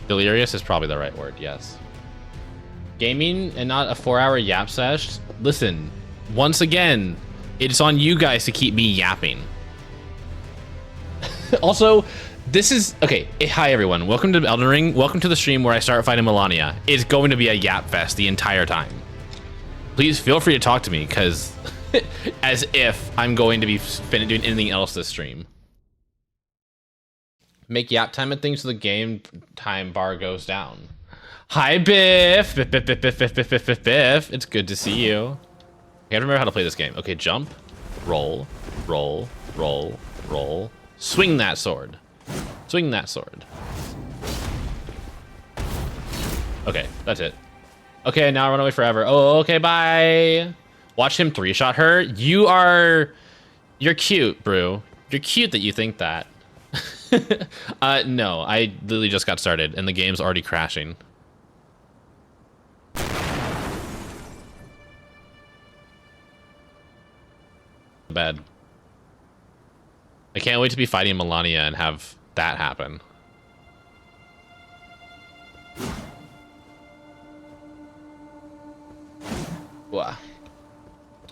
Delirious is probably the right word, yes. Gaming and not a 4-hour yap sesh? Listen, once again, it's on you guys to keep me yapping. Also, this is... Okay, hi everyone. Welcome to Elden Ring. Welcome to the stream where I start fighting Melania. It's going to be a yap fest the entire time. Please feel free to talk to me, because... as if I'm going to be doing anything else this stream. Make yap time and things so the game time bar goes down. Hi, Biff. Biff, Biff, Biff, Biff, Biff, Biff, Biff, Biff, Biff. It's good to see you. I gotta remember how to play this game. Okay, jump, roll, roll, roll, roll. Swing that sword. Swing that sword. Okay, that's it. Okay, now I run away forever. Oh, okay, bye. Watch him 3-shot her. You're cute, bro. You're cute that you think that. No, I literally just got started and the game's already crashing. Bad. I can't wait to be fighting Melania and have that happen. Wow.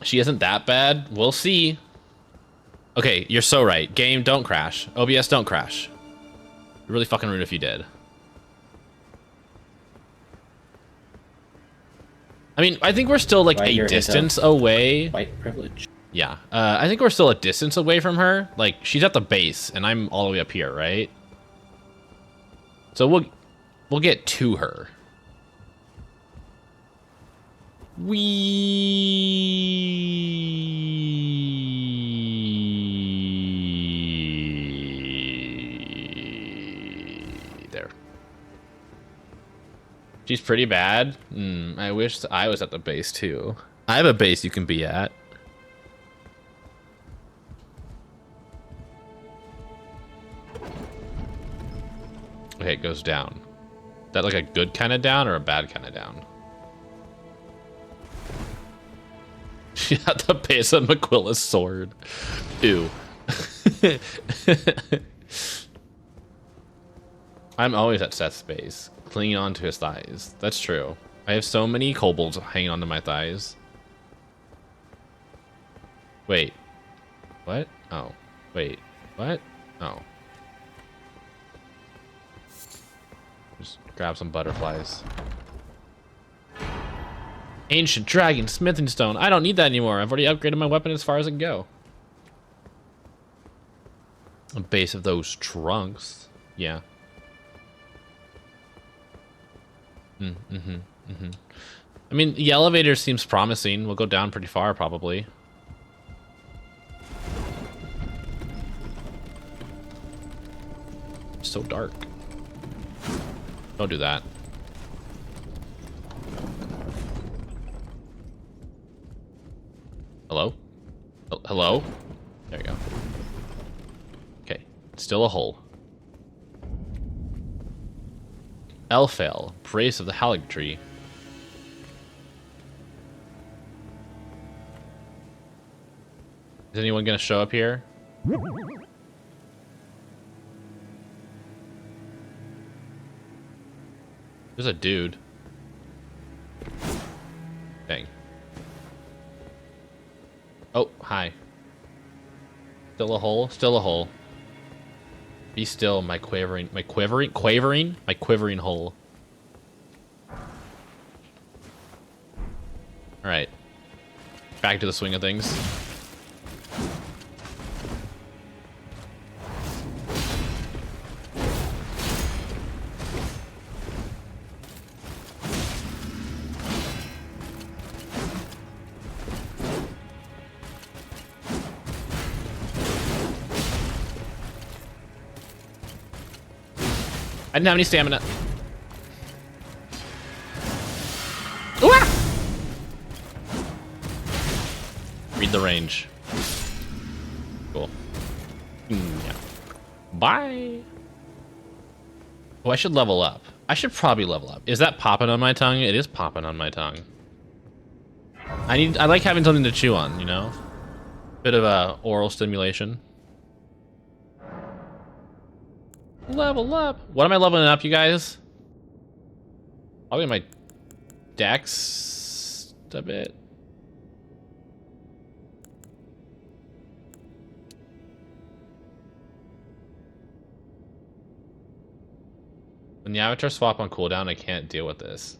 She isn't that bad. We'll see. Okay, you're so right. Game, don't crash. OBS, don't crash. You're really fucking rude if you did. I mean, I think we're still like a distance away. White privilege. Yeah, I think we're still a distance away from her. Like, she's at the base, and I'm all the way up here, right? So we'll get to her. There. She's pretty bad. I wish I was at the base too. I have a base you can be at. Okay, it goes down. Is that like a good kind of down or a bad kind of down? She had the base of Maquilla's sword. Ew. I'm always at Seth's base, clinging onto his thighs. That's true. I have so many kobolds hanging onto my thighs. Wait. What? Oh. Wait. What? Oh. Just grab some butterflies. Ancient dragon, smithing stone. I don't need that anymore. I've already upgraded my weapon as far as it can go. A base of those trunks. Yeah. I mean, the elevator seems promising. We'll go down pretty far, probably. It's so dark. Don't do that. Hello? Oh, hello? There you go. Okay, still a hole. Elfale, brace of the Halig tree. Is anyone gonna show up here? There's a dude. Dang. Oh, hi. Still a hole? Still a hole. Be still, my quivering hole. Alright. Back to the swing of things. I didn't have any stamina. Ooh, ah! Read the range. Cool. Yeah. Bye. Oh, I should level up. I should probably level up. Is that popping on my tongue? It is popping on my tongue. I like having something to chew on, you know? Bit of a oral stimulation. Level up. What am I leveling up, you guys? Probably my dex a bit. When the avatar swap on cooldown, I can't deal with this.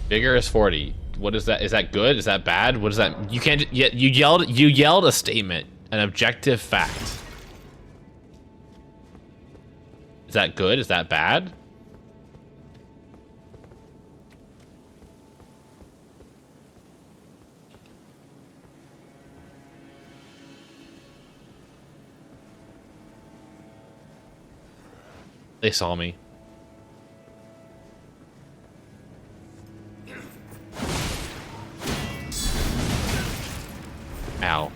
Vigor is 40. What is that? Is that good? Is that bad? What is that? You can't. You yelled a statement, an objective fact. Is that good? Is that bad? They saw me. Ow.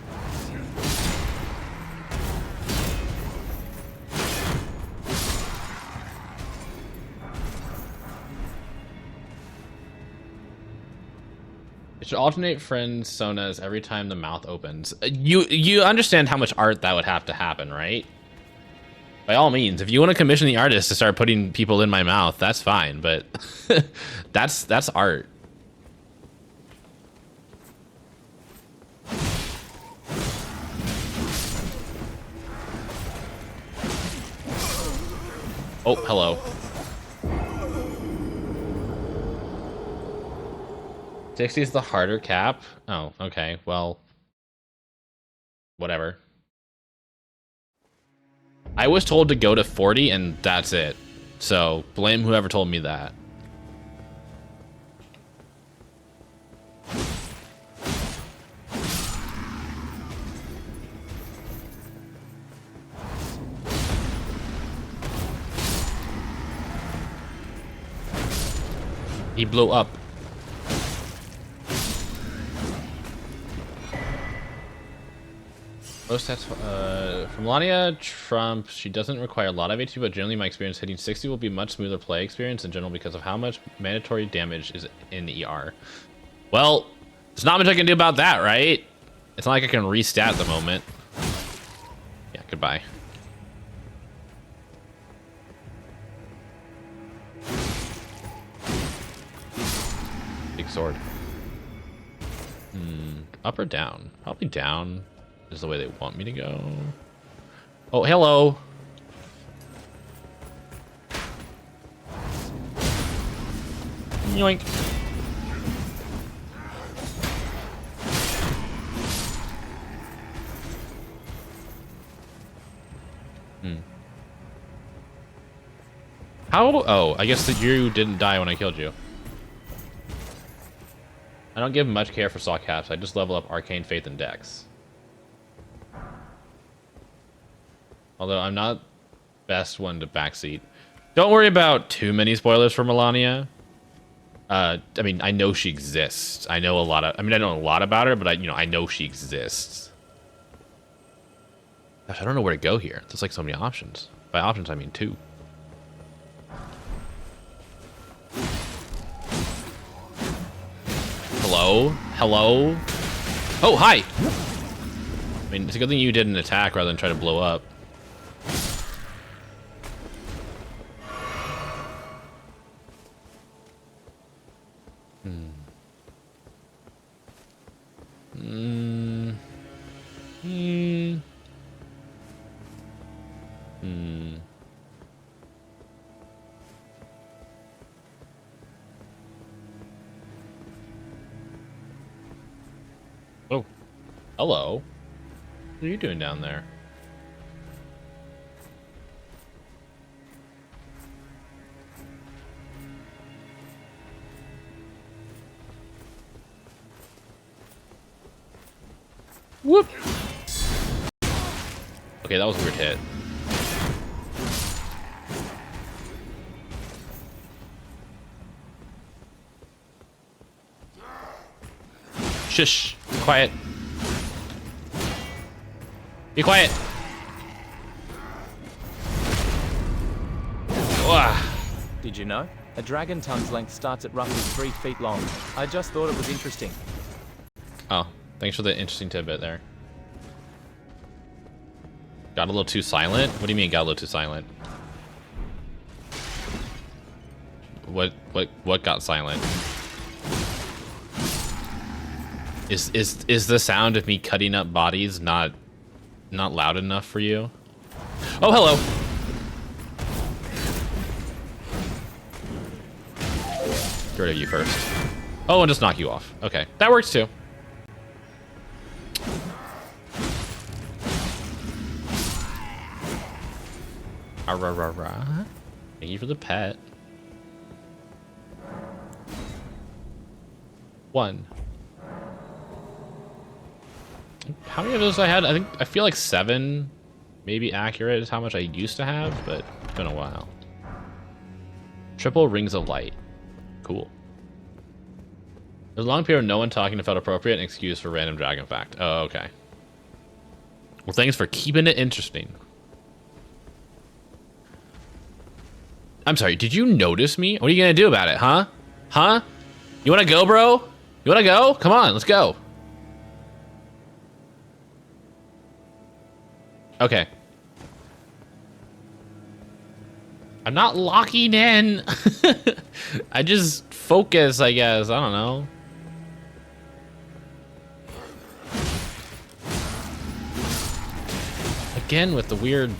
It should alternate friends sonas every time the mouth opens. You understand how much art that would have to happen, right? By all means, if you want to commission the artist to start putting people in my mouth, that's fine, but that's art. Oh, hello. 60 is the harder cap? Oh, okay, well, whatever. I was told to go to 40 and that's it. So blame whoever told me that. He blew up. Most stats from Melania Trump, she doesn't require a lot of HP, but generally my experience hitting 60 will be much smoother play experience in general because of how much mandatory damage is in ER. Well, there's not much I can do about that, right? It's not like I can restat at the moment. Yeah, goodbye. Big sword. Up or down? Probably down. Is the way they want me to go. Oh, hello. Yoink. How? Oh, I guess that you didn't die when I killed you. I don't give much care for saw caps. I just level up Arcane Faith and Dex. Although I'm not best one to backseat. Don't worry about too many spoilers for Melania. I mean, I know she exists. I know a lot of. I mean, I know a lot about her, but I know she exists. Gosh, I don't know where to go here. There's like so many options. By options, I mean 2. Hello? Hello? Oh, hi! I mean, it's a good thing you didn't attack rather than try to blow up. Oh, hello. What are you doing down there? Whoop! Okay, that was a weird hit. Shush! Quiet. Be quiet. Did you know? A dragon tongue's length starts at roughly 3 feet long. I just thought it was interesting. Oh, thanks for the interesting tidbit there. Got a little too silent? What do you mean got a little too silent? What got silent? Is the sound of me cutting up bodies not loud enough for you? Oh, hello. Get rid of you first. Oh, and just knock you off. Okay, that works too. Ararara. Thank you for the pet. 1. How many of those I had? I feel like 7 maybe accurate is how much I used to have, but it's been a while. Triple rings of light. Cool. There's a long period of no one talking felt appropriate, an excuse for random dragon fact. Oh, okay. Well, thanks for keeping it interesting. I'm sorry, did you notice me? What are you gonna do about it, huh? Huh? You wanna go, bro? You wanna go? Come on, let's go. Okay. I'm not locking in. I just focus, I guess. I don't know. Again with the weird,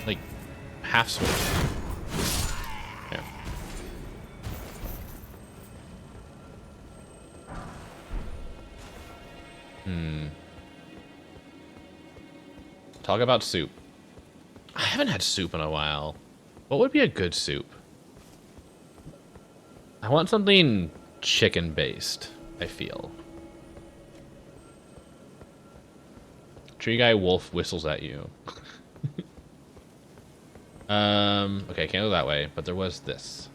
like, half switch. Yeah. Talk about soup. I haven't had soup in a while. What would be a good soup? I want something chicken-based, I feel. Tree guy wolf whistles at you. Okay, can't go that way, but there was this.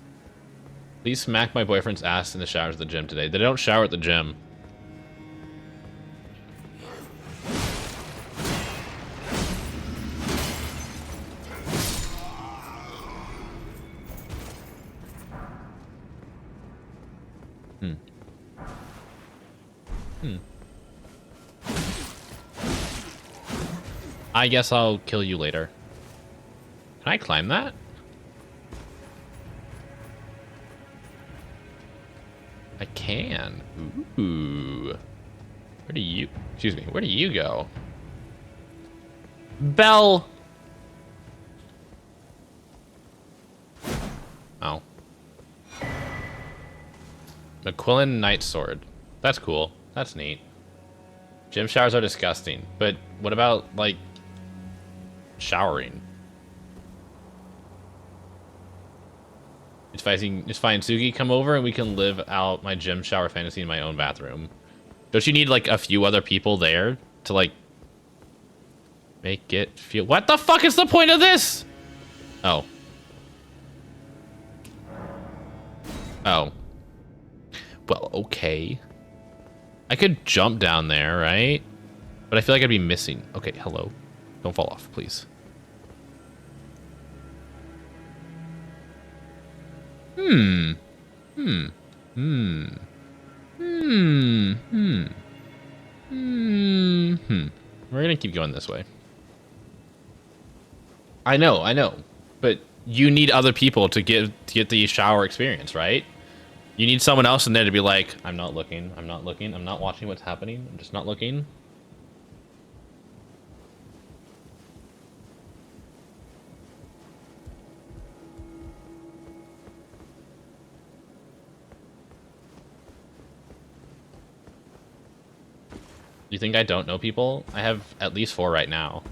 Please smack my boyfriend's ass in the showers at the gym today. They don't shower at the gym. I guess I'll kill you later. Can I climb that? I can. Ooh. Where do you... Excuse me. Where do you go? Bell! Oh. McQuillan Knight Sword. That's cool. That's neat. Gym showers are disgusting. But what about, like, showering? It's fine. Sugi, come over and we can live out my gym shower fantasy in my own bathroom. Don't you need, like, a few other people there to, like, make it feel... What the fuck is the point of this? Oh. Oh. Well, okay. I could jump down there, right? But I feel like I'd be missing. Okay, hello. Don't fall off, please. We're gonna keep going this way. I know. But you need other people to get the shower experience, right? You need someone else in there to be like, I'm not looking, I'm not watching what's happening, I'm just not looking. Do you think I don't know people? I have at least 4 right now.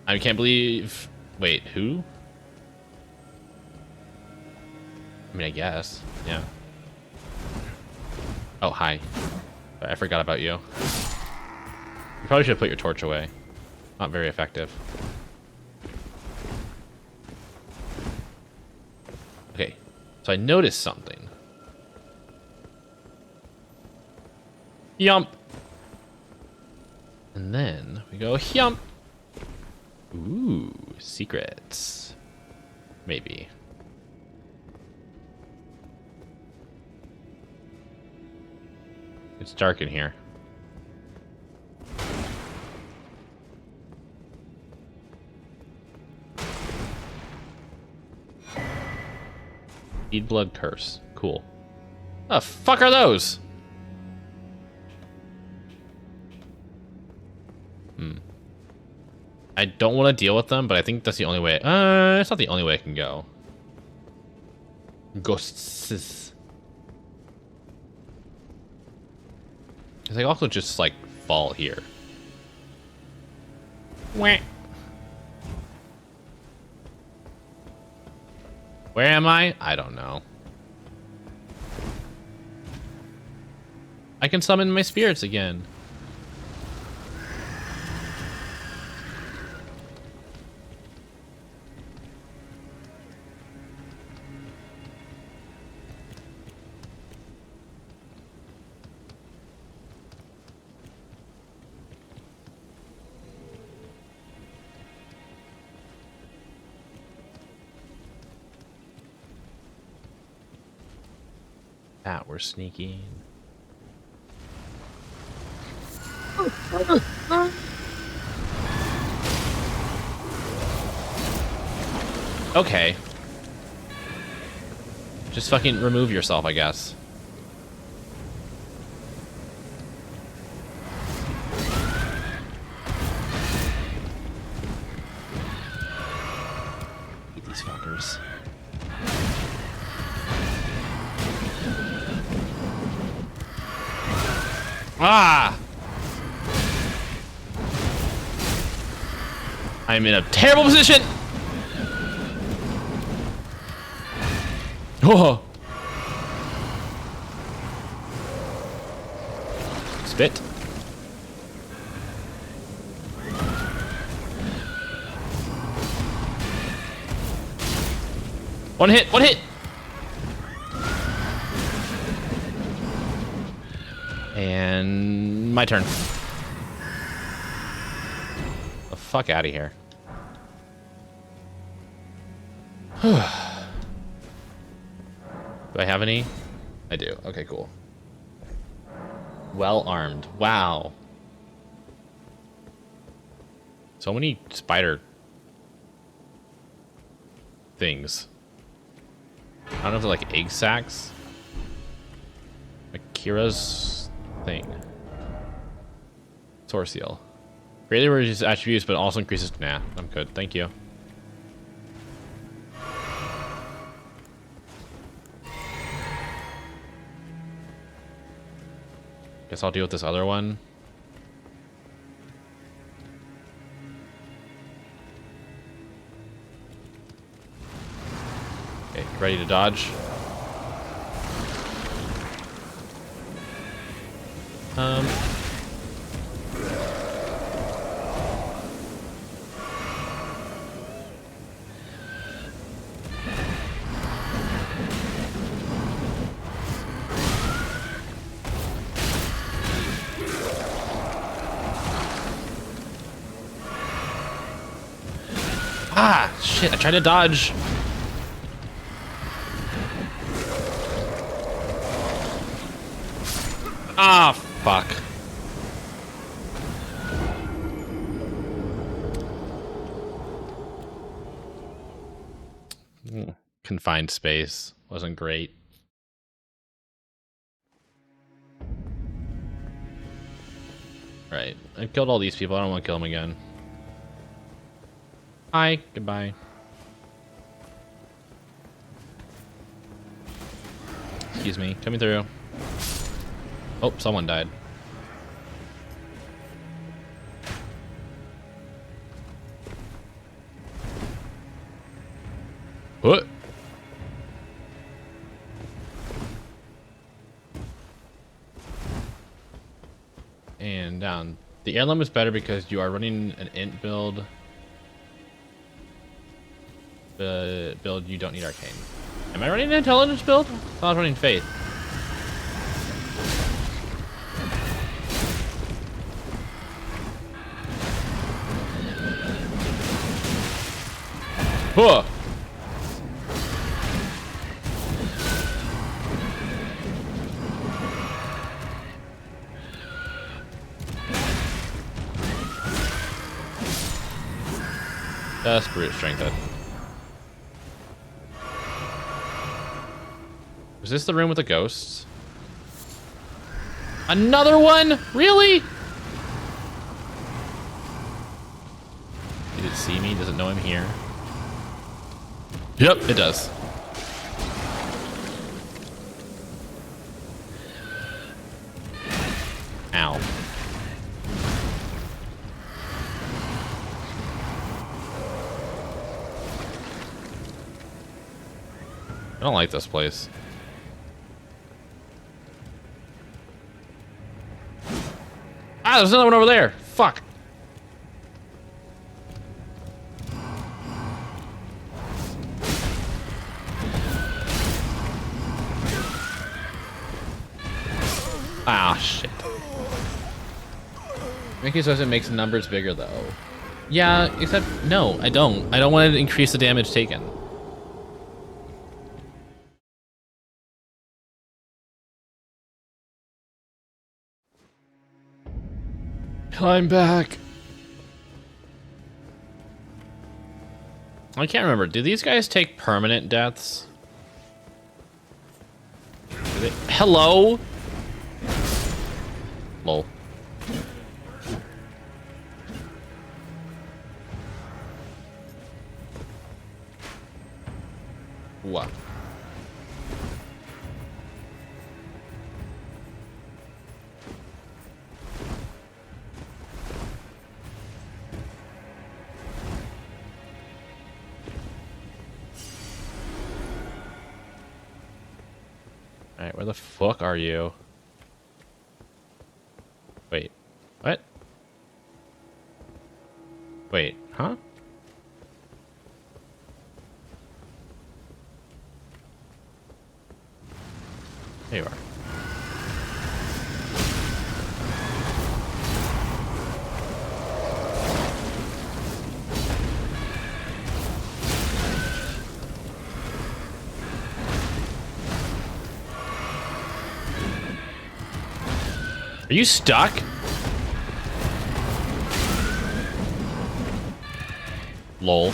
I can't believe... Wait, who? I mean, I guess. Yeah. Oh, hi. I forgot about you. You probably should have put your torch away. Not very effective. Okay. So I noticed something. Yump. And then we go yump. Ooh, secrets. Maybe. It's dark in here. Feed blood curse. Cool. The fuck are those? I don't want to deal with them, but I think that's the only way. It's not the only way I can go. Ghosts. Cause I also just like fall here. Wah. Where am I? I don't know. I can summon my spirits again. That we're sneaking. Okay. Just fucking remove yourself, I guess. Eat these fuckers. Ah! I'm in a terrible position! Oh! Spit. One hit! One hit! And my turn. The fuck out of here. Do I have any? I do. Okay, cool. Well armed. Wow. So many spider things. I don't know if they're like egg sacs. Akira's thing. Source seal. Greatly reduces attributes, but also increases. Nah, I'm good. Thank you. Guess I'll deal with this other one. Okay, ready to dodge. Ah, shit, I tried to dodge. Ah, fuck. Confined space. Wasn't great. Right. I killed all these people. I don't want to kill them again. Hi. Goodbye. Excuse me. Coming through. Oh, someone died. What? And down. The heirloom is better because you are running an int build. Build you don't need arcane. Am I running an intelligence build? I thought I was running faith. Huh. That's brute strength. this the room with the ghosts? Another one? Really? Did it see me? Does it know I'm here? Yep, it does. Ow. I don't like this place. Ah, there's another one over there. Fuck. Ah, shit. Mickey says it makes numbers bigger, though. Yeah, except, no, I don't. I don't want to increase the damage taken. I'm back. I can't remember. Do these guys take permanent deaths? Hello? Lol. What? Alright, where the fuck are you? Wait, what? Wait, huh? There you are. Are you stuck? Lol.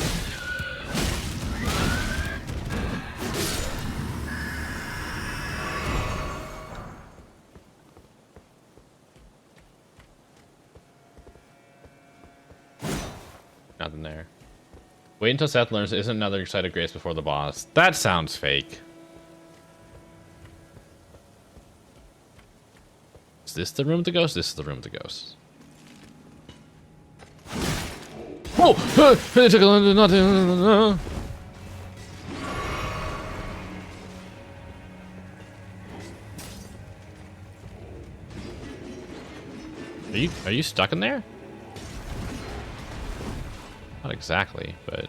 Nothing there. Wait until Seth learns there isn't another excited grace before the boss. That sounds fake. Is this the room with the ghost? This is the room with the ghost. Oh! It took a not. Are you stuck in there? Not exactly, but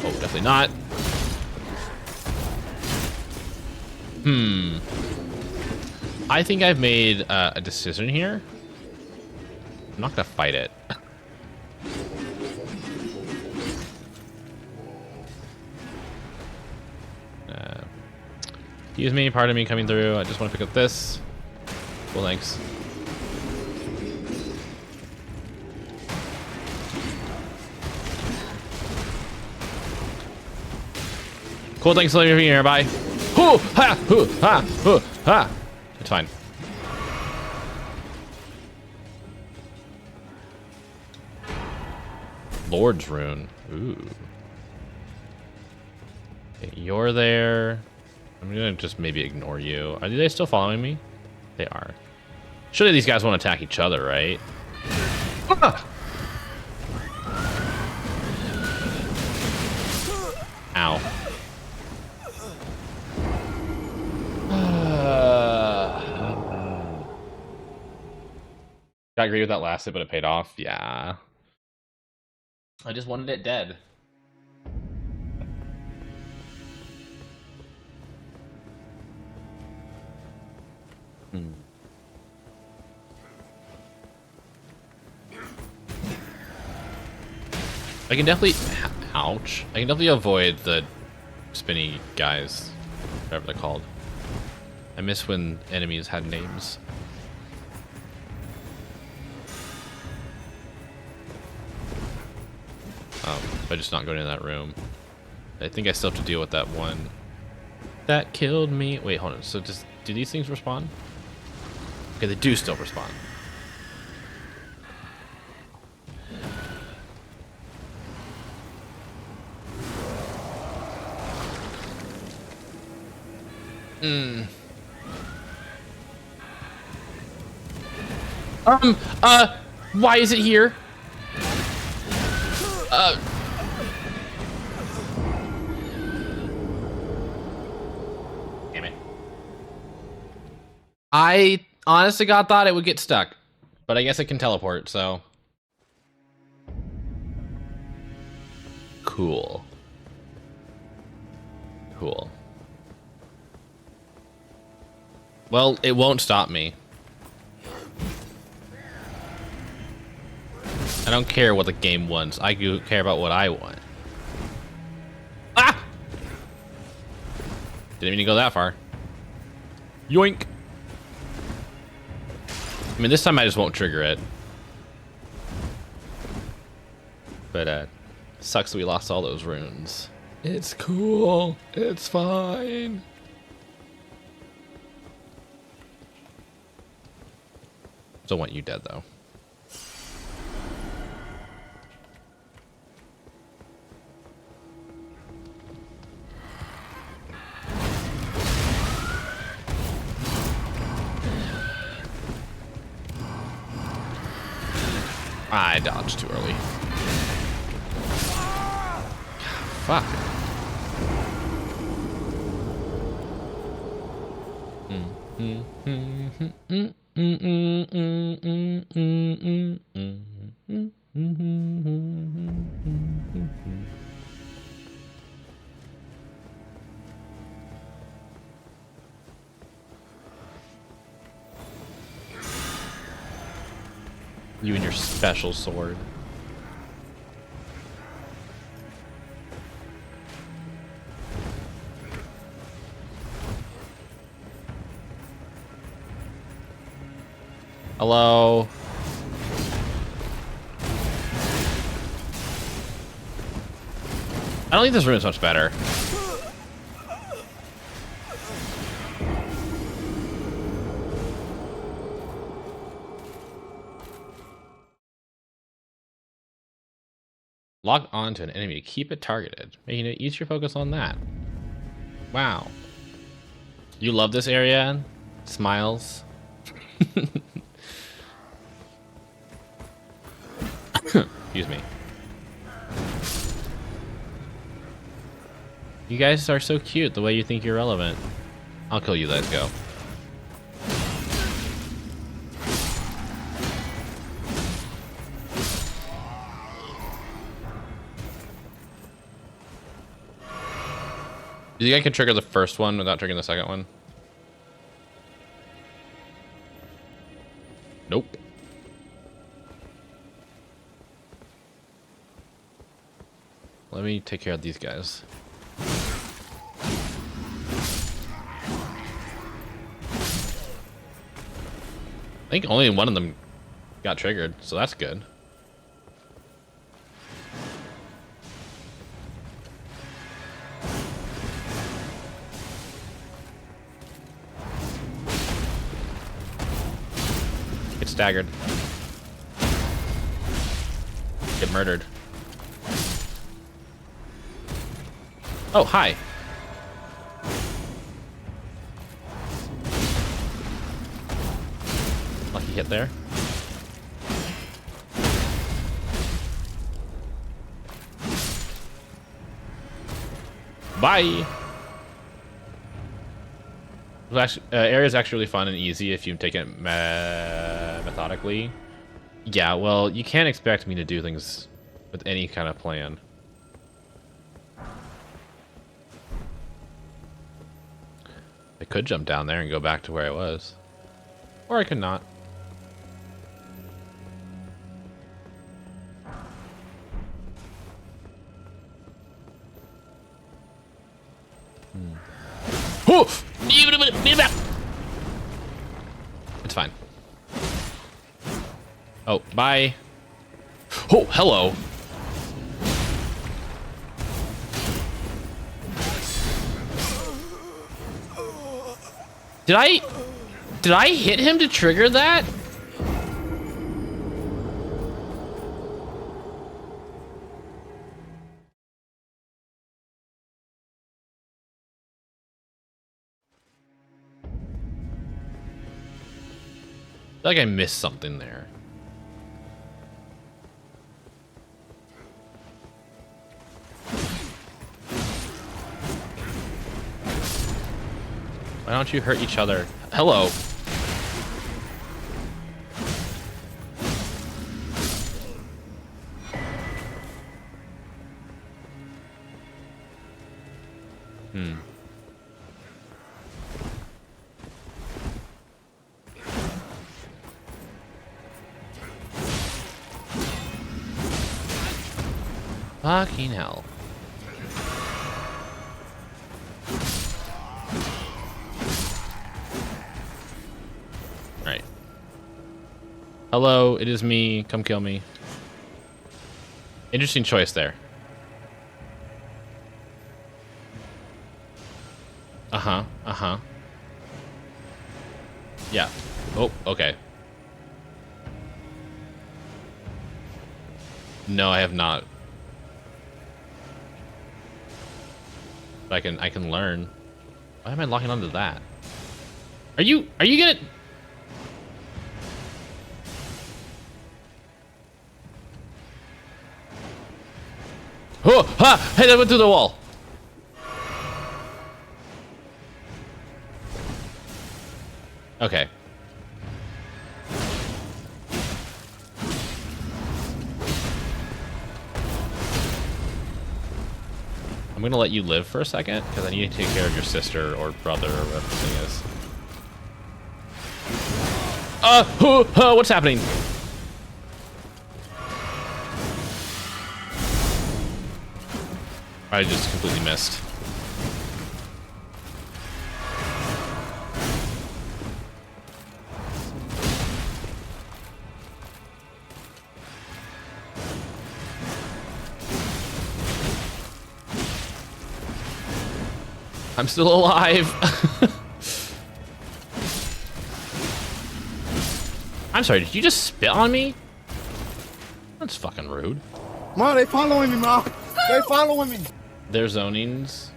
oh, definitely not. I think I've made a decision here. I'm not gonna fight it. Excuse me, pardon me coming through. I just want to pick up this. Cool, thanks. Cool, thanks for letting me here. Bye. Hoo, ha, hoo, ha, hoo, ha. It's fine. Lord's rune. Ooh. Okay, you're there. I'm gonna just maybe ignore you. Are they still following me? They are. Surely these guys won't attack each other, right? Ah! Ow. I agree with that last hit, but it paid off. Yeah. I just wanted it dead. I can definitely, ouch. I can definitely avoid the spinny guys, whatever they're called. I miss when enemies had names. By just not going in that room. I think I still have to deal with that one that killed me. Wait, hold on. So do these things respawn? Okay, they do still respawn. Why is it here? Damn it. I honest to God thought it would get stuck, but I guess it can teleport, so. Cool. Cool. Well, it won't stop me. I don't care what the game wants. I do care about what I want. Ah! Didn't mean to go that far. Yoink. I mean, this time I just won't trigger it. But, sucks that we lost all those runes. It's cool. It's fine. Still want you dead, though. I dodged too early. Fuck. You and your special sword. Hello. I don't think this room is much better. Lock onto an enemy to keep it targeted, making it easier to focus on that. Wow. You love this area? Smiles. Excuse me. You guys are so cute the way you think you're relevant. I'll kill you, let's go. Do you think I can trigger the first one without triggering the second one? Nope. Let me take care of these guys. I think only one of them got triggered, so that's good. Get staggered. Get murdered. Oh, hi. Lucky hit there. Bye. Area is actually really fun and easy if you take it methodically. Yeah, well, you can't expect me to do things with any kind of plan. I could jump down there and go back to where I was. Or I could not. Oh! It's fine. Oh, bye. Oh, hello. Did I hit him to trigger that? I feel like I missed something there. Why don't you hurt each other? Hello. Fucking hell. Alright. Hello, it is me. Come kill me. Interesting choice there. Uh-huh. Uh-huh. Yeah. Oh, okay. No, I have not. But I can learn. Why am I locking onto that? Are you gonna... Oh, ha! Hey, that went through the wall. Okay. I'm gonna let you live for a second, because I need to take care of your sister or brother or whatever the thing is. What's happening? I just completely missed. I'm still alive. I'm sorry, did you just spit on me? That's fucking rude. Ma, they following me, Ma. They following me. They're zonings.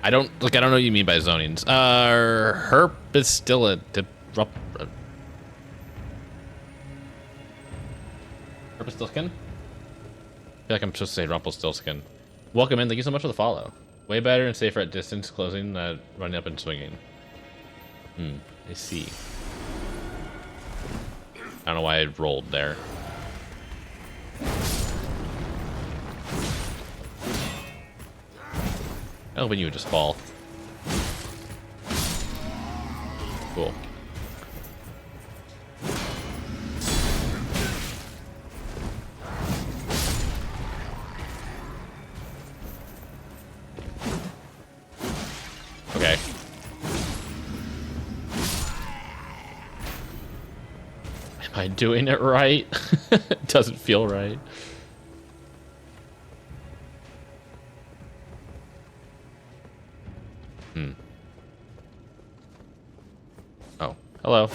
I don't know what you mean by zonings. Herp is still a Rumpelstiltskin? I feel like I'm supposed to say Rumpelstiltskin. Welcome in, thank you so much for the follow. Way better and safer at distance closing than running up and swinging. I see. I don't know why I rolled there. I hoping you would just fall. Cool. Okay. Am I doing it right? It doesn't feel right. Oh, hello.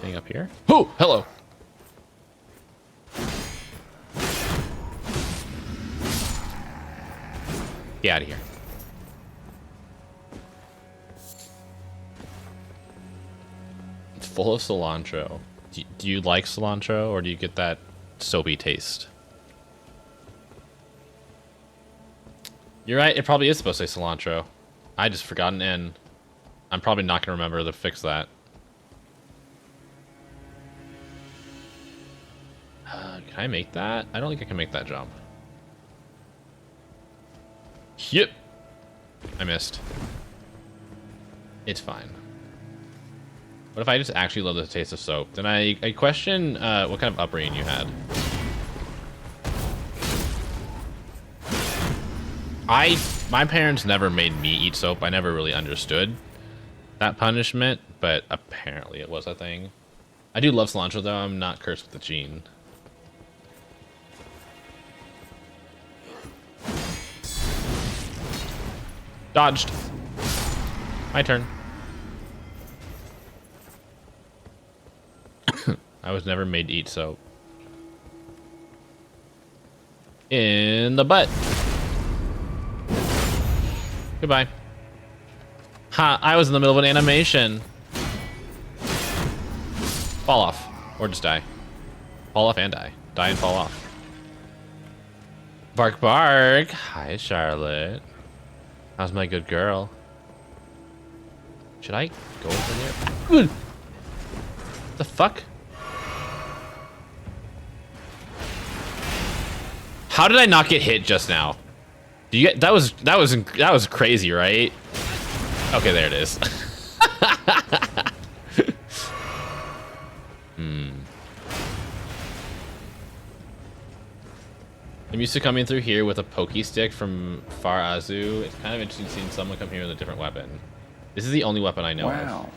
Anything up here? Oh, hello. Get out of here. It's full of cilantro. Do you like cilantro, or do you get that soapy taste? You're right, it probably is supposed to say cilantro. I just forgot an N. I'm probably not going to remember to fix that. Can I make that? I don't think I can make that jump. Yep. I missed. It's fine. What if I just actually love the taste of soap? Then I question what kind of upbringing you had. My parents never made me eat soap. I never really understood that punishment, but apparently it was a thing. I do love cilantro though. I'm not cursed with the gene. Dodged. My turn. I was never made to eat soap. In the butt. Goodbye. Ha, I was in the middle of an animation. Fall off. Or just die. Fall off and die. Die and fall off. Bark bark. Hi, Charlotte. How's my good girl? Should I go over there? The fuck? How did I not get hit just now? Do you get that was crazy, right? Okay, there it is. I'm used to coming through here with a pokey stick from Far Azu. It's kind of interesting seeing someone come here with a different weapon. This is the only weapon I know of.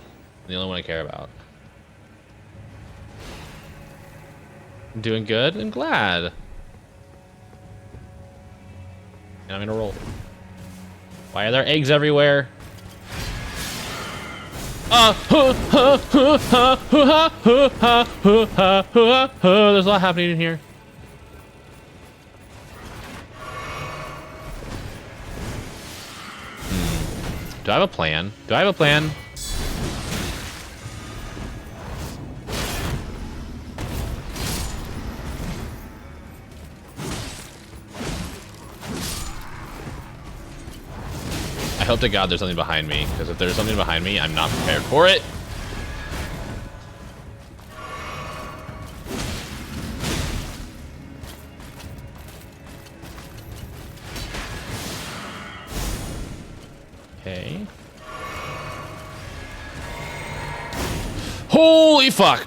The only one I care about. I'm doing good. I'm glad. And I'm gonna roll. Why are there eggs everywhere? There's a lot happening in here. Do I have a plan? Do I have a plan? I hope to God there's something behind me, because if there's something behind me, I'm not prepared for it. Okay. Holy fuck!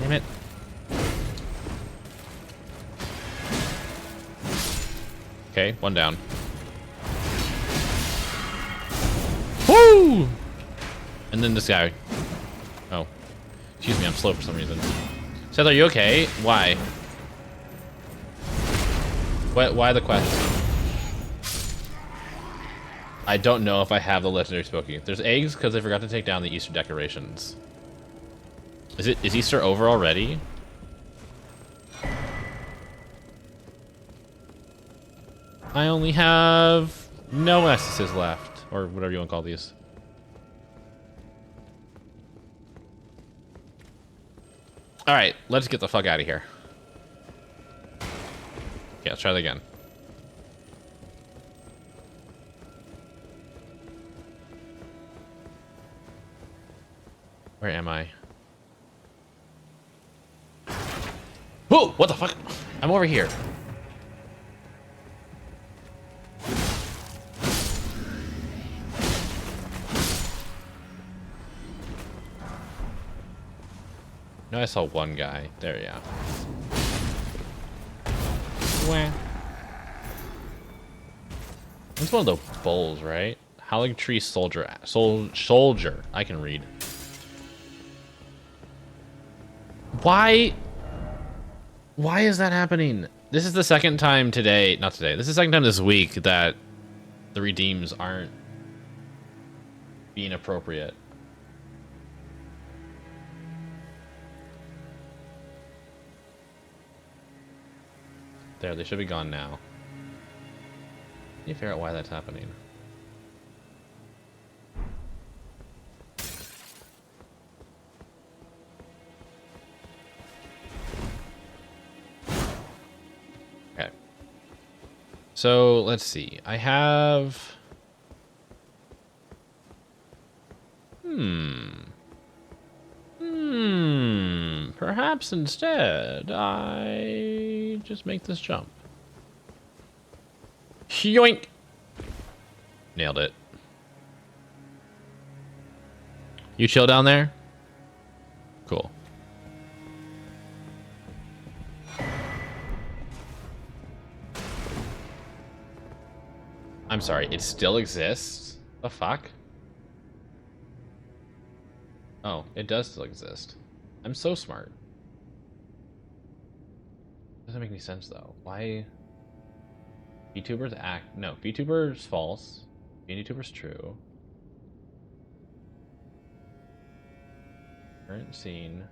Damn it. Okay, one down. Woo! And then this guy. Oh. Excuse me, I'm slow for some reason. Seth, are you okay? Why? Why the question? I don't know if I have the legendary Spooky. There's eggs because I forgot to take down the Easter decorations. Is Easter over already? I only have no essences left, or whatever you want to call these. All right, let's get the fuck out of here. Okay, let's try that again. Where am I? Whoa! What the fuck? I'm over here. No, I saw one guy. There, yeah. Wah. It's one of the bowls, right? Howling Tree Soldier. Soldier. I can read. Why is that happening? This is the second time today. Not today. This is the second time this week that the redeems aren't being appropriate. There, they should be gone now. Can you figure out why that's happening? Okay. So, let's see. I have... Perhaps instead, I just make this jump. Yoink! Nailed it. You chill down there? Cool. I'm sorry, it still exists? The fuck? Oh, it does still exist. I'm so smart. Doesn't make any sense though. Why? VTubers act. No, VTuber's false. VTuber's true. Current scene.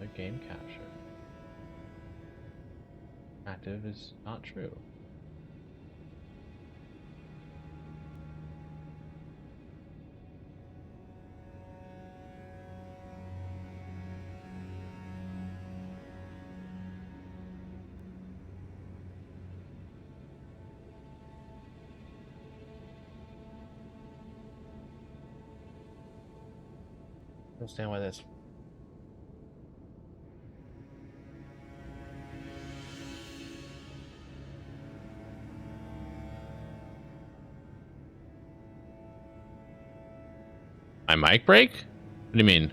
The game capture. Active is not true. I don't understand why that's. My mic break? What do you mean?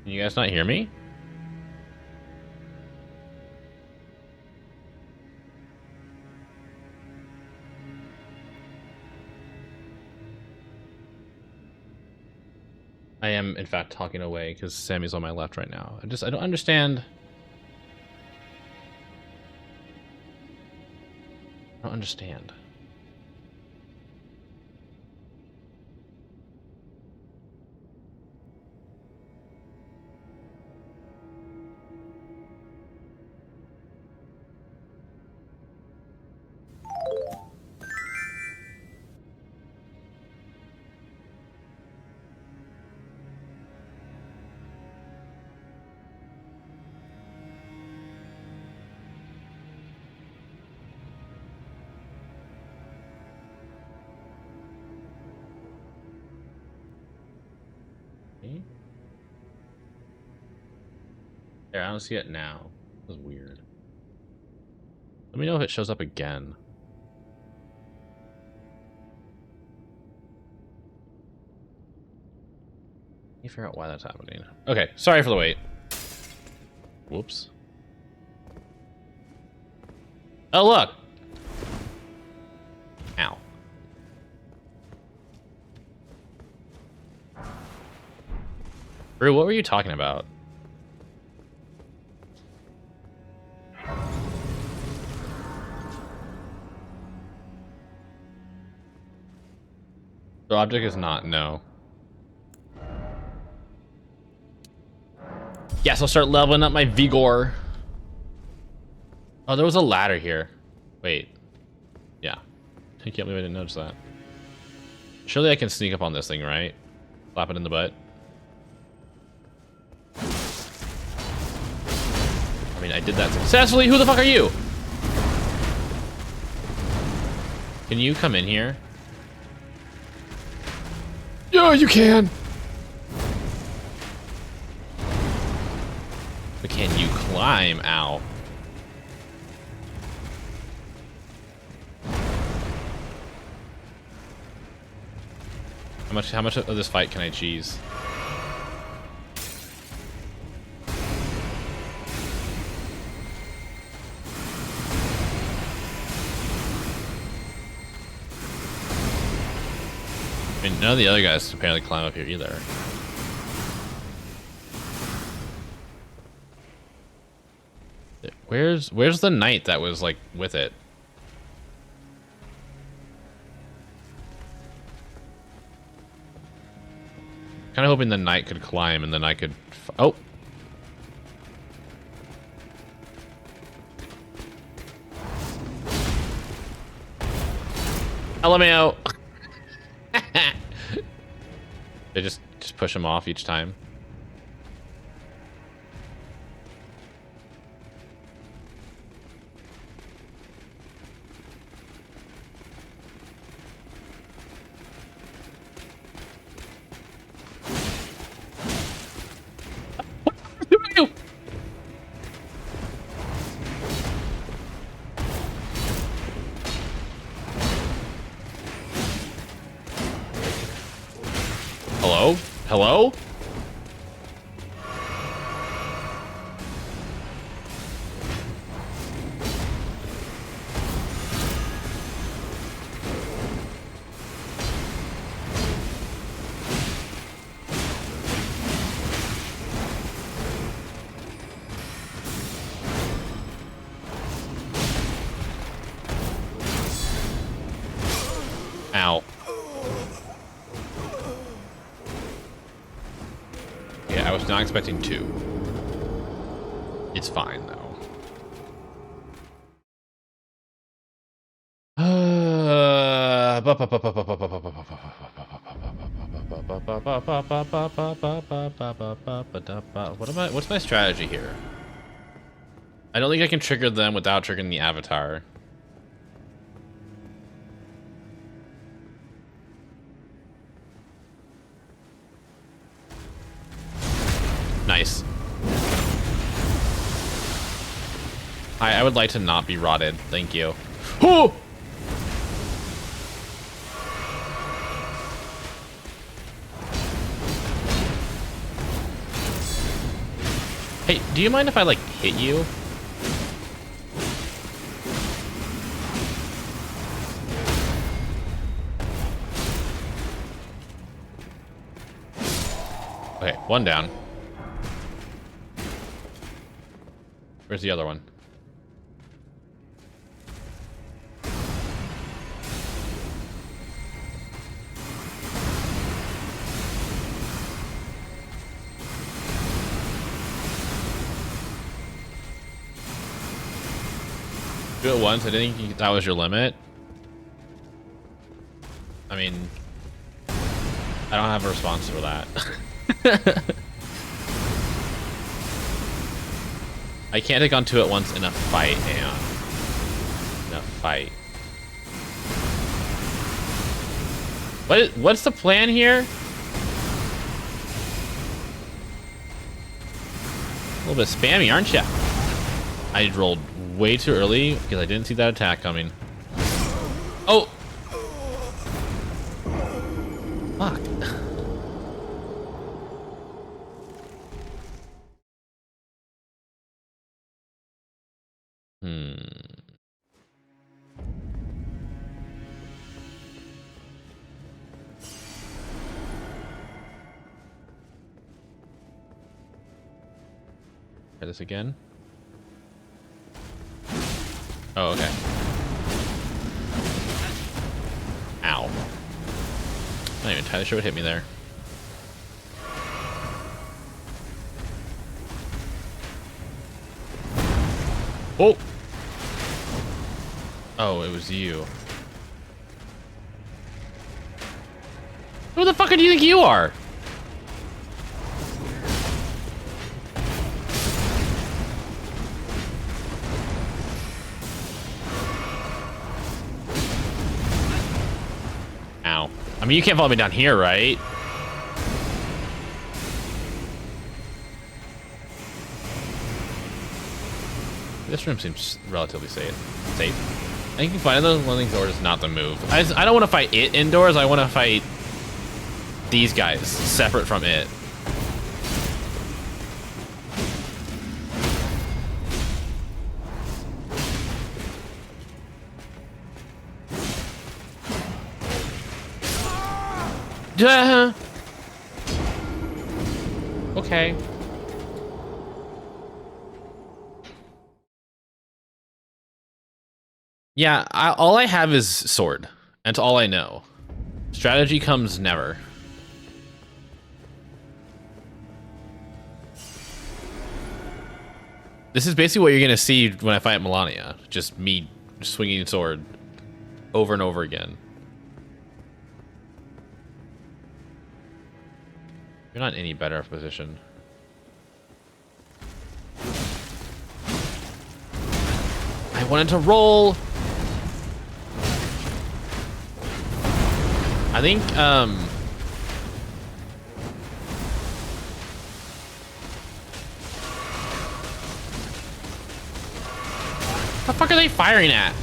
Can you guys not hear me? I am, in fact, talking away because Sammy's on my left right now. I don't understand. I don't understand. There, I don't see it now. This is weird. Let me know if it shows up again. Let me figure out why that's happening. Okay, sorry for the wait. Whoops. Oh, look! Ow. Brew, what were you talking about? The object is not, no. Yes, I'll start leveling up my Vigor. Oh, there was a ladder here. Wait. Yeah. I can't believe I didn't notice that. Surely I can sneak up on this thing, right? Slap it in the butt. I mean, I did that successfully. Who the fuck are you? Can you come in here? Yeah, you can. But can you climb? Ow. How much of this fight can I cheese? I mean, none of the other guys apparently climb up here either. Where's the knight that was like with it? Kind of hoping the knight could climb and then I could. Oh. LMAO. They just push him off each time. Hello? Hello? Ow. Yeah, I was not expecting 2. It's fine, though. What's my strategy here? I don't think I can trigger them without triggering the avatar. Nice. I would like to not be rotted. Thank you. Oh! Hey, do you mind if I, like, hit you? Okay, 1 down. Where's the other one? Do it once. I didn't think that was your limit. I mean, I don't have a response for that. I can't take on 2 at once in a fight, Aeon. In a fight. What's the plan here? A little bit spammy, aren't ya? I rolled way too early because I didn't see that attack coming. Oh! Fuck. Try this again. Oh, okay. Ow. I'm not even entirely sure what hit me there. Oh! Oh, it was you. Who the fuck do you think you are? Ow. I mean, you can't follow me down here, right? This room seems relatively safe. I think you find those one thing doors not to move. I don't want to fight it indoors. I want to fight these guys separate from it. Duh. Okay. Yeah, all I have is sword. That's all I know. Strategy comes never. This is basically what you're gonna see when I fight Melania. Just me swinging sword over and over again. You're not in any better position. I wanted to roll. I think, What the fuck are they firing at?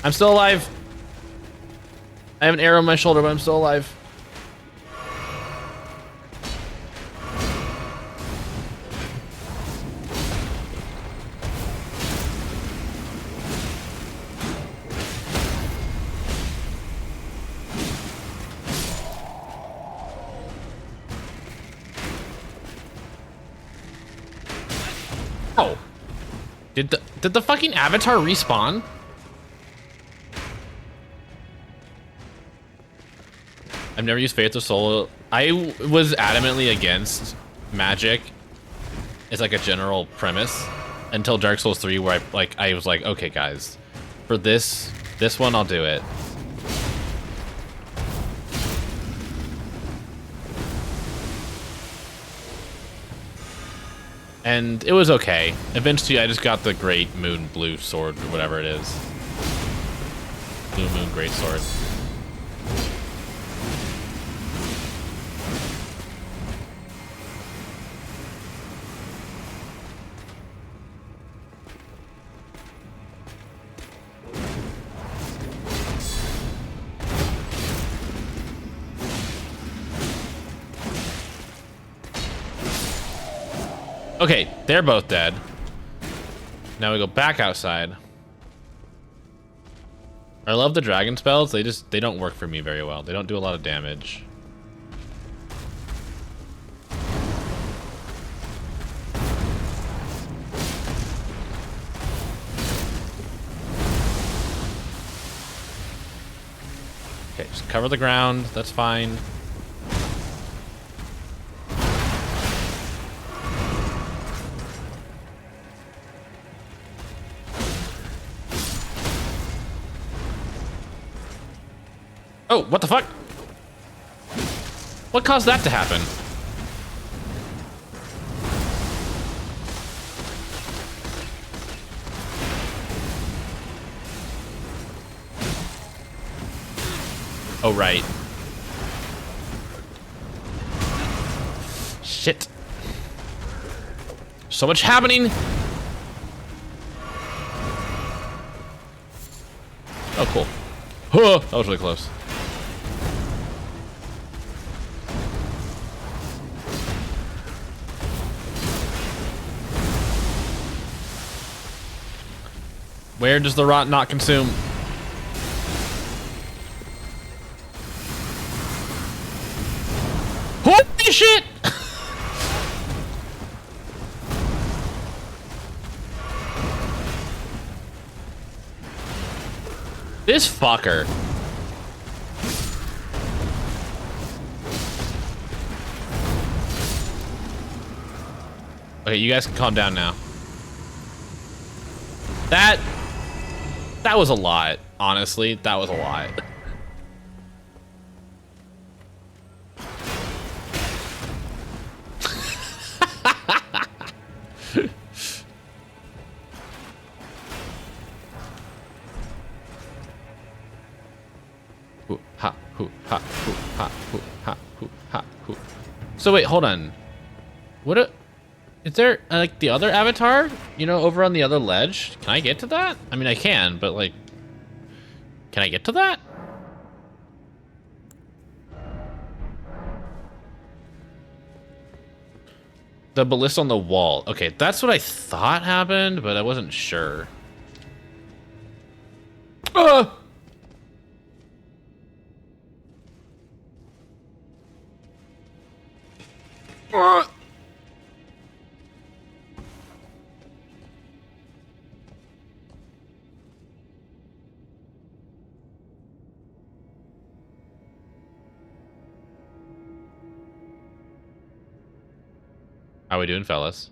I'm still alive. I have an arrow in my shoulder, but I'm still alive. Oh. Did the fucking avatar respawn? I've never used Faith of Soul. I was adamantly against magic as like a general premise until Dark Souls 3, where I was like, okay guys, for this one I'll do it. And it was okay. Eventually I just got the Great Moon Blue Sword, or whatever it is. Blue Moon Great Sword. Okay, they're both dead. Now we go back outside. I love the dragon spells. They don't work for me very well. They don't do a lot of damage. Okay, just cover the ground. That's fine. Oh, what the fuck? What caused that to happen? Oh, right. Shit. So much happening. Oh, cool. Huh, that was really close. Where does the rot not consume? Holy shit! This fucker. Okay, you guys can calm down now. That was a lot, honestly. That was a lot. Hoo, ha, hoo, ha, hoo, ha, hoo, ha, hoo, ha, hoo. So wait, hold on. Is there, like, the other avatar? You know, over on the other ledge? Can I get to that? I mean, I can, but, like... Can I get to that? The ballista on the wall. Okay, that's what I thought happened, but I wasn't sure. Ah! Ah! How we doing, fellas?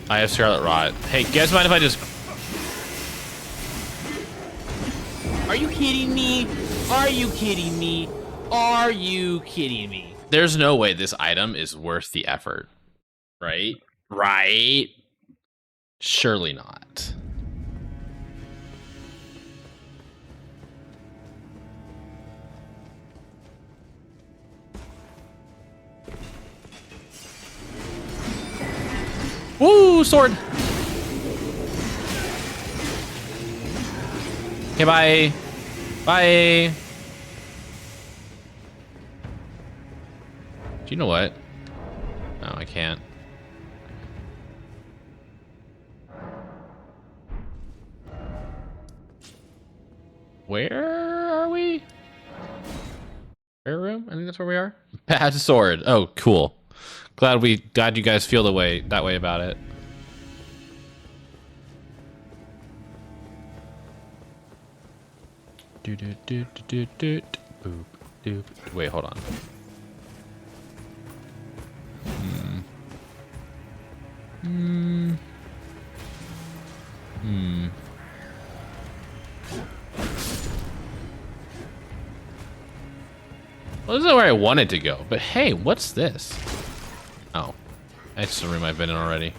I have Scarlet Rot. Hey, guys, mind if I just... Are you kidding me? Are you kidding me? Are you kidding me? There's no way this item is worth the effort. Right? Right? Surely not. Woo, sword. Okay, bye. Bye. Do you know what? No, I can't. Where are we? Prayer room? I think that's where we are. Bad sword. Oh, cool. Glad you guys feel that way about it. Boop, doop. Wait, hold on. Well, this is where I wanted to go, but hey, what's this? Oh, that's the room I've been in already.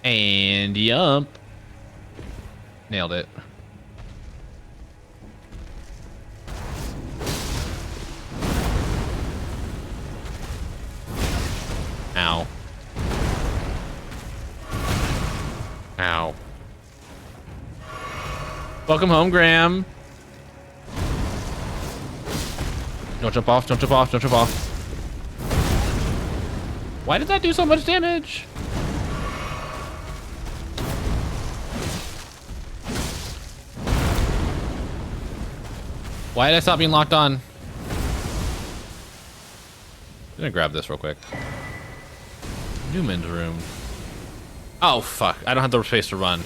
And yup. Nailed it. Ow. Ow. Welcome home, Graham. Don't jump off, don't jump off, don't jump off. Why did that do so much damage? Why did I stop being locked on? I'm gonna grab this real quick. Newman's room. Oh, fuck. I don't have the space to run.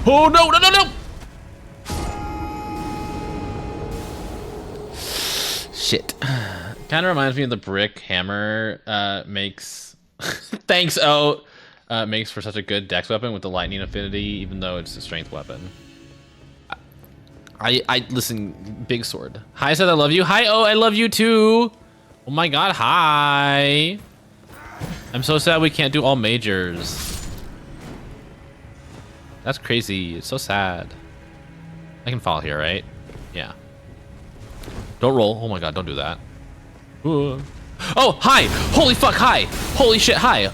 Oh, no, no, no, no! Shit. Kind of reminds me of the brick hammer makes... Thanks, O! Makes for such a good dex weapon with the lightning affinity, even though it's a strength weapon. I listen, big sword. Hi, said I love you. Hi, O, I love you too! Oh my god, hi! I'm so sad we can't do all majors. That's crazy, it's so sad. I can fall here, right? Yeah. Don't roll, oh my god, don't do that. Ooh. Oh, hi! Holy fuck, hi! Holy shit, hi!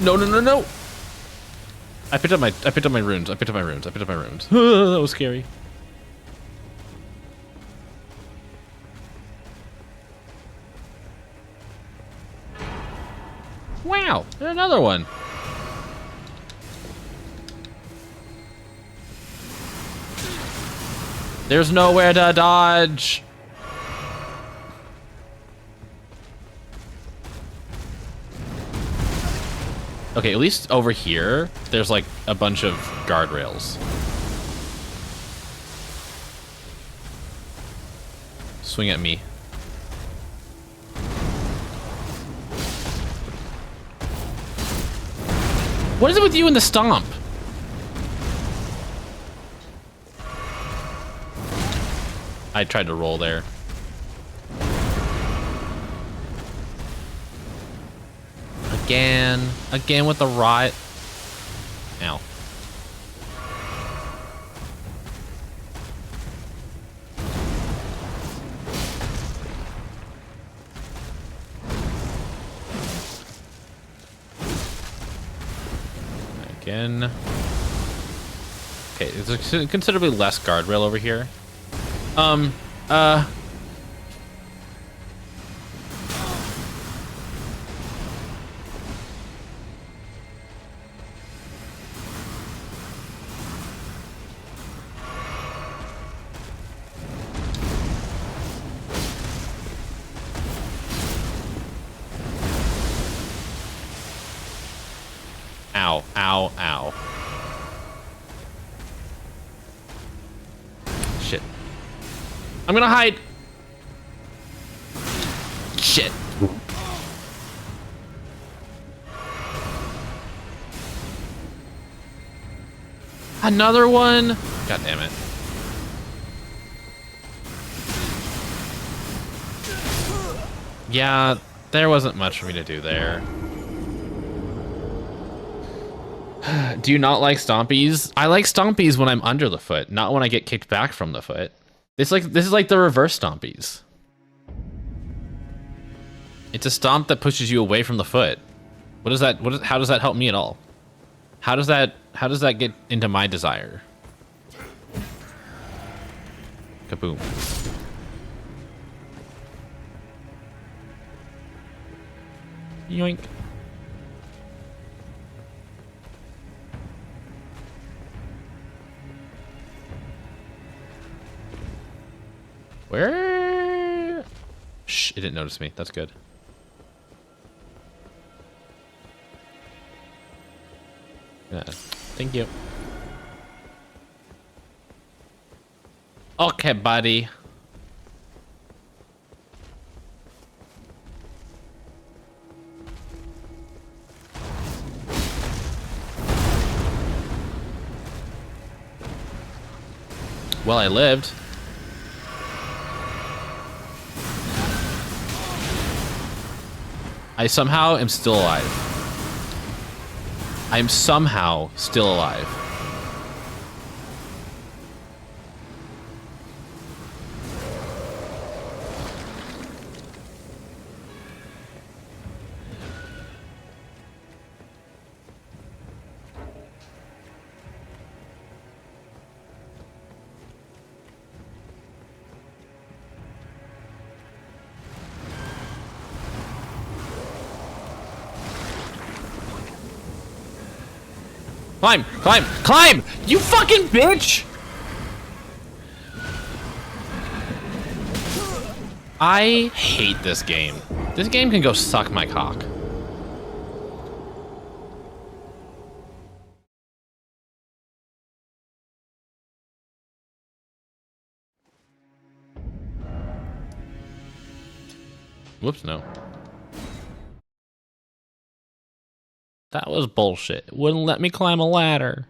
No, no, no, no! I picked up my runes. I picked up my runes. That was scary. Wow, there's another one. There's nowhere to dodge. Okay, at least over here, there's like a bunch of guardrails. Swing at me. What is it with you and the stomp? I tried to roll there. Again with the rot. Ow. Again. Okay, there's considerably less guardrail over here. Ow, ow, ow. Shit. I'm gonna hide. Shit. Another one? God damn it. Yeah, there wasn't much for me to do there. Do you not like stompies? I like stompies when I'm under the foot, not when I get kicked back from the foot. This is like the reverse stompies. It's a stomp that pushes you away from the foot. What does that? How does that help me at all? How does that get into my desire? Kaboom. Yoink. Where? Shh, it didn't notice me. That's good. Yeah, thank you. Okay, buddy. Well, I lived. I somehow am still alive. I am somehow still alive. Climb! Climb! Climb! You fucking bitch! I hate this game. This game can go suck my cock. Whoops, no. That was bullshit. It wouldn't let me climb a ladder.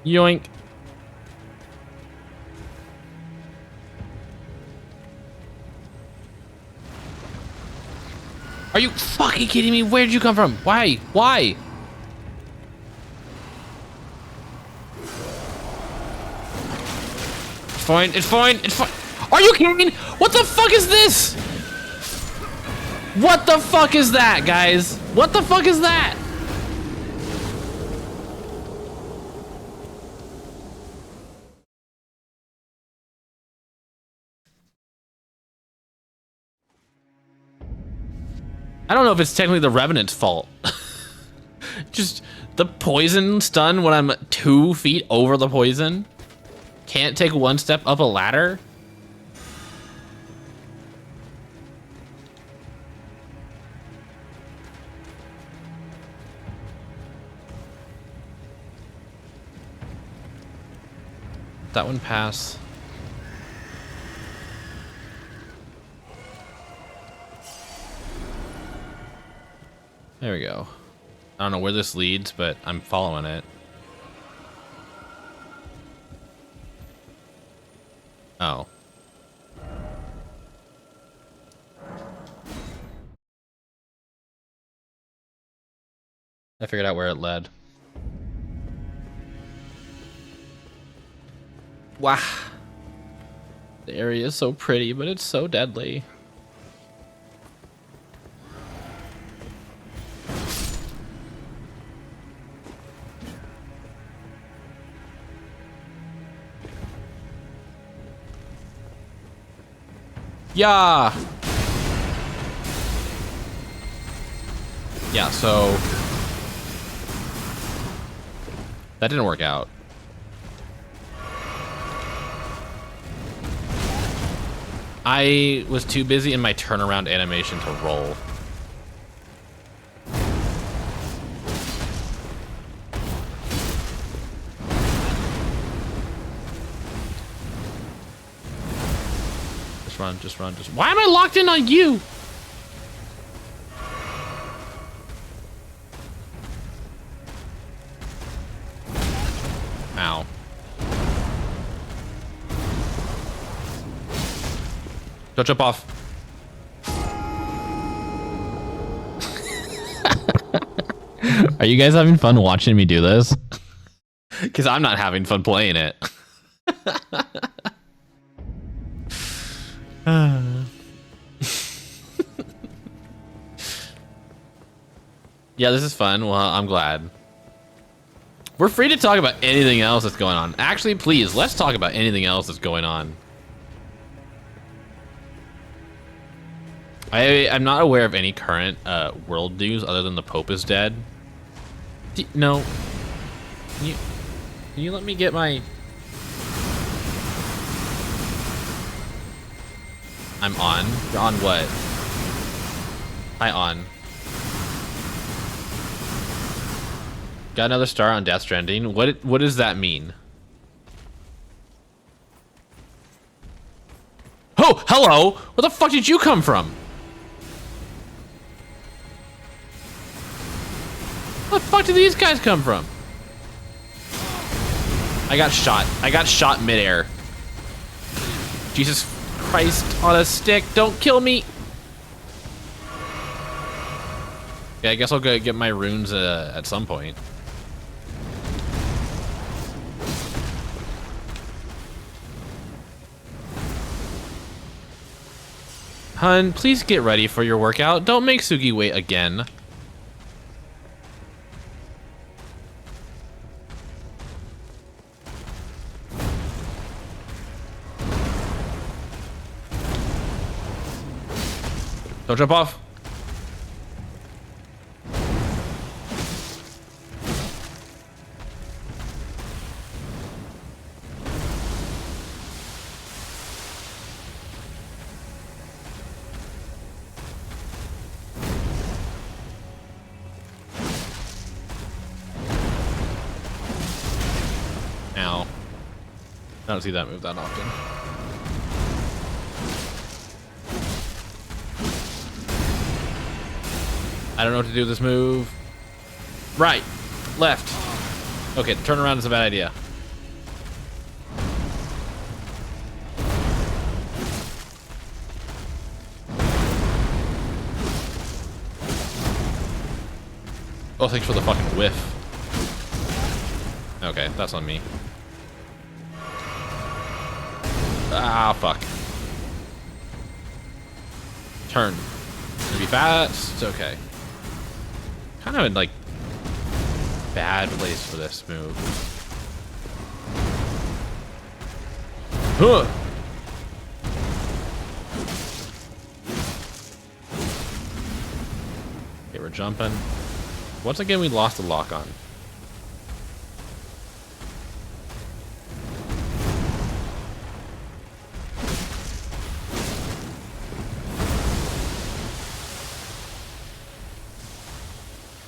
Yoink. Are you fucking kidding me? Where did you come from? Why? Why? It's fine. It's fine. It's fine. Are you kidding? What the fuck is this? What the fuck is that, guys? What the fuck is that? I don't know if it's technically the Revenant's fault. Just the poison stun when I'm 2 feet over the poison. Can't take 1 step up a ladder. That one pass. There we go. I don't know where this leads, but I'm following it. Oh. I figured out where it led. Wow. The area is so pretty, but it's so deadly. Yeah. Yeah, so that didn't work out. I was too busy in my turnaround animation to roll. Just run, just run, just... Why am I locked in on you? Ow. Don't jump off. Are you guys having fun watching me do this? Because I'm not having fun playing it. Yeah, this is fun. Well, I'm glad. We're free to talk about anything else that's going on. Actually, please, let's talk about anything else that's going on. I'm not aware of any current world news other than the Pope is dead. No. Can you let me get my... I'm on. You're on what? Hi, on. Got another star on Death Stranding. What does that mean? Oh, hello! Where the fuck did you come from? Where the fuck did these guys come from? I got shot. I got shot midair. Jesus Christ on a stick. Don't kill me. Yeah, I guess I'll go get my runes at some point. Hun, please get ready for your workout. Don't make Sugi wait again. Don't jump off. Ow. I don't see that move that often. I don't know what to do with this move. Right. Left. Okay, turn around is a bad idea. Oh, thanks for the fucking whiff. Okay, that's on me. Ah, fuck. Turn. Gonna be fast. It's okay. Kind of in like bad place for this move. Huh. Okay, we're jumping. Once again, we lost the lock on.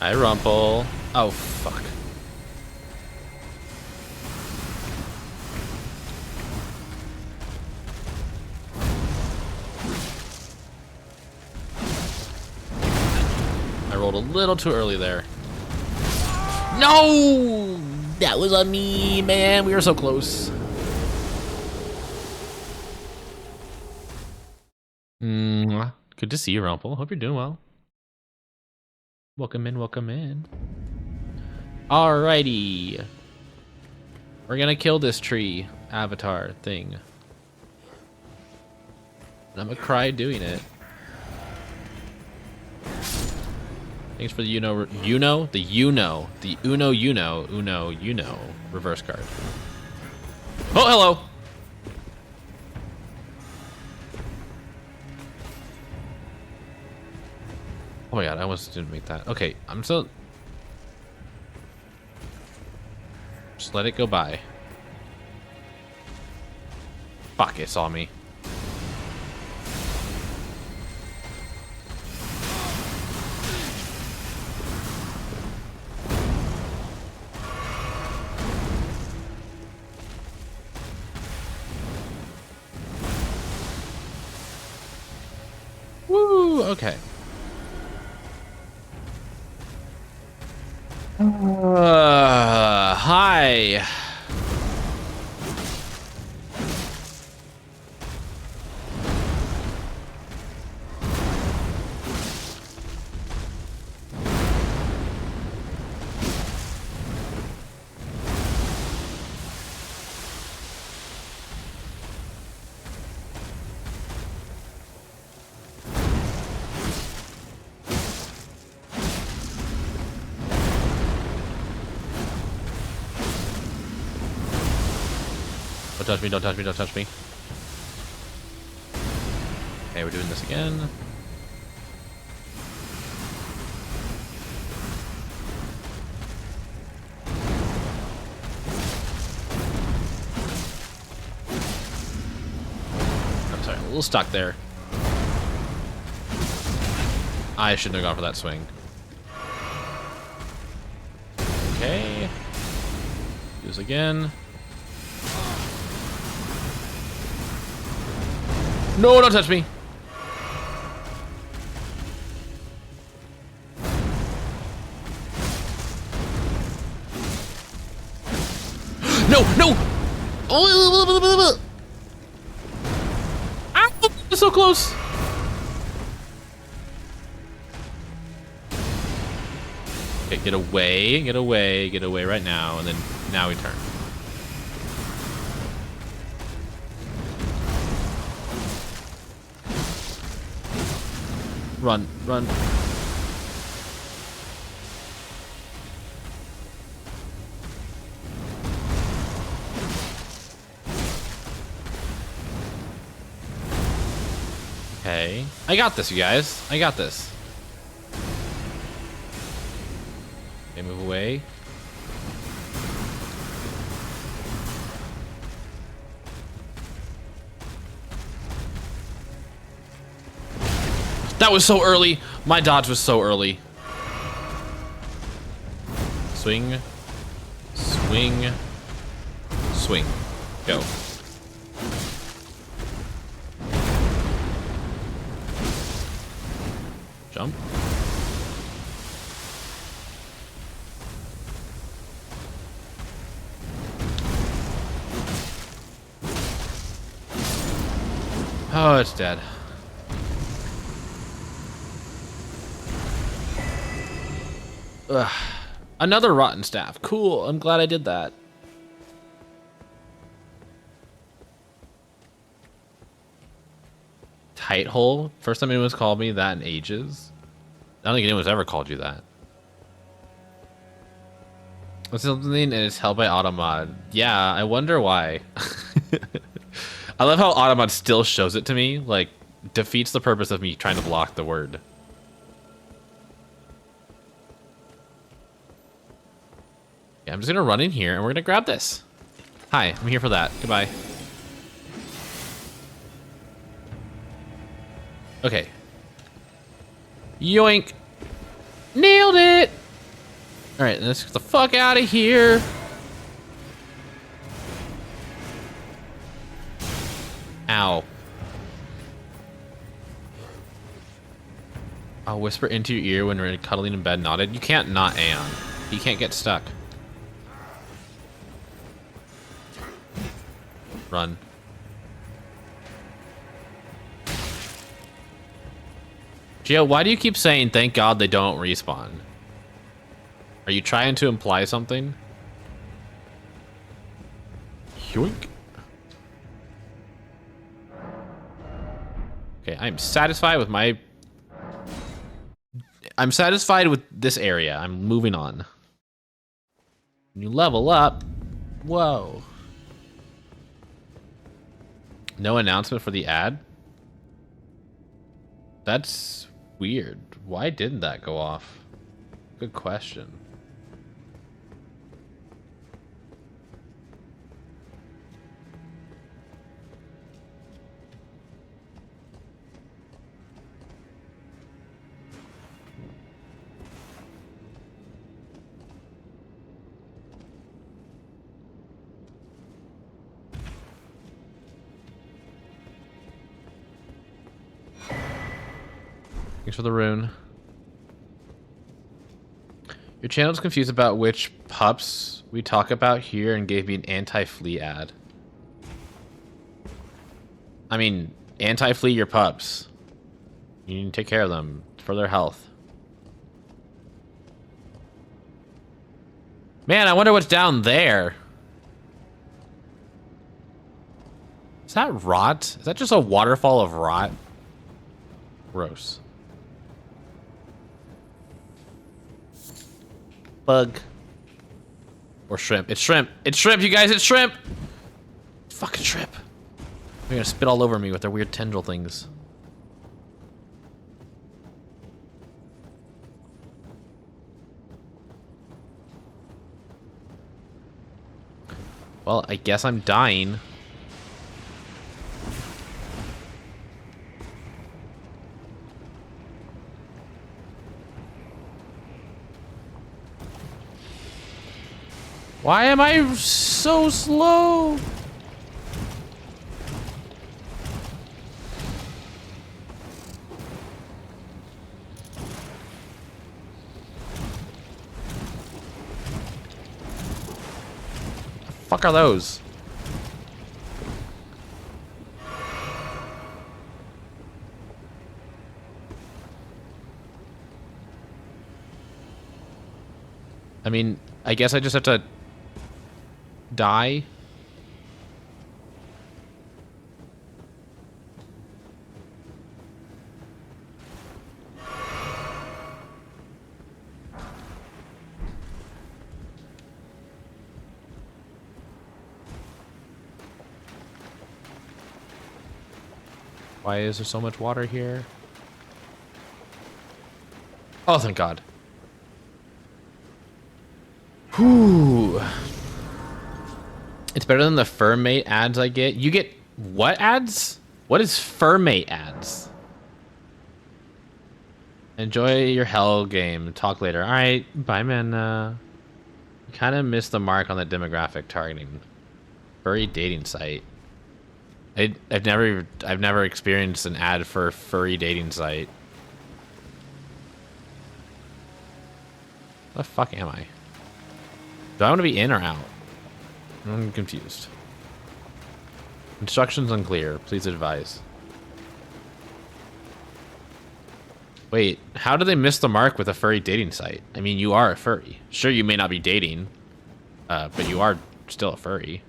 Hi, Rumple. Oh, fuck. I rolled a little too early there. No! That was on me, man. We were so close. Good to see you, Rumple. Hope you're doing well. Welcome in, welcome in. Alrighty. We're gonna kill this tree avatar thing. And I'm gonna cry doing it. Thanks for the the Uno reverse card. Oh, hello. Oh my god, I almost didn't make that. Okay, I'm still... Just let it go by. Fuck, it saw me. Woo, okay. Hi. touch me, don't touch me, don't touch me. Okay, we're doing this again. I'm sorry, a little stuck there. I shouldn't have gone for that swing. Okay. Do this again. No, don't touch me. No, no. Oh, so close. Okay, get away, get away, get away right now, and then now we turn. Run, run. Okay. I got this, you guys. I got this. Okay, move away. That was so early. My dodge was so early. Swing. Swing. Swing. Go. Jump. Oh, it's dead. Ugh. Another rotten staff. Cool. I'm glad I did that. Tight hole. First time anyone's called me that in ages. I don't think anyone's ever called you that. What's something and it's held by Automod? Yeah, I wonder why. I love how Automod still shows it to me. Like, defeats the purpose of me trying to block the word. Yeah, I'm just gonna run in here and we're gonna grab this. Hi, I'm here for that. Goodbye. Okay. Yoink. Nailed it. All right, let's get the fuck out of here. Ow. I'll whisper into your ear when we're cuddling in bed nodded. You can't not Aeon. He can't get stuck. Run. Gio, why do you keep saying thank God they don't respawn? Are you trying to imply something? Yoink. Okay, I'm satisfied with my... I'm satisfied with this area. I'm moving on. When you level up... Whoa. No announcement for the ad? That's weird. Why didn't that go off? Good question. Thanks for the rune. Your channel's confused about which pups we talk about here and gave me an anti-flea ad. I mean, anti-flea your pups. You need to take care of them for their health. Man, I wonder what's down there. Is that rot? Is that just a waterfall of rot? Gross. Bug. Or shrimp. It's shrimp. It's shrimp, you guys. It's shrimp. fucking trip. They're gonna spit all over me with their weird tendril things. Well, I guess I'm dying. Why am I so slow? Fuck are those? I mean, I guess I just have to die. Why is there so much water here? Oh, thank God. Whew. It's better than the Furmate ads I get. You get what ads? What is Furmate ads? Enjoy your hell game. Talk later. All right, bye, man. Kind of missed the mark on the demographic targeting. Furry dating site. I've never experienced an ad for a furry dating site. What the fuck am I? Do I want to be in or out? I'm confused. Instructions unclear. Please advise. Wait, how do they miss the mark with a furry dating site? I mean, you are a furry. Sure, you may not be dating, but you are still a furry.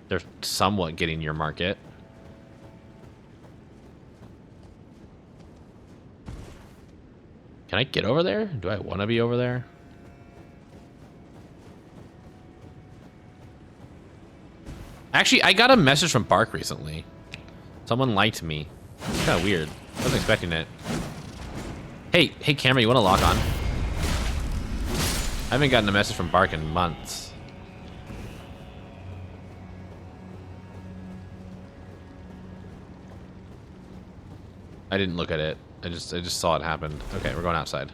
They're somewhat getting your market. Can I get over there? Do I want to be over there? Actually, I got a message from Bark recently. Someone liked me. It's kind of weird. I wasn't expecting it. Hey, camera, you want to lock on? I haven't gotten a message from Bark in months. I didn't look at it. I just saw it happen. Okay, we're going outside.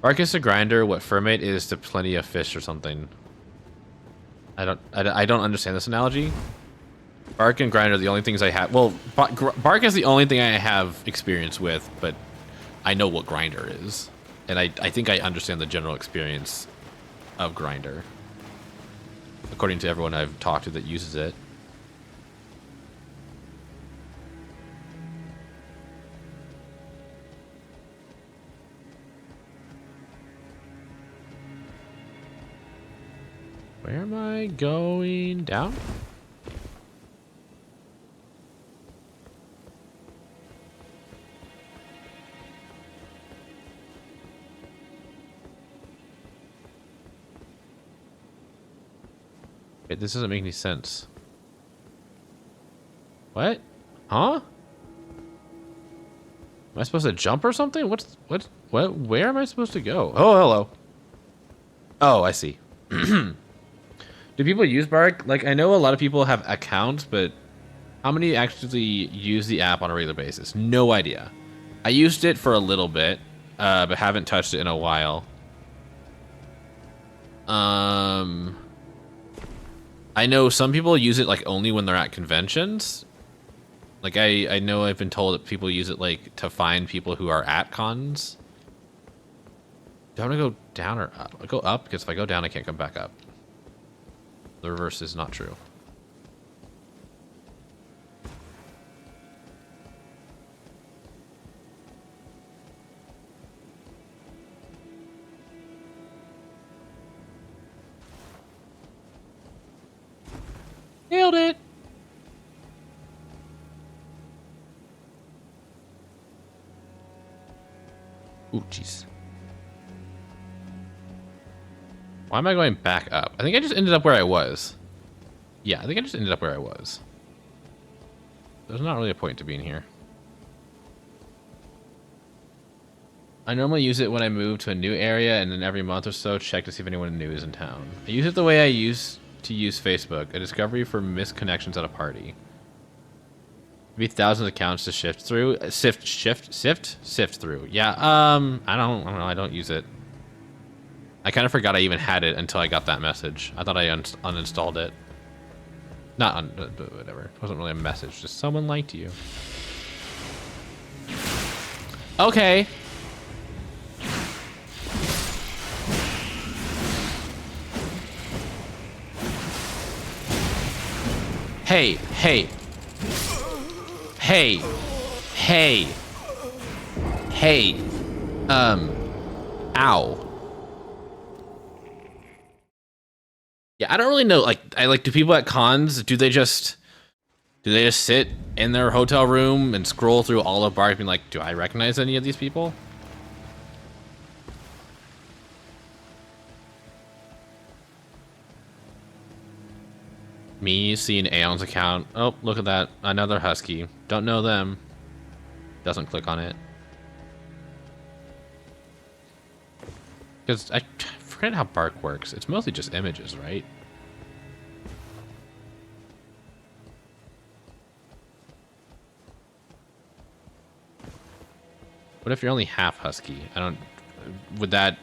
Bark is to grinder what Furmate is to plenty of fish or something. I don't understand this analogy. Bark and grinder are the only things I have. Well, bark is the only thing I have experience with, but I know what grinder is, and I think I understand the general experience of grinder, according to everyone I've talked to that uses it. Where am I going? Down? Wait, this doesn't make any sense. What? Huh? Am I supposed to jump or something? What? Where am I supposed to go? Oh, hello. Oh, I see. Do people use Bark? Like, I know a lot of people have accounts, but how many actually use the app on a regular basis? No idea. I used it for a little bit, but haven't touched it in a while. I know some people use it like only when they're at conventions. Like I know I've been told that people use it like to find people who are at cons. Do I want to go down or up? I'll go up because if I go down, I can't come back up. The reverse is not true. Nailed it! Ooh, jeez. Why am I going back up? I think I just ended up where I was. Yeah, I think I just ended up where I was. There's not really a point to being here. I normally use it when I move to a new area, and then every month or so check to see if anyone new is in town. I use it the way I used to use Facebook, a discovery for missed connections at a party. Maybe thousands of accounts to sift through. Sift through. Yeah. I don't know. I don't use it. I kind of forgot I even had it until I got that message. I thought I uninstalled it. Not but whatever. It wasn't really a message. Just someone liked you. Okay. Hey, hey. Hey. Hey. Hey. Ow. Yeah, I don't really know. Do people at cons, do they just sit in their hotel room and scroll through all of Bark being like, do I recognize any of these people? Me seeing Aeon's account. Oh, look at that. Another husky. Don't know them. Doesn't click on it. Because I forget how Bark works. It's mostly just images, right? What if you're only half husky? Would that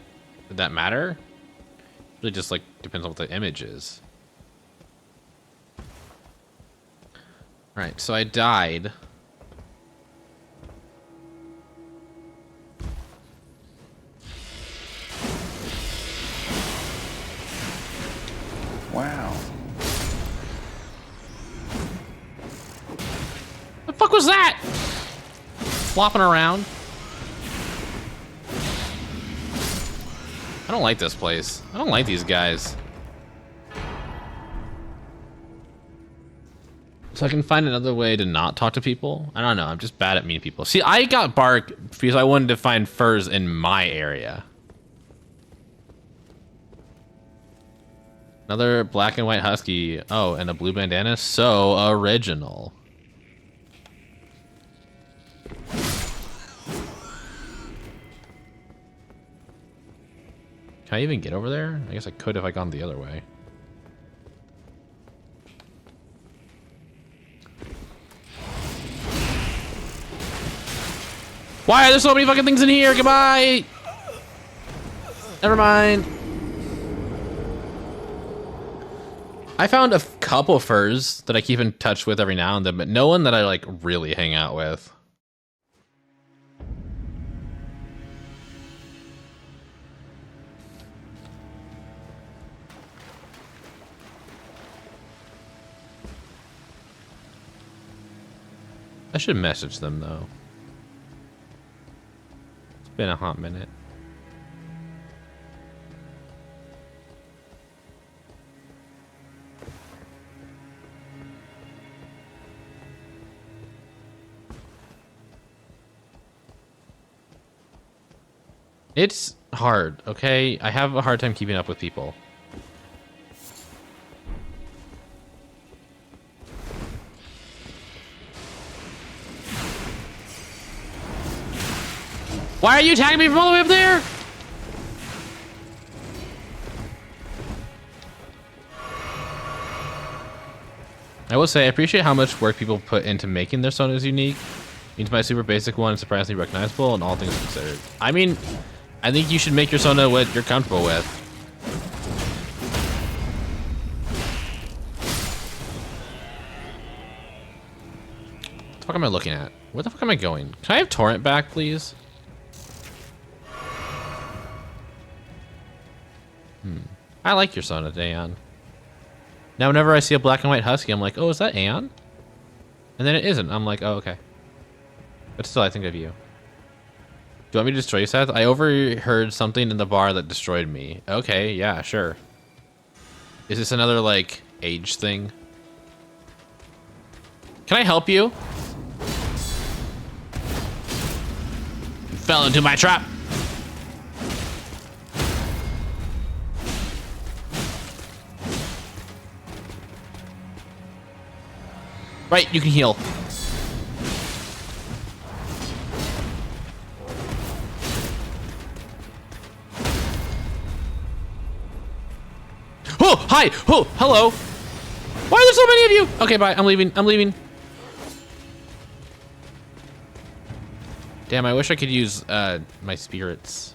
matter? It really just like depends on what the image is. Alright, so I died. Wow. The fuck was that? Flopping around. I don't like this place. I don't like these guys. So I can find another way to not talk to people? I don't know. I'm just bad at meeting people. See, I got Bark because I wanted to find furs in my area. Another black and white husky. Oh, and a blue bandana. So original. Can I even get over there? I guess I could if I gone the other way. Why are there so many fucking things in here? Goodbye! Never mind. I found a couple furs that I keep in touch with every now and then, but no one that I like really hang out with. I should message them though. It's been a hot minute. It's hard, okay? I have a hard time keeping up with people. Why are you attacking me from all the way up there? I will say, I appreciate how much work people put into making their sonas unique. Means my super basic one is surprisingly recognizable and all things considered. I mean, I think you should make your sona what you're comfortable with. What the fuck am I looking at? Where the fuck am I going? Can I have torrent back, please? I like your sona, Aeon. Now whenever I see a black and white husky, I'm like, oh, is that Aeon? And then it isn't. I'm like, oh, okay. But still, I think of you. Do you want me to destroy you, Seth? I overheard something in the bar that destroyed me. Okay, yeah, sure. Is this another, like, age thing? Can I help you? You fell into my trap. Right, you can heal. Oh, hi. Oh, hello. Why are there so many of you? Okay, bye. I'm leaving. I'm leaving. Damn, I wish I could use my spirits.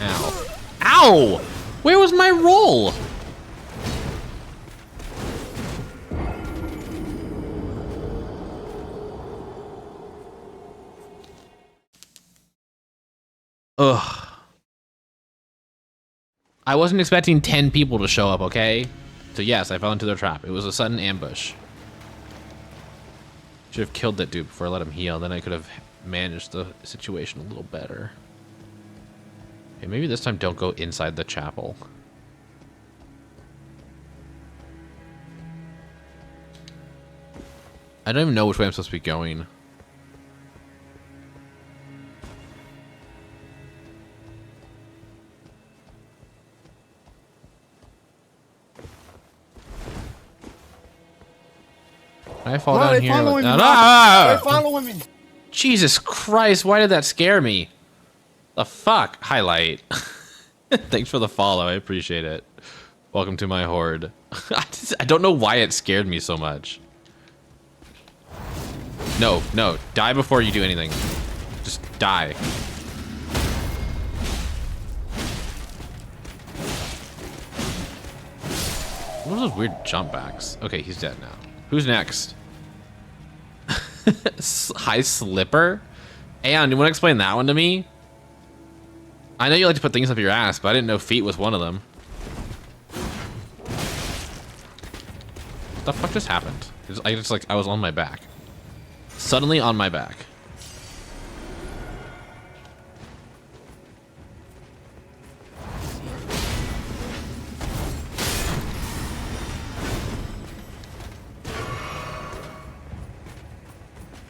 Ow. Ow! Where was my roll? Ugh. I wasn't expecting 10 people to show up, okay? So yes, I fell into their trap. It was a sudden ambush. Should have killed that dude before I let him heal. Then I could have managed the situation a little better. Okay, maybe this time don't go inside the chapel. I don't even know which way I'm supposed to be going. I fall Bro, down they here. following me, bro. Ah! They following me. Jesus Christ, why did that scare me? The fuck? Highlight. Thanks for the follow, I appreciate it. Welcome to my horde. I don't know why it scared me so much. No, no, die before you do anything. Just die. What are those weird jump backs? Okay, he's dead now. Who's next? High slipper? Aeon, you want to explain that one to me? I know you like to put things up your ass, but I didn't know feet was one of them. What the fuck just happened? I was on my back. Suddenly on my back.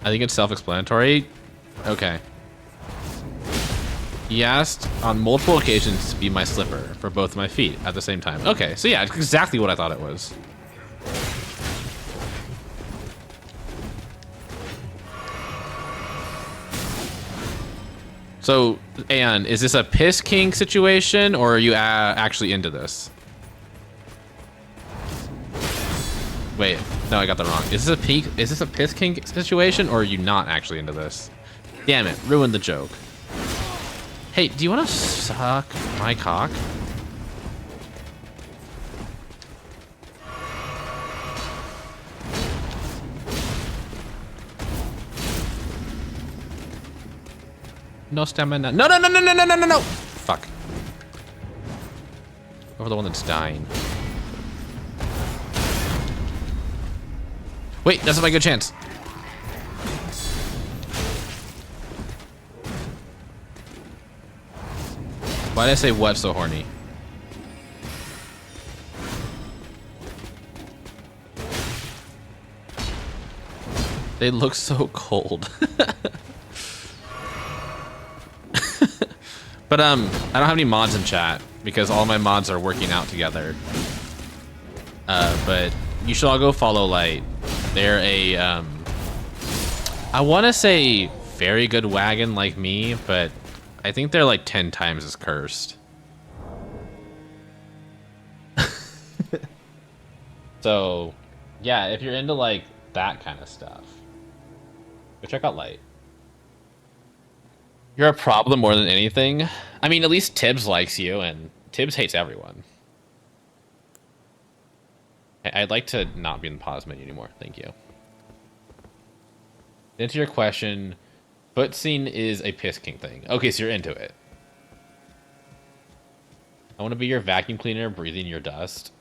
I think it's self-explanatory. Okay. He asked on multiple occasions to be my slipper for both my feet at the same time. Okay, so yeah, it's exactly what I thought it was. So, Aeon, is this a piss king situation, or are you actually into this? Wait, no, I got that wrong. Is this a piss king situation, or are you not actually into this? Damn it, ruined the joke. Hey, do you want to suck my cock? No stamina. No, no, no, no, no, no, no, no, no. Fuck. Over the one that's dying. Wait, that's my good chance. Why did I say what so horny? They look so cold. But I don't have any mods in chat because all my mods are working out together. But you should all go follow Light. They're a I want to say very good wagon like me, but I think they're like 10 times as cursed. So, yeah, if you're into like that kind of stuff, go check out Light. You're a problem more than anything. I mean, at least Tibbs likes you, and Tibbs hates everyone. I'd like to not be in the pause menu anymore. Thank you. To answer your question, foot scene is a piss king thing. Okay, so you're into it. I want to be your vacuum cleaner, breathing your dust.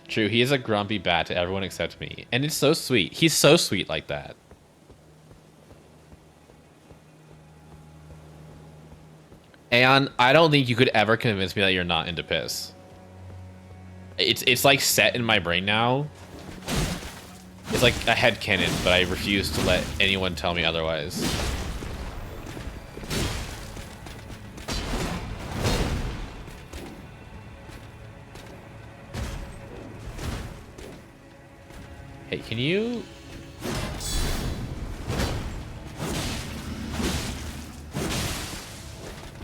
True, he is a grumpy bat to everyone except me. And it's so sweet. He's so sweet like that. And I don't think you could ever convince me that you're not into piss. It's like set in my brain now like a headcanon, but I refuse to let anyone tell me otherwise. Hey, can you...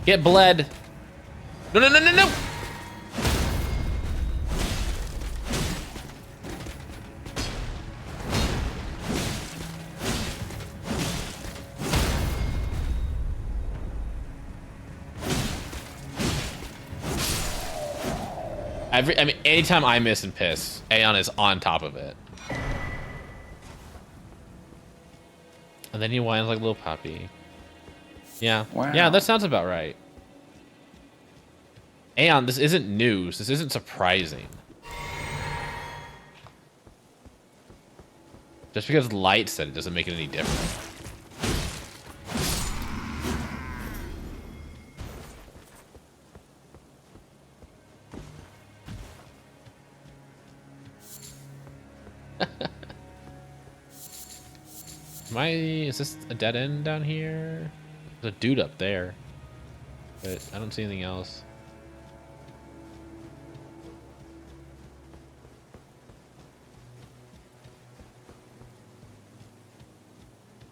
Get bled. No, no, no, no, no! I mean, anytime I miss and piss, Aeon is on top of it. And then he whines like a little puppy. Yeah. Wow. Yeah, that sounds about right. Aeon, this isn't news. This isn't surprising. Just because Light said it doesn't make it any different. Is this a dead end down here? There's a dude up there, but I don't see anything else.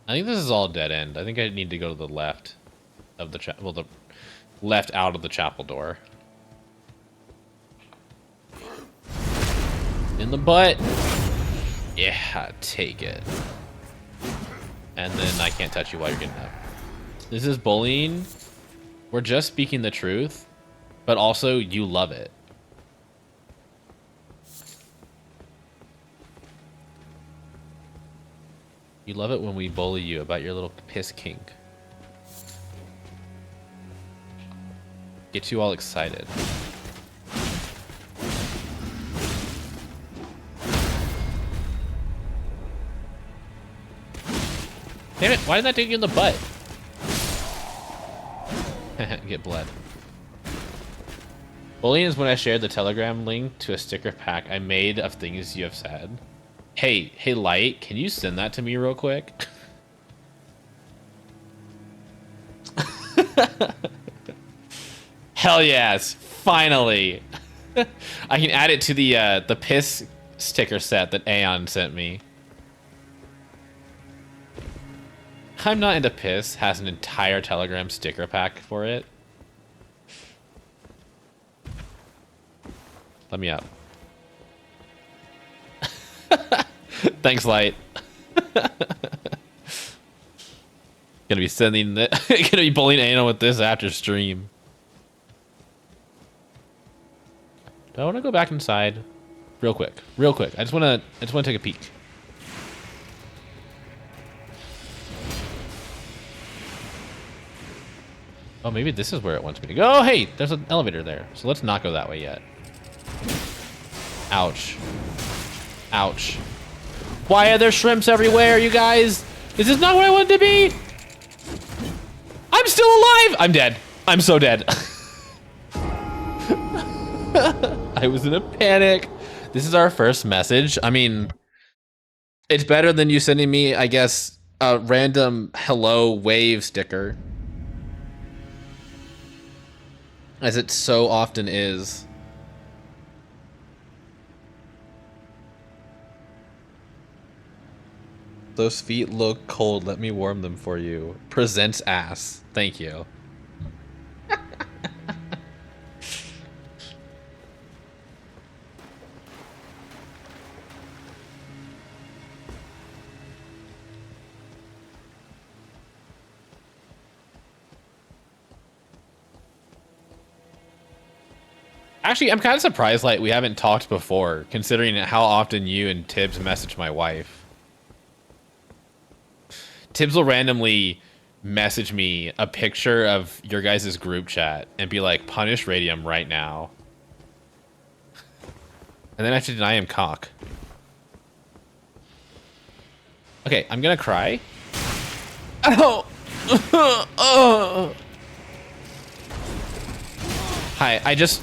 I think this is all dead end. I think I need to go to the left of the the left out of the chapel door. In the butt. Yeah, take it. And then I can't touch you while you're getting up. This is bullying. We're just speaking the truth, but also you love it. You love it when we bully you about your little piss kink. Get you all excited. Damn it, why did that take you in the butt? Get bled. Bullying is when I shared the Telegram link to a sticker pack I made of things you have said. Hey, Light, can you send that to me real quick? Hell yes, finally. I can add it to the piss sticker set that Aeon sent me. I'm Not Into Piss has an entire Telegram sticker pack for it. Let me up. Thanks, Light. Gonna be sending the gonna be bullying Aeon with this after stream. Do I want to go back inside? Real quick. I just wanna take a peek. Oh, maybe this is where it wants me to go. Oh, hey, there's an elevator there. So let's not go that way yet. Ouch. Ouch. Why are there shrimps everywhere, you guys? This is not where I wanted to be. I'm still alive. I'm dead. I'm so dead. I was in a panic. This is our first message. I mean, it's better than you sending me, I guess, a random hello wave sticker. As it so often is. Those feet look cold. Let me warm them for you. Presents ass. Thank you. Actually, I'm kind of surprised like we haven't talked before, considering how often you and Tibbs message my wife. Tibbs will randomly message me a picture of your guys' group chat and be like, punish Radium right now. And then I have to deny him cock. Okay, I'm gonna cry. Oh! Oh! Hi, I just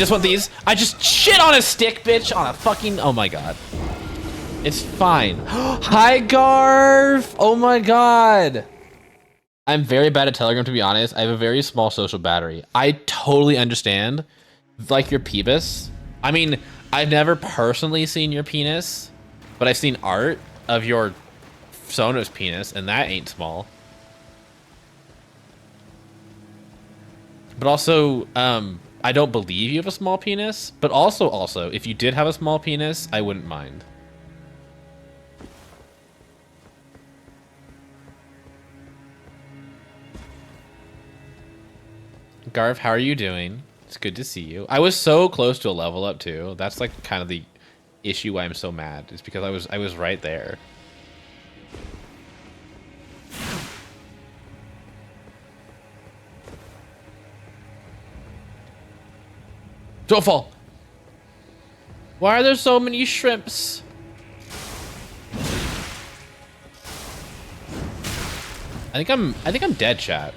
want these. I just shit on a stick, bitch, on a fucking, oh my god. It's fine. Hi, Garf! Oh my god! I'm very bad at Telegram, to be honest. I have a very small social battery. I totally understand. Like your penis. I mean, I've never personally seen your penis, but I've seen art of your Sonos penis, and that ain't small. But also, I don't believe you have a small penis, but also, if you did have a small penis, I wouldn't mind. Garv, how are you doing? It's good to see you. I was so close to a level up too. That's like kind of the issue why I'm so mad. It's because I was right there. Don't fall. Why are there so many shrimps? I think I'm dead, chat.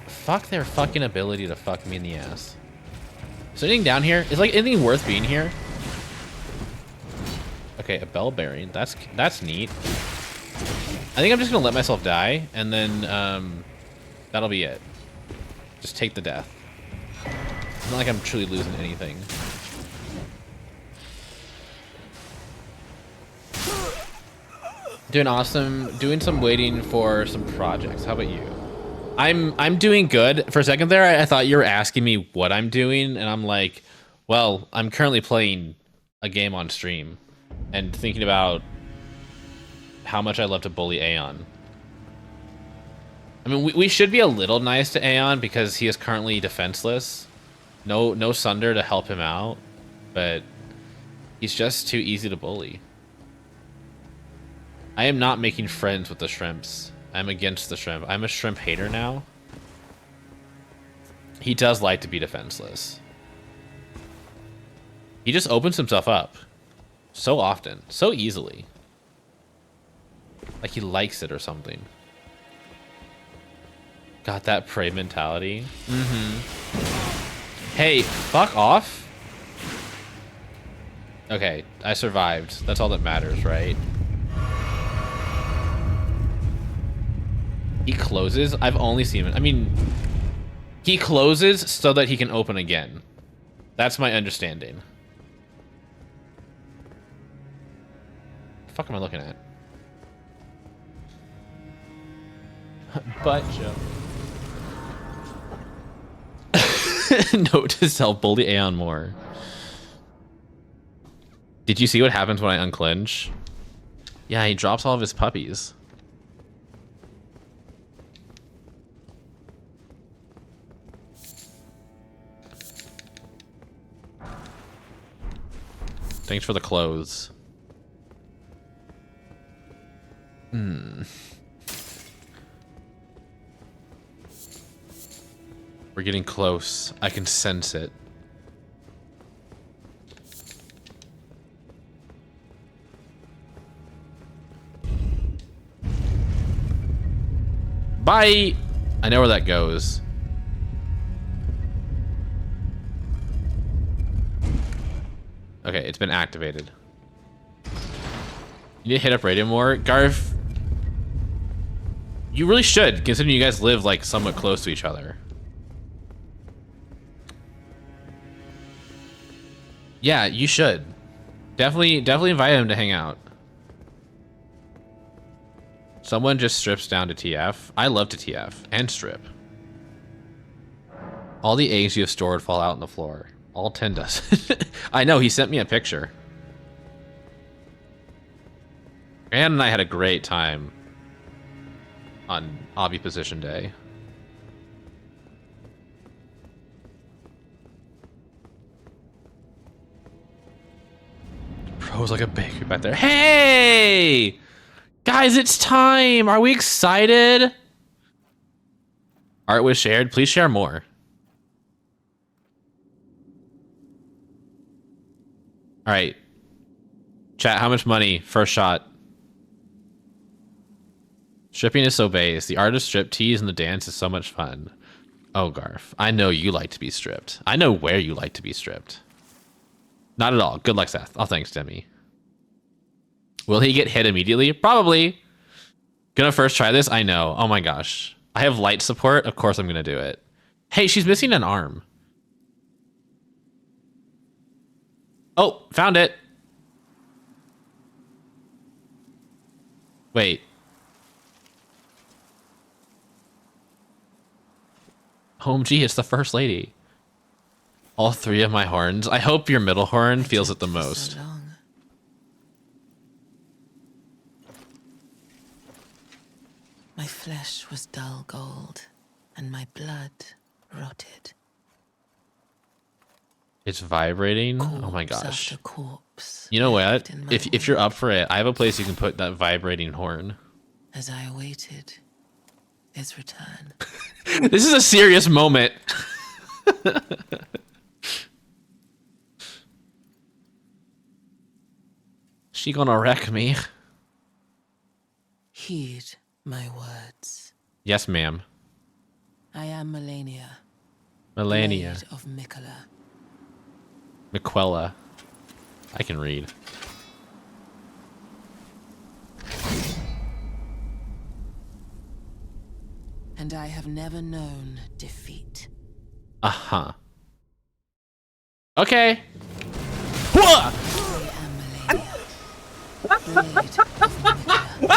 Fuck their fucking ability to fuck me in the ass. Is there anything down here? Is like anything worth being here? Okay, a bell bearing. That's neat. I think I'm just gonna let myself die, and then that'll be it. Just take the death. It's not like I'm truly losing anything. Doing awesome. Doing some waiting for some projects. How about you? I'm doing good. For a second there, I thought you were asking me what I'm doing, and I'm like, well, I'm currently playing a game on stream and thinking about how much I love to bully Aeon. I mean, we should be a little nice to Aeon because he is currently defenseless. No Sunder to help him out, but he's just too easy to bully. I am not making friends with the shrimps. I'm against the shrimp. I'm a shrimp hater now. He does like to be defenseless. He just opens himself up so often, so easily. Like he likes it or something. Got that prey mentality. Hey, fuck off. Okay, I survived. That's all that matters, right? He closes? I've only seen it. I mean, he closes so that he can open again. That's my understanding. The fuck am I looking at? Butt joke. Note to self, bully Aeon more. Did you see what happens when I unclench? Yeah, he drops all of his puppies. Thanks for the clothes. We're getting close. I can sense it. Bye! I know where that goes. Okay, it's been activated. You need to hit up radio more. Garf, you really should, considering you guys live like somewhat close to each other. Yeah, you should. Definitely invite him to hang out. Someone just strips down to TF. I love to TF and strip. All the eggs you have stored fall out on the floor. All 10 does. I know, he sent me a picture. Anne and I had a great time on Obby Position Day. Bro's like a bakery back there. Hey! Guys, it's time! Are we excited? Art was shared. Please share more. All right. Chat, how much money? First shot. Stripping is so base. The art of strip tease and the dance is so much fun. Oh, Garf. I know you like to be stripped. I know where you like to be stripped. Not at all. Good luck, Seth. Oh, thanks, Demi. Will he get hit immediately? Probably. Gonna first try this? I know. Oh my gosh. I have light support. Of course I'm gonna do it. Hey, she's missing an arm. Oh, found it. Wait. OMG, it's the first lady. All three of my horns. I hope your middle horn feels it the most. So long. My flesh was dull gold, and my blood rotted. It's vibrating. Oh my Corpse gosh. after corpse You know what? left in my If you're up for it, I have a place you can put that vibrating horn. as I awaited his return. This is a serious moment. She gonna wreck me. Heed my words. Yes, ma'am. I am Melania, Melania. Maid of Mikola. Miquella. I can read. And I have never known defeat. Uh-huh. Okay. Whoa! I am Melania, Blade of Mikola.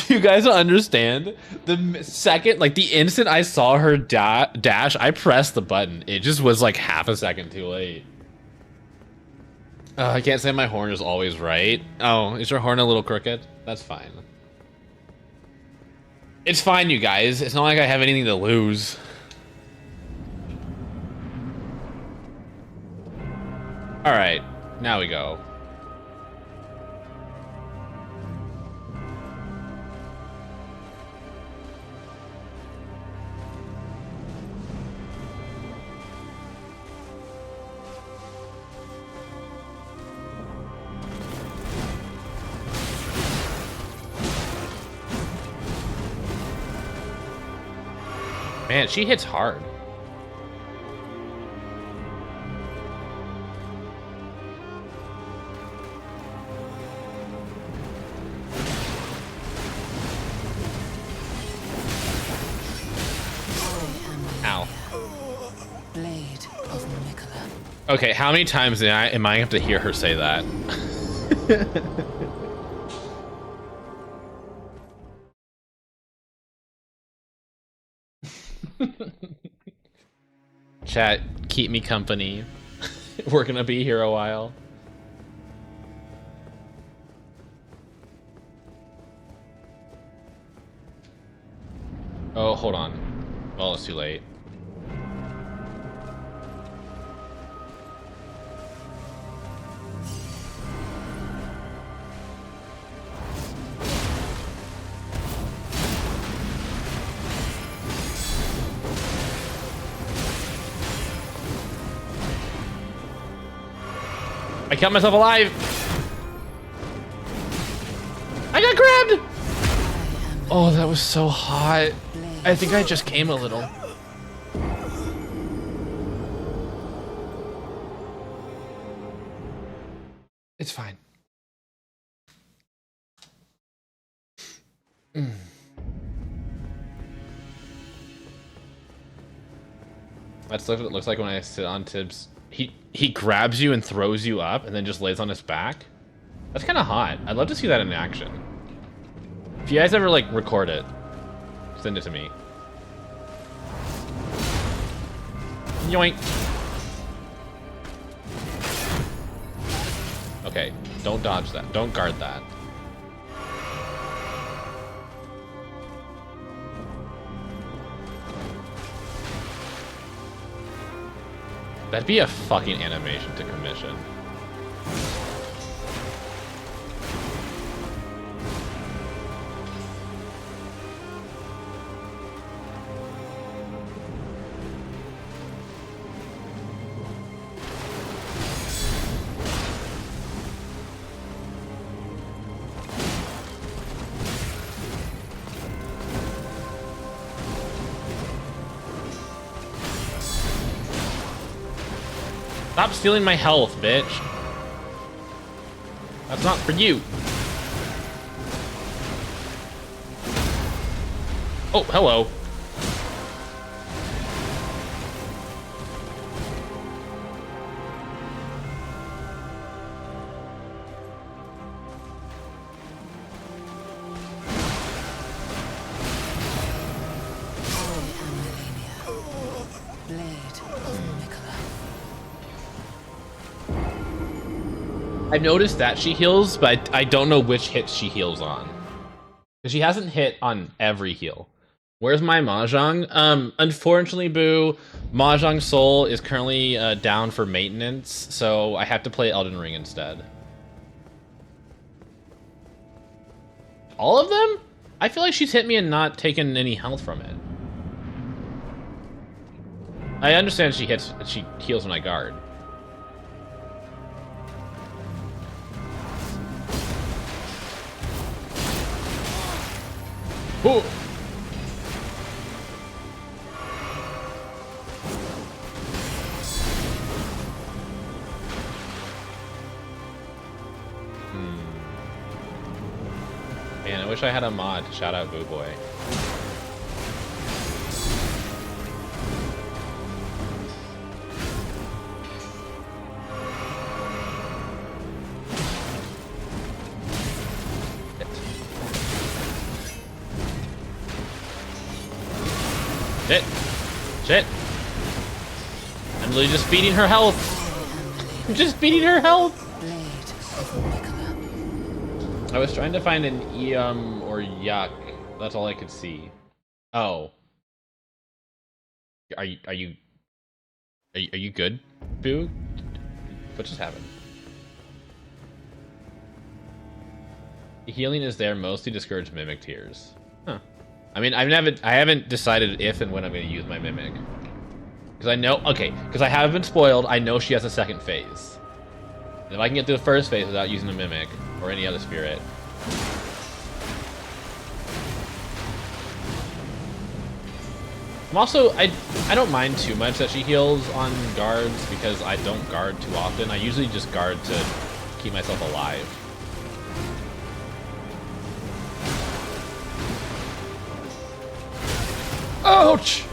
You guys don't understand. The second, like the instant I saw her dash, I pressed the button. It just was like half a second too late. I can't say my horn is always right. Oh, is your horn a little crooked? That's fine. It's fine, you guys. It's not like I have anything to lose. All right, now we go. Man, she hits hard. Ow. Blade of Mikola. Okay, how many times am I gonna have to hear her say that? Chat, keep me company. We're gonna be here a while. Oh, hold on. Well, it's too late. I kept myself alive. I got grabbed. Oh, that was so hot. I think I just came a little. It's fine. That's what it looks like when I sit on Tibbs. He grabs you and throws you up and then just lays on his back. That's kind of hot. I'd love to see that in action. If you guys ever like record it, send it to me. Yoink. Okay, don't dodge that. Don't guard that. That'd be a fucking animation to commission. Stop stealing my health, bitch. That's not for you. Oh, hello. I've noticed that she heals, but I don't know which hits she heals on. Because she hasn't hit on every heal. Where's my Mahjong? Unfortunately, Boo, Mahjong Soul is currently down for maintenance, so I have to play Elden Ring instead. All of them? I feel like she's hit me and not taken any health from it. I understand she heals when I guard. Ooh. Man, I wish I had a mod to shout out Boo Boy. Shit. Shit. I'm literally just beating her health. I'm just beating her health. I was trying to find an or Yuck. That's all I could see. Oh. Are you good, Boo? What just happened? The healing is there mostly to discourage mimic tears. Huh. I mean, I haven't decided if and when I'm going to use my mimic. Because I know, okay, because I have been spoiled, I know she has a second phase. And if I can get through the first phase without using a mimic, or any other spirit. I'm also, I don't mind too much that she heals on guards, because I don't guard too often. I usually just guard to keep myself alive. Ouch!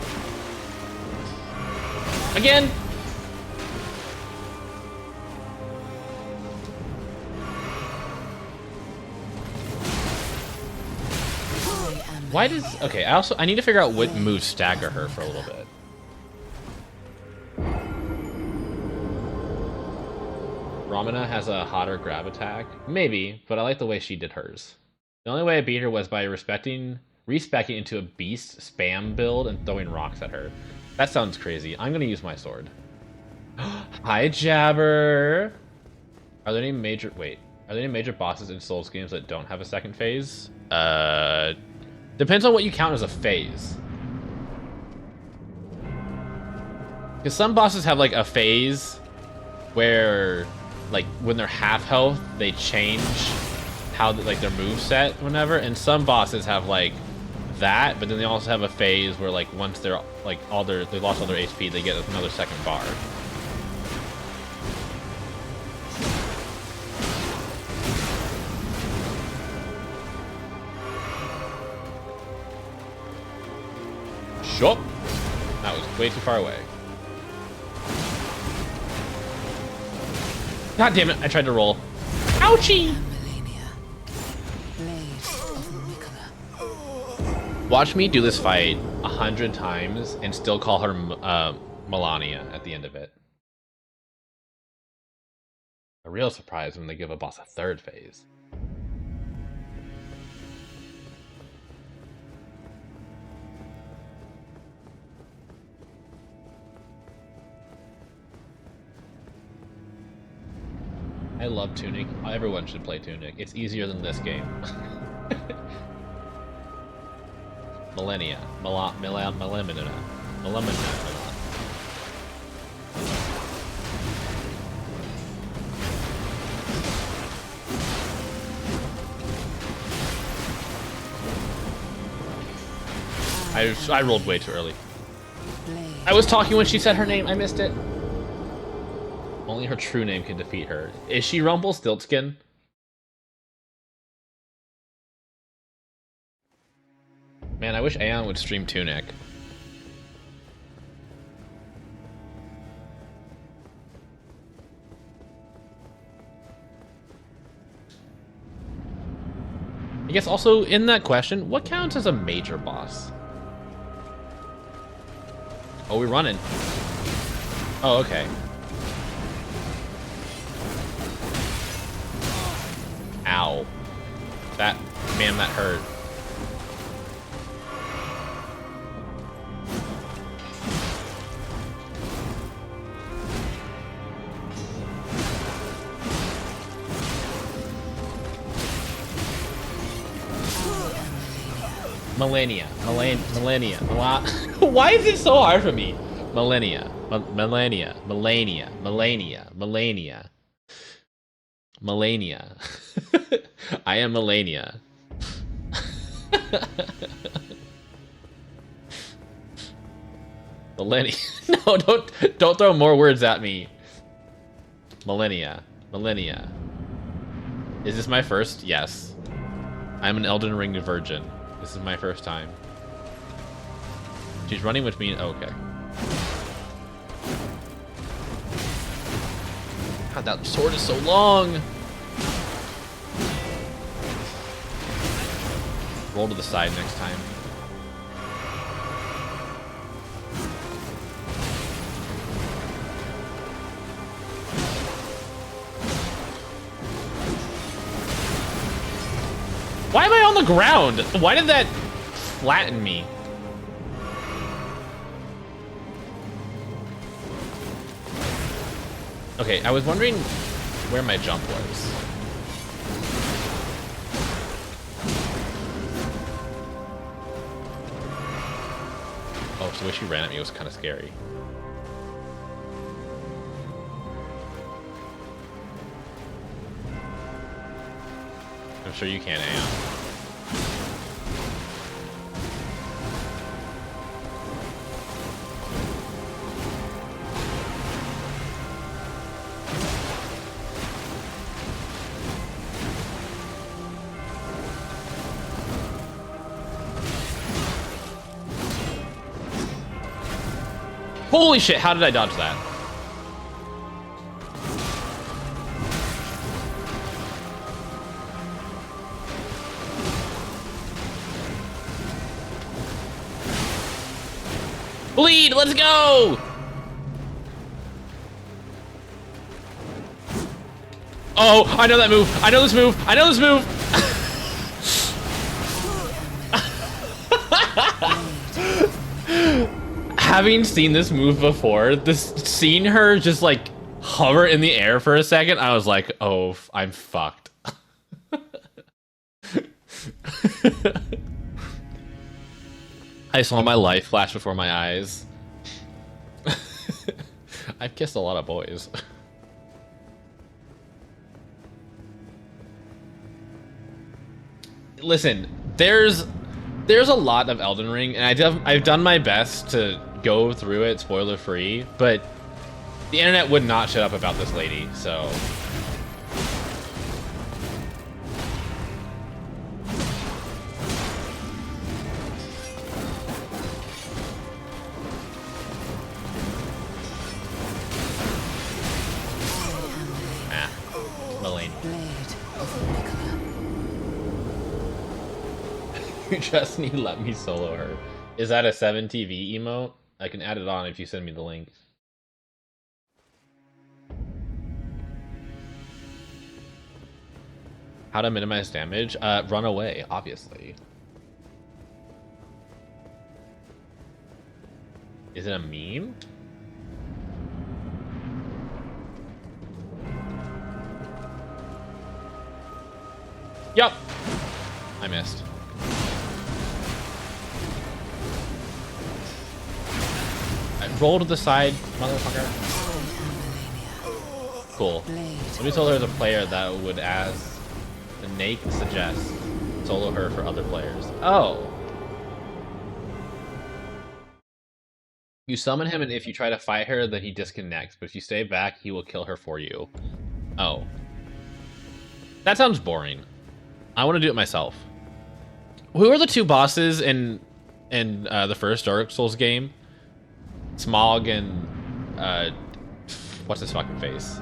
Again! Why does... Okay, I need to figure out what moves stagger her for a little bit. Ramana has a hotter grab attack? Maybe, but I like the way she did hers. The only way I beat her was by respecting into a beast spam build and throwing rocks at her. That sounds crazy. I'm gonna use my sword. Hi, Jabber! Are there any major... Wait. Are there any major bosses in Souls games that don't have a second phase? Depends on what you count as a phase. Because some bosses have, like, a phase where, like, when they're half health, they change how, like, their moveset, whenever. And some bosses have, like, that, but then they also have a phase where, like, once they're, like, they lost all their HP, they get another second bar. Shop. That was way too far away. God damn it, I tried to roll. Ouchie! Watch me do this fight 100 times and still call her Melania at the end of it. A real surprise when they give a boss a third phase. I love Tunic. Everyone should play Tunic. It's easier than this game. Millennia. Millennia. I rolled way too early. I was talking when she said her name. I missed it. Only her true name can defeat her. Is she Rumpelstiltskin? Man, I wish Aeon would stream Tunic. I guess also in that question, what counts as a major boss? Oh, we're running. Oh, okay. Ow. That, man, that hurt. Millennia. Millennia. Why is it so hard for me? Millennia. Millennia. Millennia. Millennia. Millennia. Millennia. I am Millennia. Millennia. No, don't throw more words at me. Millennia. Millennia. Is this my first? Yes. I'm an Elden Ring virgin. This is my first time. She's running, which means... Oh, okay. God, that sword is so long! Roll to the side next time. Why am I on the ground? Why did that flatten me? Okay, I was wondering where my jump was. Oh, so the way she ran at me was kind of scary. I'm sure you can, Aeon. Holy shit, how did I dodge that? Bleed, let's go! Oh, I know that move. I know this move. I know this move. Having seen this move before, seeing her just like hover in the air for a second, I was like, oh, I'm fucked. I saw my life flash before my eyes. I've kissed a lot of boys. Listen, there's a lot of Elden Ring, and I've done my best to go through it spoiler free, but the internet would not shut up about this lady, so. You just need let me solo her. Is that a 7TV emote? I can add it on if you send me the link. How to minimize damage? Run away, obviously. Is it a meme? Yup. I missed. Roll to the side, motherfucker. Cool. Let me tell her the player that would, as the Nate suggests, solo her for other players. Oh. You summon him, and if you try to fight her, then he disconnects. But if you stay back, he will kill her for you. Oh. That sounds boring. I want to do it myself. Who are the two bosses in the first Dark Souls game? Smog and what's his fucking face?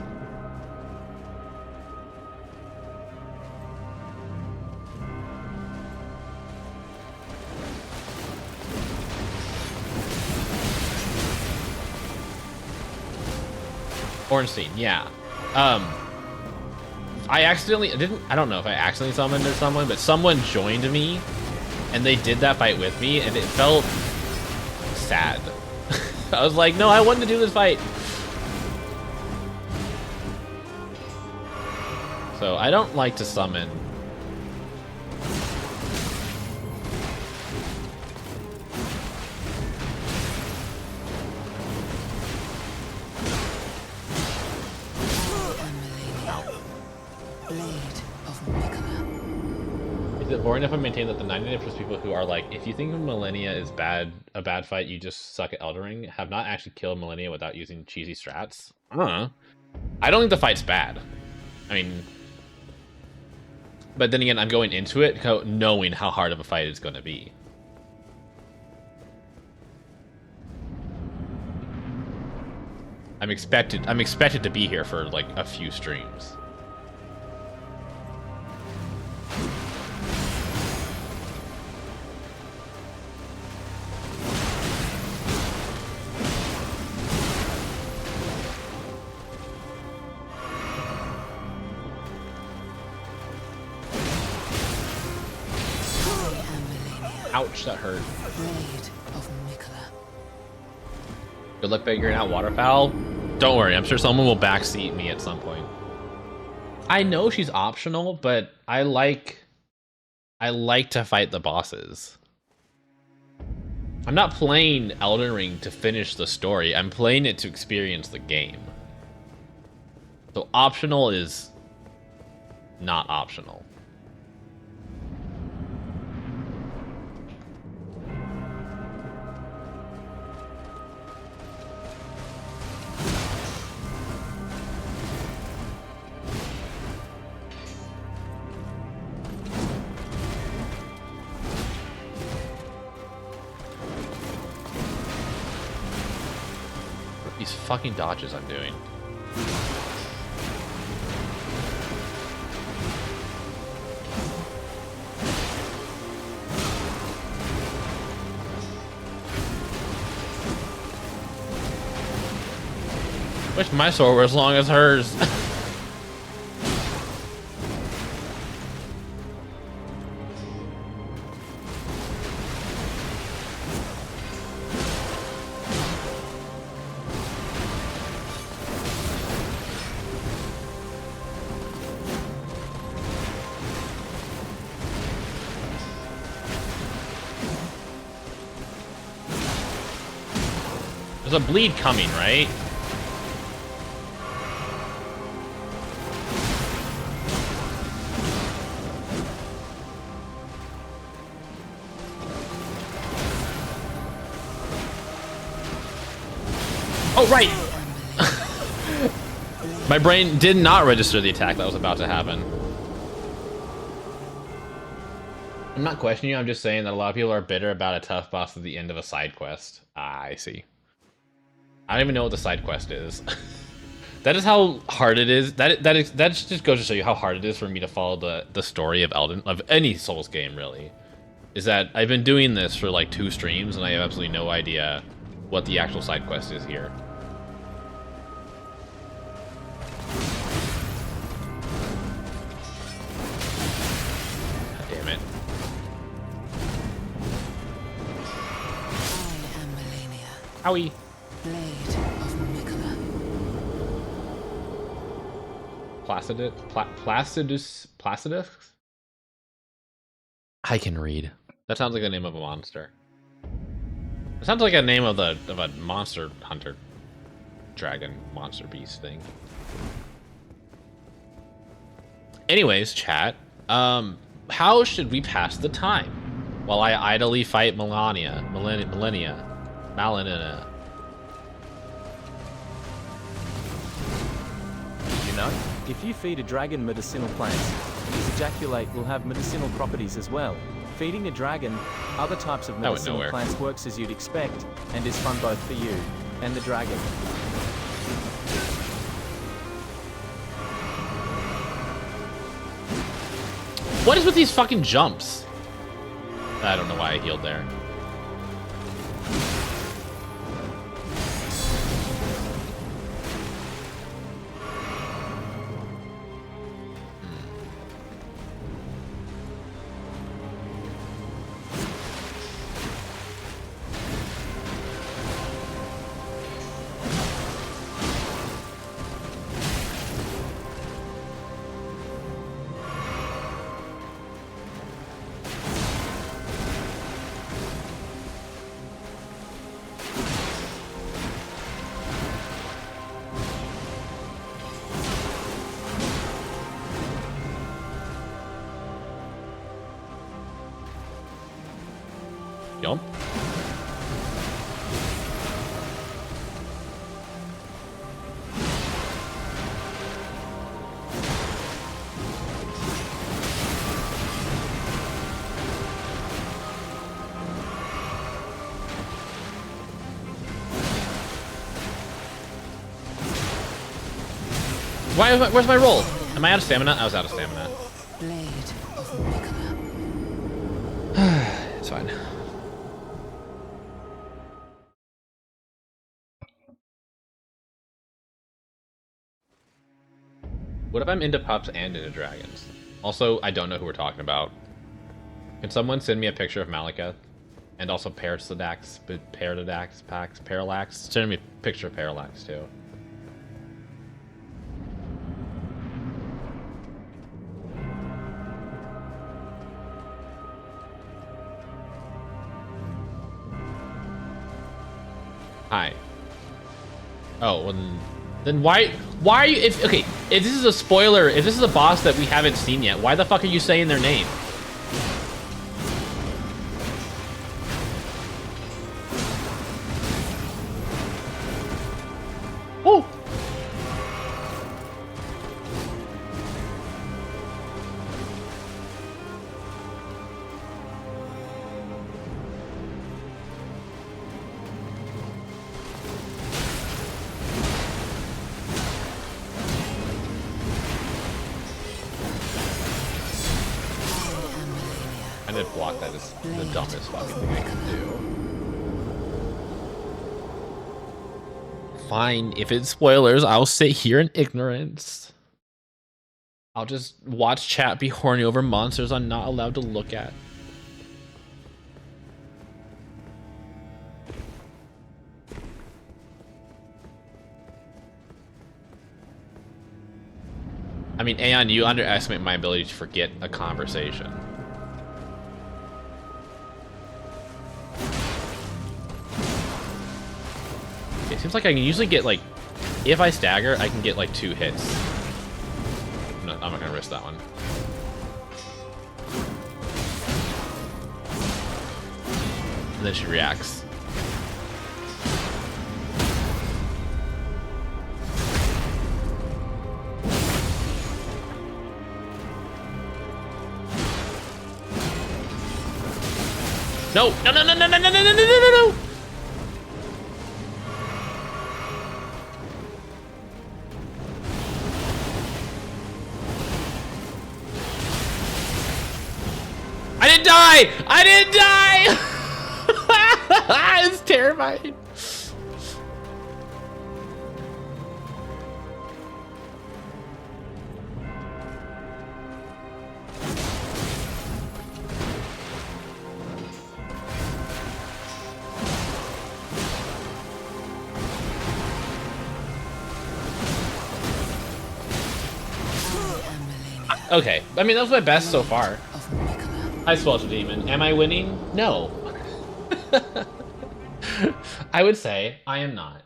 Ornstein, yeah. I don't know if I accidentally summoned someone, but someone joined me and they did that fight with me and it felt sad. I was like, no, I wanted to do this fight. So I don't like to summon. Is it boring if I maintain that the 99% of people who are like, if you think Millennia is a bad fight, you just suck at Elden Ring, have not actually killed Millennia without using cheesy strats? I don't think the fight's bad. I mean, but then again, I'm going into it knowing how hard of a fight it's going to be. I'm expected to be here for like a few streams. Ouch, that hurt. Good luck figuring out waterfowl. Don't worry, I'm sure someone will backseat me at some point. I know she's optional, but I like to fight the bosses. I'm not playing Elden Ring to finish the story. I'm playing it to experience the game. So optional is not optional. These fucking dodges I'm doing. Wish my sword were as long as hers. There's a bleed coming, right? Oh, right! My brain did not register the attack that was about to happen. I'm not questioning you, I'm just saying that a lot of people are bitter about a tough boss at the end of a side quest. Ah, I see. I don't even know what the side quest is. That is how hard it is. That just goes to show you how hard it is for me to follow the story of any Souls game, really. Is that I've been doing this for like 2 streams and I have absolutely no idea what the actual side quest is here. God damn it. I am Melania, Owie. Blade of Mikola. Placidus? I can read. That sounds like the name of a monster. It sounds like a name of a monster hunter, dragon, monster beast thing. Anyways, chat, how should we pass the time while I idly fight Malenia? you know? If you feed a dragon medicinal plants, his ejaculate will have medicinal properties as well. Feeding a dragon other types of That went medicinal nowhere. plants works as you'd expect, and is fun both for you and the dragon. What is with these fucking jumps? I don't know why I healed there. Jump. Where's my roll? Am I out of stamina? I was out of stamina. Blade of Mikala. It's fine. What if I'm into pups and into dragons? Also, I don't know who we're talking about. Can someone send me a picture of Malekith? And also Parallax, Parallax? Send me a picture of Parallax, too. Hi. Oh, well, then why are you, if this is a spoiler, if this is a boss that we haven't seen yet, why the fuck are you saying their name? Oh! I did block that is the dumbest fucking thing I could do. Fine, if it's spoilers, I'll sit here in ignorance. I'll just watch chat be horny over monsters I'm not allowed to look at. I mean, Aeon, you underestimate my ability to forget a conversation. It seems like I can usually get, like, if I stagger, I can get, like, 2 hits. No, I'm not gonna risk that one. And then she reacts. No! No, no, no, no, no, no, no, no, no, no, no! I didn't die! I didn't die! It's terrifying. Okay, I mean, that was my best so far. I swallowed a demon. Am I winning? No. I would say I am not.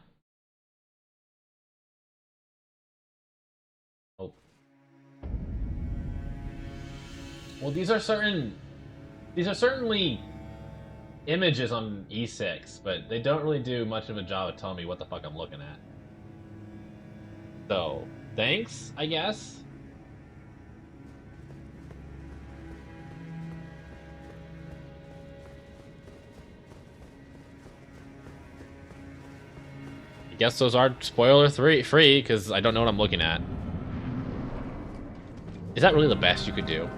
Oh. Well, these are certainly images on E6, but they don't really do much of a job of telling me what the fuck I'm looking at. So, Thanks, I guess. I guess those are spoiler free, because I don't know what I'm looking at. Is that really the best you could do?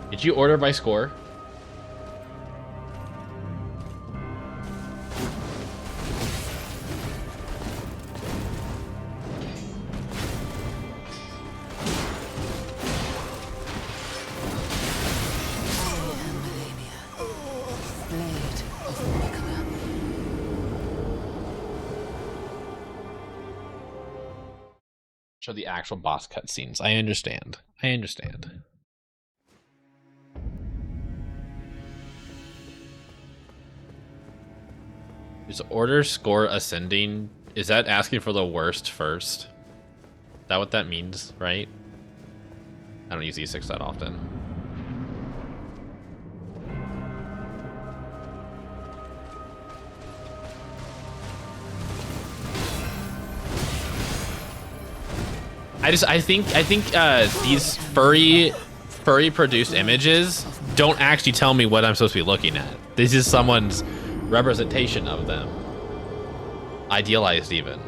Did you order by score? Show the actual boss cutscenes. I understand. I understand. Is order score ascending? Is that asking for the worst first? Is that what that means, right? I don't use E6 that often. I think these furry produced images don't actually tell me what I'm supposed to be looking at. This is someone's representation of them. Idealized even.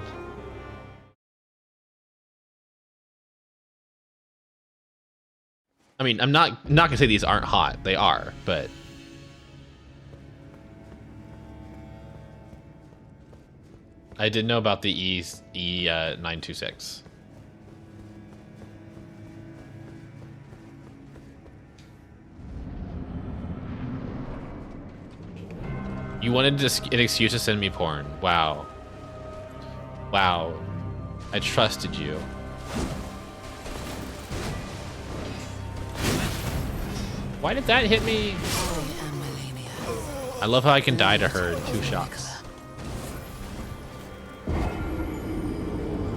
I mean, I'm not gonna say these aren't hot. They are, but I did know about the E926. You wanted an excuse to send me porn. Wow. Wow. I trusted you. Why did that hit me? I love how I can die to her in 2 shots.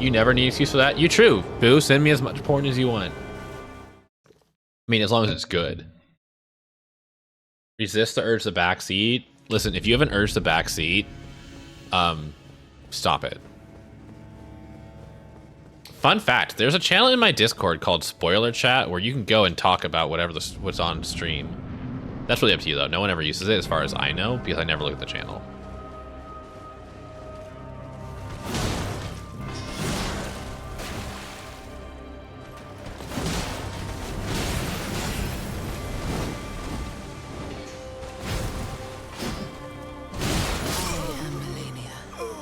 You never need an excuse for that? You true. Boo, send me as much porn as you want. I mean, as long as it's good. Resist the urge to backseat. Listen, if you have an urge to backseat, stop it. Fun fact, there's a channel in my Discord called Spoiler Chat where you can go and talk about what's on stream. That's really up to you though. No one ever uses it as far as I know because I never look at the channel.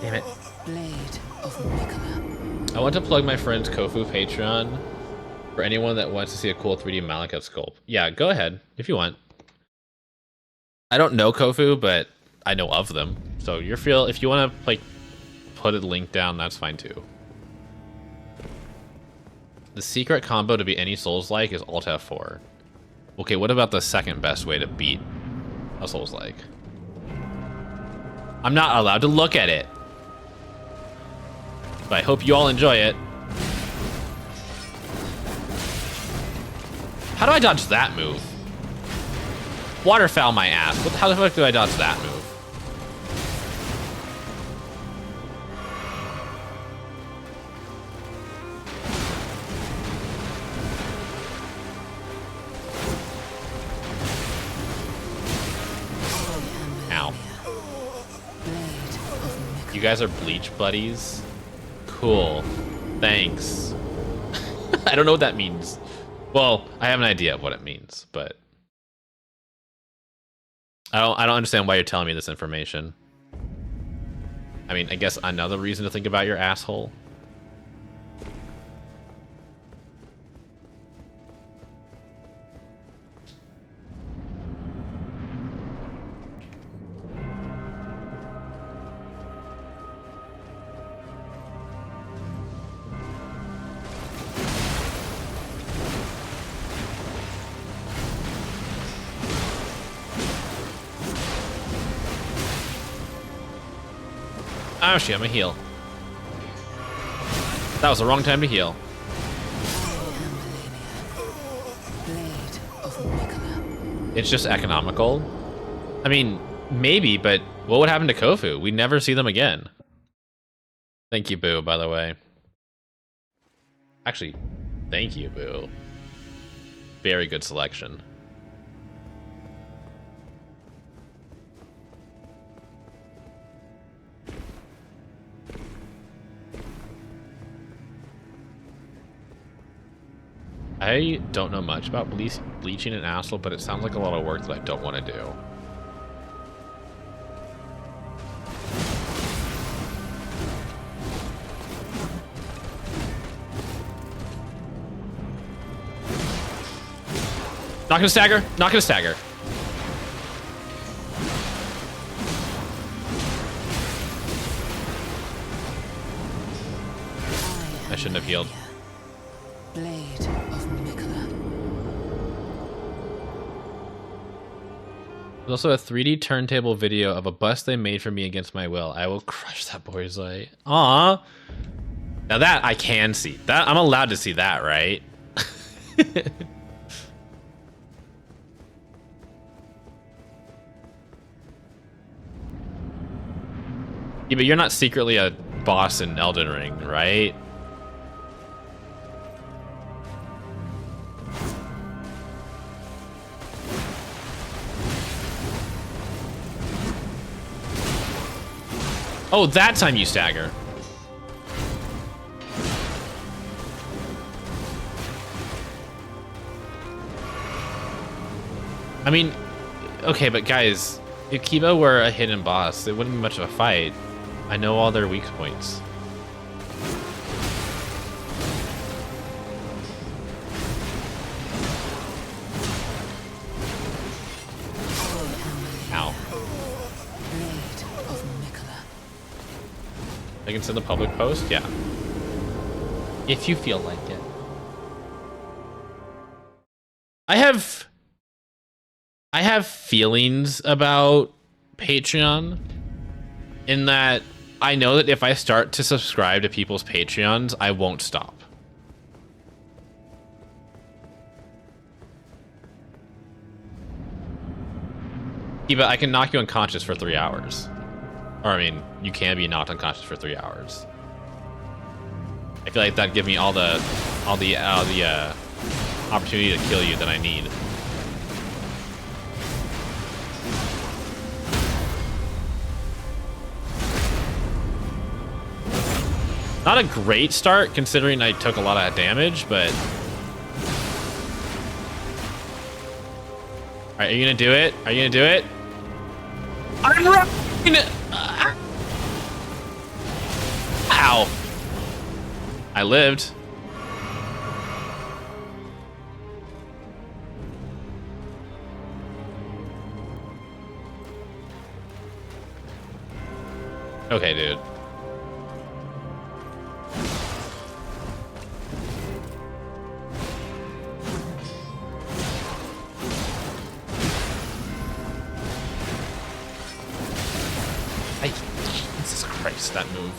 Damn it. I want to plug my friend's Kofu Patreon for anyone that wants to see a cool 3D Malekith sculpt. Yeah, go ahead if you want. I don't know Kofu, but I know of them. So if you want to like put a link down, that's fine too. The secret combo to beat any Souls-like is Alt F4. Okay, what about the second best way to beat a Souls-like? I'm not allowed to look at it. But I hope you all enjoy it. How do I dodge that move? Waterfowl my ass. How the fuck do I dodge that move? Ow. You guys are bleach buddies? Cool. Thanks. I don't know what that means. Well, I have an idea of what it means, but I don't understand why you're telling me this information. I mean, I guess another reason to think about your asshole. Oh shit, I'm a heal. That was the wrong time to heal. It's just economical. I mean, maybe, but what would happen to Kofu? We never see them again. Thank you, Boo, by the way. Actually, thank you, Boo. Very good selection. I don't know much about bleaching an asshole, but it sounds like a lot of work that I don't want to do. Not gonna stagger. Not gonna stagger. I shouldn't have healed. Blade of Mikola. There's also a 3D turntable video of a bust they made for me against my will. I will crush that boy's light. Aw. Now that I can see. That I'm allowed to see that, right? Yeah, but you're not secretly a boss in Elden Ring, right? Oh, that time you stagger. I mean, okay, but guys, if Kiba were a hidden boss, it wouldn't be much of a fight. I know all their weak points. Ow. Blade of Mikola. I can send the public post? Yeah. If you feel like it. I have feelings about Patreon in that I know that if I start to subscribe to people's Patreons, I won't stop. Eva, I can knock you unconscious for 3 hours. Or, I mean, you can be knocked unconscious for 3 hours. I feel like that'd give me all the opportunity to kill you that I need. Not a great start, considering I took a lot of damage, but... Alright, are you gonna do it? Are you gonna do it? I'm running! Ow. I lived. Okay, dude. Jesus Christ, that move.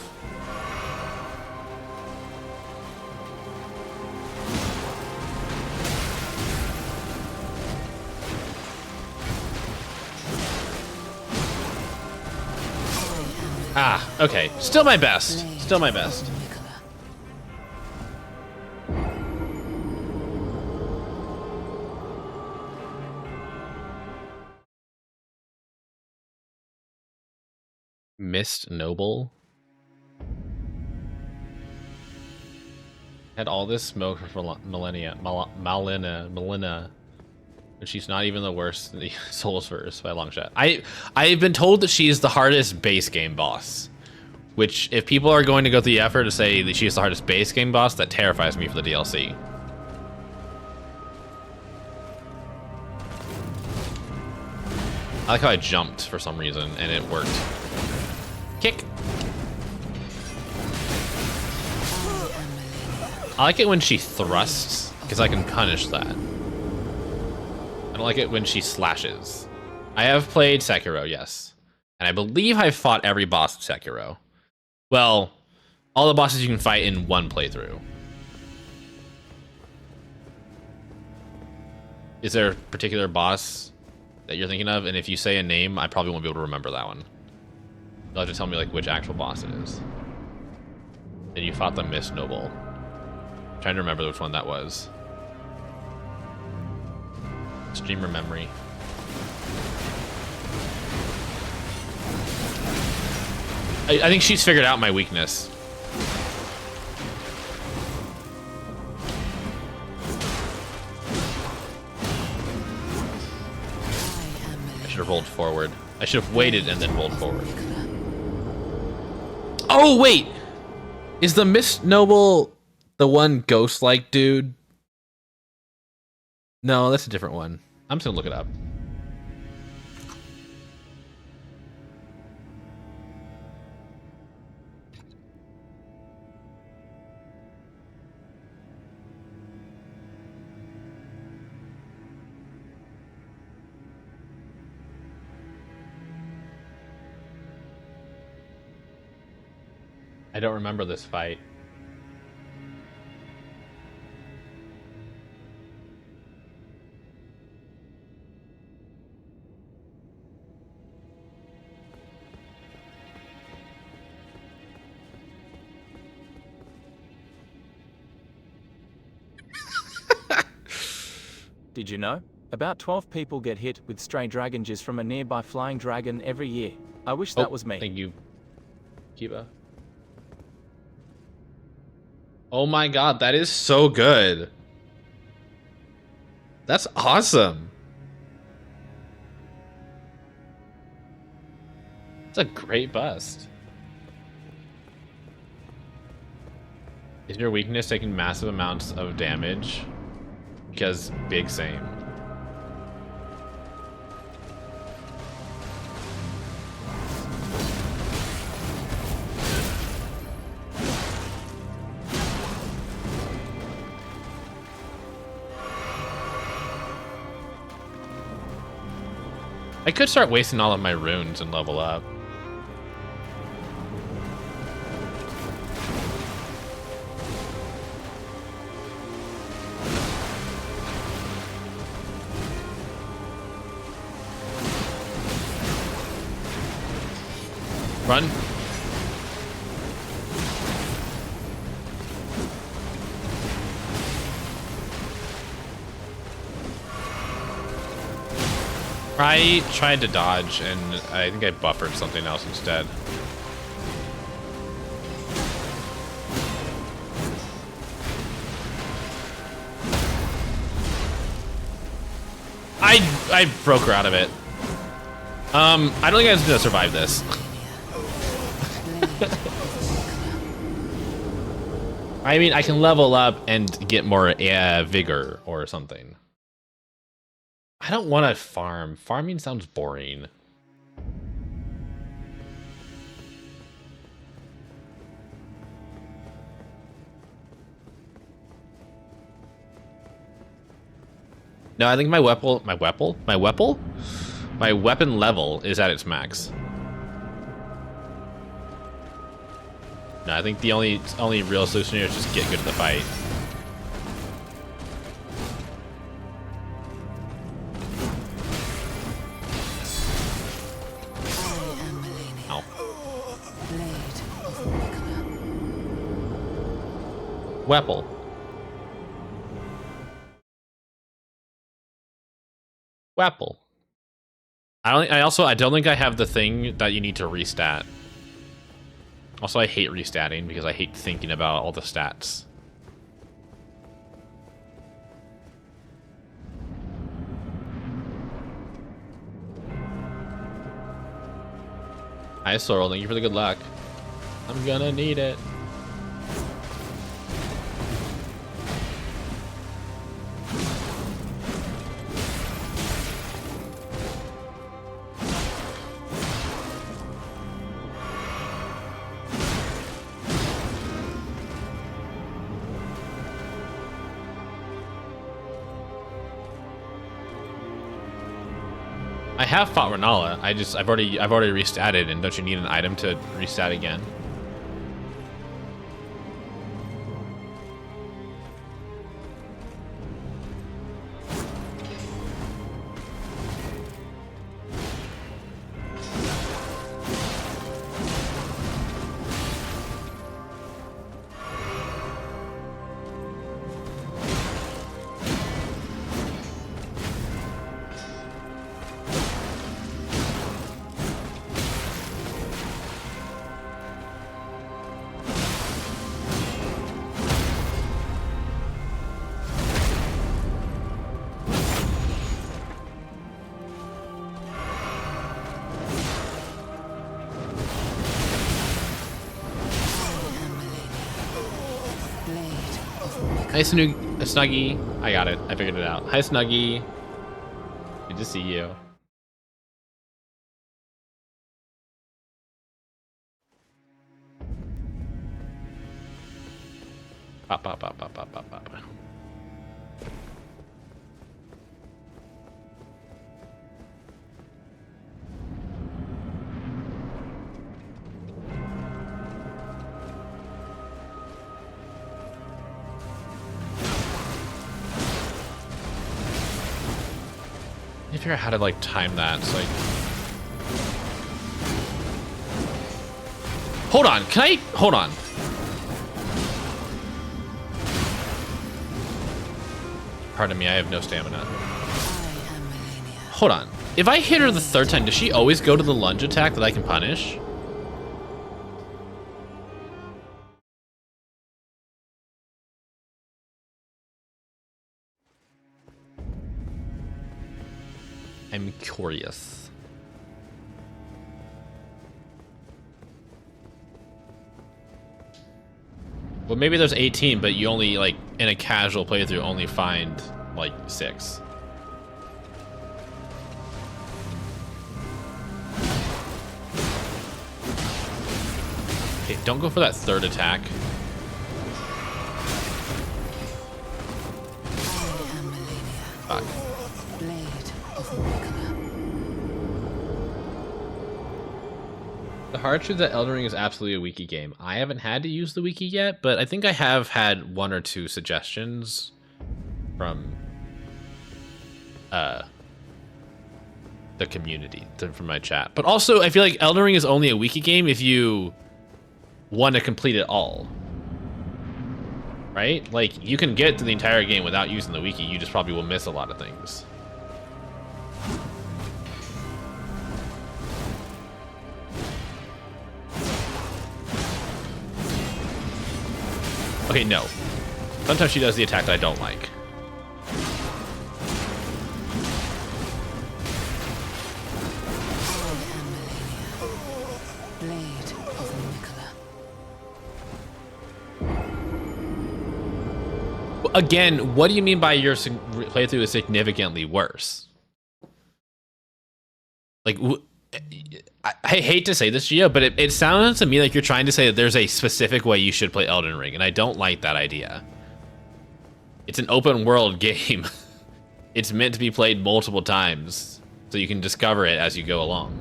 Ah, okay. Still my best. Still my best. Mist Noble. Had all this smoke for millennia, and she's not even the worst in the Souls verse by a long shot. I've been told that she is the hardest base game boss, which if people are going to go through the effort to say that she's the hardest base game boss, that terrifies me for the DLC. I like how I jumped for some reason and it worked. Kick. I like it when she thrusts, because I can punish that. I don't like it when she slashes. I have played Sekiro, yes. And I believe I've fought every boss of Sekiro. Well, all the bosses you can fight in one playthrough. Is there a particular boss that you're thinking of? And if you say a name, I probably won't be able to remember that one. You'll have to tell me like which actual boss it is. And you fought the Mist Noble. trying to remember which one that was. Streamer memory. I think she's figured out my weakness. I should have rolled forward. I should have waited and then rolled forward. Oh, wait! Is the Miss Noble the one ghost-like dude? No, that's a different one. I'm just gonna look it up. I don't remember this fight. Did you know? About 12 people get hit with stray dragon jizz from a nearby flying dragon every year. I wish that was me. Thank you, Kiba. Oh my god, that is so good. That's awesome. It's a great bust. Is your weakness taking massive amounts of damage? Because big same. I could start wasting all of my runes and level up. Run. I tried to dodge, and I think I buffered something else instead. I broke her out of it. I don't think I was gonna survive this. I mean, I can level up and get more vigor or something. I don't want to farm. Farming sounds boring. No, I think my weapon level is at its max. No, I think the only real solution here is just get good at the fight. Ow. Weapon. Weapon. I don't think I have the thing that you need to restat. Also, I hate restatting because I hate thinking about all the stats. Hi, Sorrel. Thank you for the good luck. I'm gonna need it. I have fought Renala. I've already restatted, and don't you need an item to restat again? Hi, Snuggie. I got it. I figured it out. Hi, Snuggie. Good to see you. Pop, pop, pop, pop, pop, pop, pop. I figure out how to like time that. So like, hold on. Can I hold on? Pardon me. I have no stamina. Hold on. If I hit her the third time, does she always go to the lunge attack that I can punish? I'm curious. Well, maybe there's 18, but you only, like, in a casual playthrough, only find, like, 6. Okay, don't go for that third attack. Fuck. The hard truth that Elden Ring is absolutely a wiki game. I haven't had to use the wiki yet, but I think I have had 1 or 2 suggestions from the community, from my chat. But also, I feel like Elden Ring is only a wiki game if you want to complete it all. Right? Like, you can get to the entire game without using the wiki, you just probably will miss a lot of things. Okay, no. Sometimes she does the attack that I don't like. Again, what do you mean by your playthrough is significantly worse? Like, I hate to say this, Gio, but it sounds to me like you're trying to say that there's a specific way you should play Elden Ring, and I don't like that idea. It's an open world game. It's meant to be played multiple times, so you can discover it as you go along.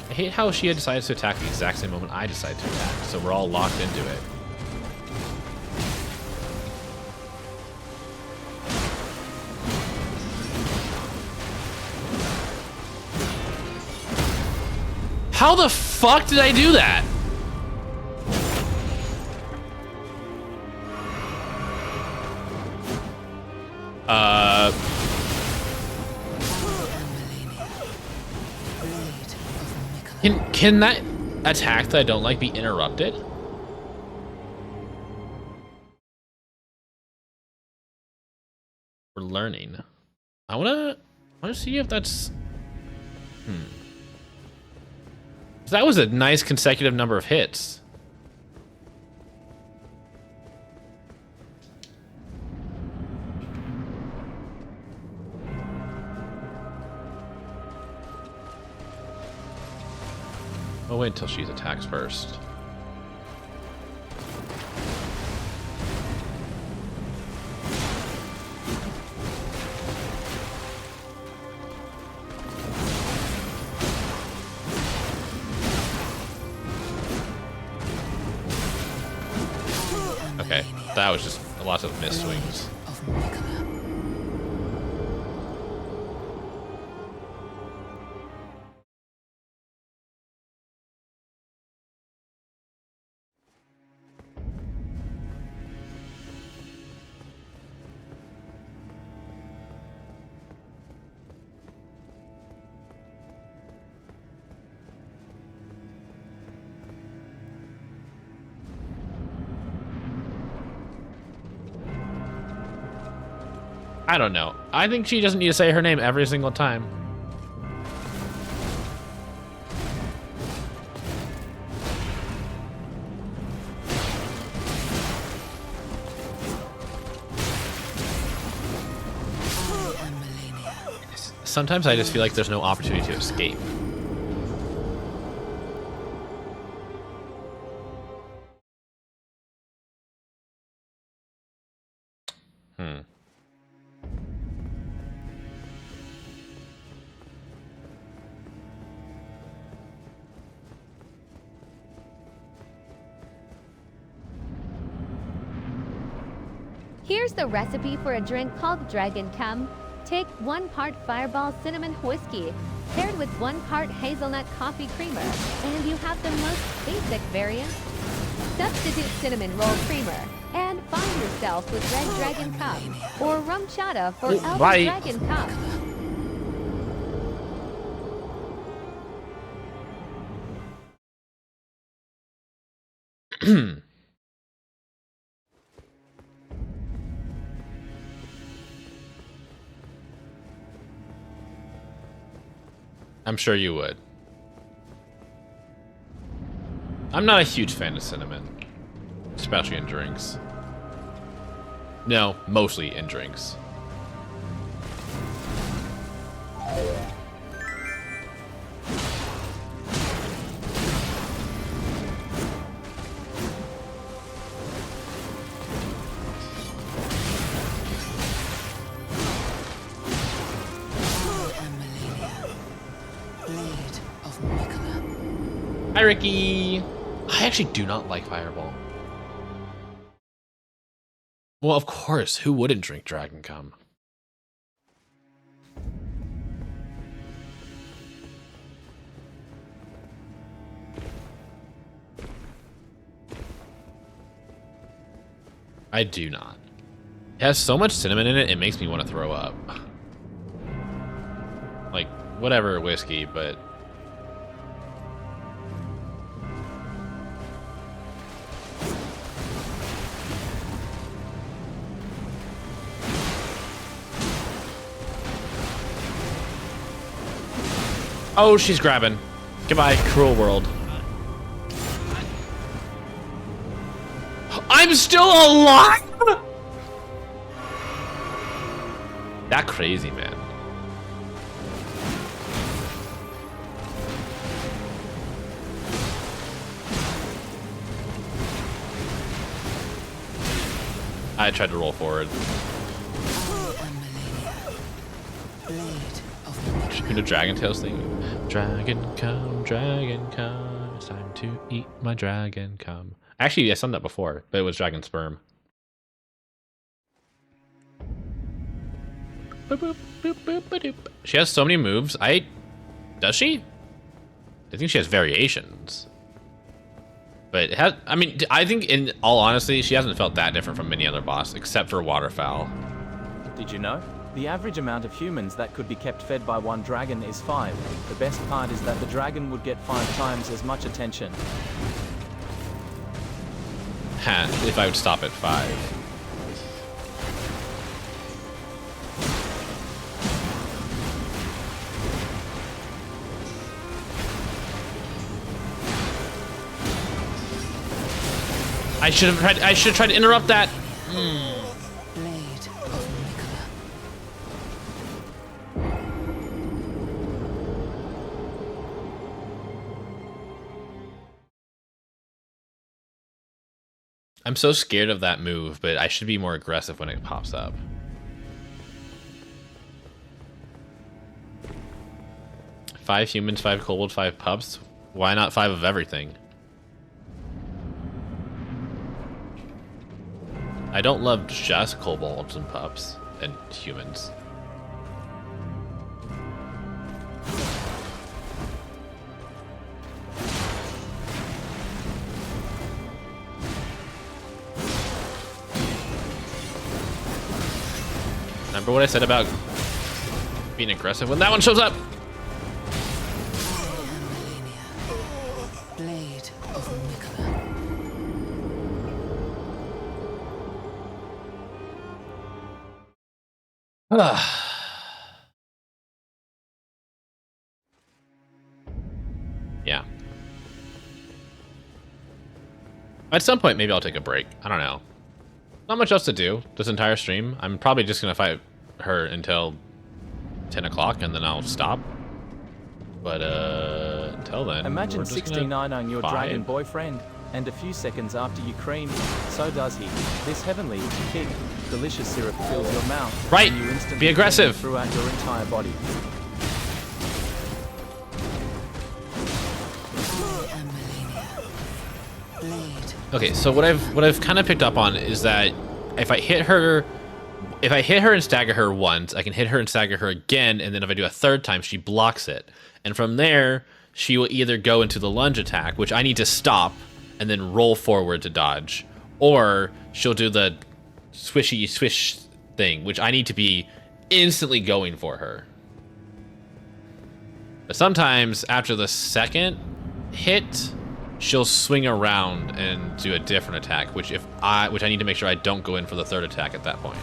I hate how she had decided to attack the exact same moment I decided to attack, so we're all locked into it. How the fuck did I do that? Can that attack that I don't like be interrupted? We're learning. I wanna see if that's That was a nice consecutive number of hits. I'll wait until she attacks first. Okay, that was just a lot of missed swings. I don't know. I think she doesn't need to say her name every single time. Sometimes I just feel like there's no opportunity to escape. Here's the recipe for a drink called Dragon Cum. Take 1 part Fireball cinnamon whiskey, paired with 1 part hazelnut coffee creamer, and you have the most basic variant. Substitute cinnamon roll creamer, and find yourself with Red Dragon Cum, or rum chata for Elden bye. Dragon Cum. I'm sure you would. I'm not a huge fan of cinnamon, especially in drinks. No, mostly in drinks. Hi, Ricky. I actually do not like Fireball. Well, of course. Who wouldn't drink Dragon Cum? I do not. It has so much cinnamon in it, it makes me want to throw up. Like, whatever whiskey, but... Oh, she's grabbing. Goodbye, cruel world. I'm still alive? That crazy, man. I tried to roll forward. The Dragon Tales thing. Dragon come, it's time to eat my dragon come. Actually, I sung that before, but it was Dragon Sperm. Boop, boop, boop, boop, boop. She has so many moves. Does she? I think she has variations. But it has, I mean, I think in all honesty, she hasn't felt that different from any other boss, except for Waterfowl. Did you know? The average amount of humans that could be kept fed by 1 dragon is 5. The best part is that the dragon would get 5 times as much attention. Ha, if I would stop at 5. I should have tried to interrupt that. I'm so scared of that move, but I should be more aggressive when it pops up. Five humans, 5 kobold, 5 pups. Why not 5 of everything? I don't love just kobolds and pups and humans. Remember what I said about being aggressive when that one shows up? Blade of Mikola. Yeah. At some point, maybe I'll take a break. I don't know. Not much else to do this entire stream. I'm probably just gonna fight her until 10 o'clock and then I'll stop. But until then, Imagine we're just 69 on your dragon vibe. boyfriend, and a few seconds after you cream, so does he. This heavenly, thick, delicious syrup fills your mouth. Right. And you instantly Be aggressive. cream throughout your entire body. I am Melania. Blade. Okay, so what I've kind of picked up on is that if I hit her and stagger her once, I can hit her and stagger her again, and then if I do a third time, she blocks it. And from there, she will either go into the lunge attack, which I need to stop and then roll forward to dodge, or she'll do the swishy swish thing, which I need to be instantly going for her. But sometimes after the second hit, she'll swing around and do a different attack, which I need to make sure I don't go in for the third attack at that point.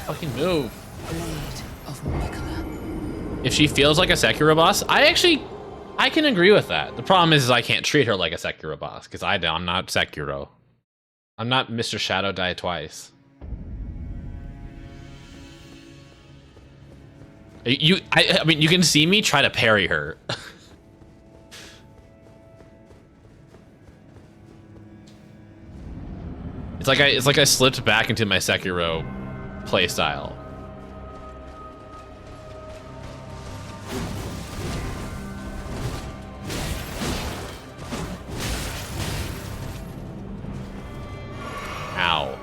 Fucking move. Blade of Mikola. If she feels like a Sekiro boss, I can agree with that. The problem is I can't treat her like a Sekiro boss, because I'm not Sekiro. I'm not Mr. Shadow Die Twice. I mean, you can see me try to parry her. It's like I slipped back into my Sekiro playstyle. Ow.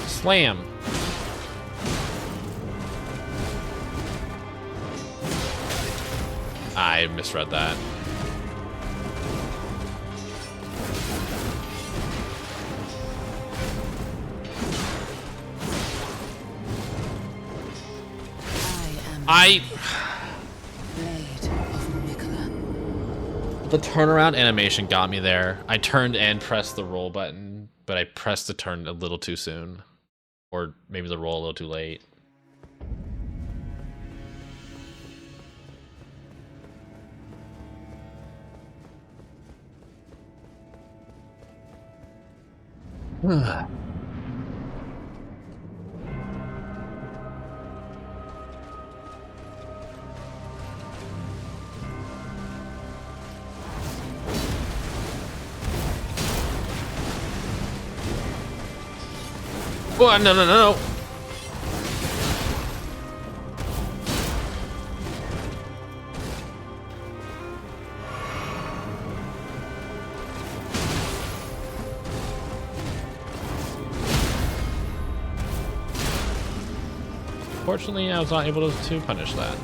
Slam. I misread that. Blade of Mikola. The turnaround animation got me there. I turned and pressed the roll button, but I pressed the turn a little too soon. Or maybe the roll a little too late. Oh, no. Fortunately, I was not able to punish that.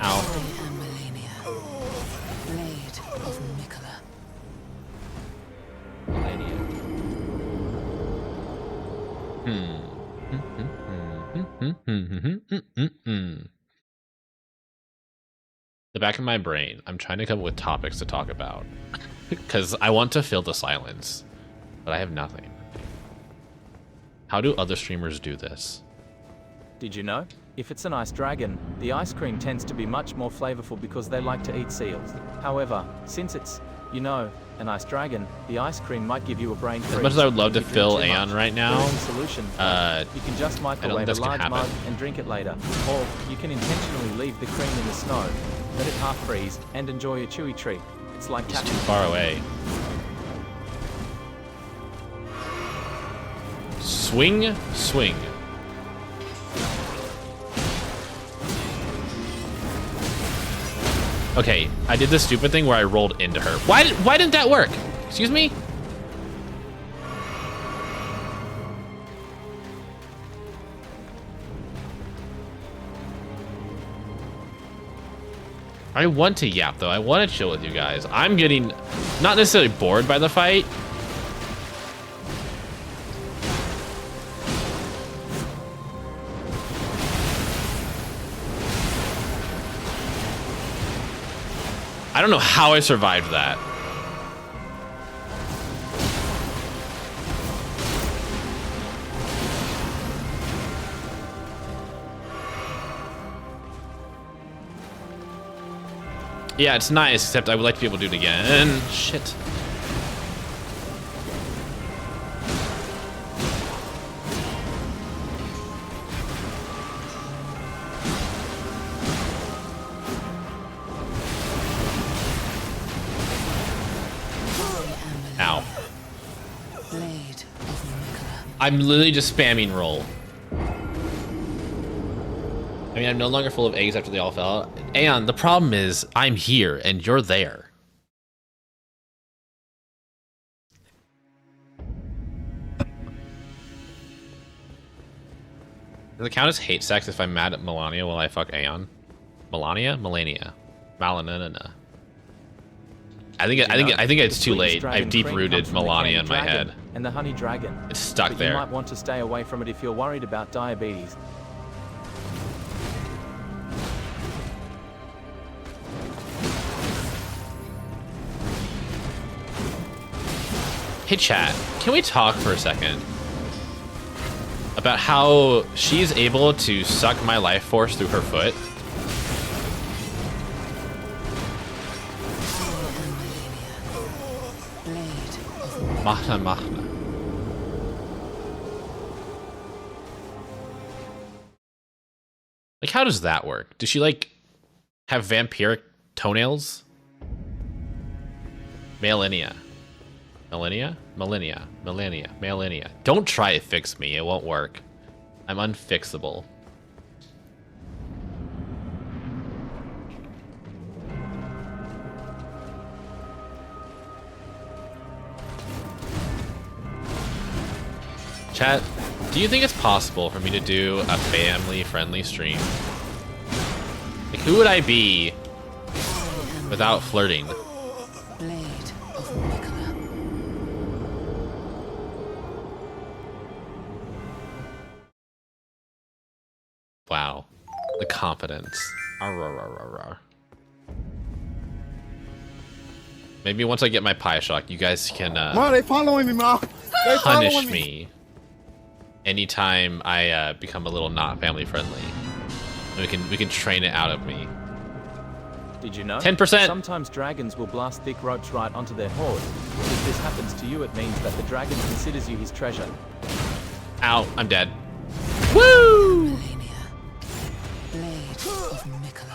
Ow. I am Melania. Blade of Mikola. The back of my brain, I'm trying to come up with topics to talk about. Because I want to fill the silence, but I have nothing. How do other streamers do this? Did you know? If it's an ice dragon, the ice cream tends to be much more flavorful because they like to eat seals. However, since it's, you know, an ice dragon, the ice cream might give you a brain freeze. As much as I would love to if you fill drink too Aeon much. right now, There is a solution. You can just microwave a that's gonna large happen. mug and drink it later. Or you can intentionally leave the cream in the snow, let it half freeze, and enjoy a chewy treat. It's like it's too tapping. far away. Swing, swing. Okay, I did this stupid thing where I rolled into her. Why didn't that work? Excuse me? I want to yap though. I want to chill with you guys. I'm getting not necessarily bored by the fight. I don't know how I survived that. Yeah, it's nice, except I would like to be able to do it again. Shit. Ow. I'm literally just spamming roll. I mean, I'm no longer full of eggs after they all fell out. And the problem is, I'm here and you're there. Does it count as hate sex if I'm mad at Melania while I fuck Aeon? Melania? Melania. Malanana. I think it's too late. I've deep-rooted Melania in my head. And the honey dragon. It's stuck But there. You might want to stay away from it if you're worried about diabetes. Hey chat, can we talk for a second about how she's able to suck my life force through her foot? Mahna. Like, how does that work? Does she, like, have vampiric toenails? Malenia. Malenia. Don't try to fix me. It won't work. I'm unfixable. Chat, do you think it's possible for me to do a family-friendly stream? Like, who would I be without flirting? Wow, the confidence. Maybe once I get my pie shock, you guys can Ma, they following me, Ma. They punish following me anytime I become a little not family friendly. We can train it out of me. Did you know? 10%. Sometimes dragons will blast thick ropes right onto their hoard. If this happens to you, it means that the dragon considers you his treasure. Ow, I'm dead. Woo!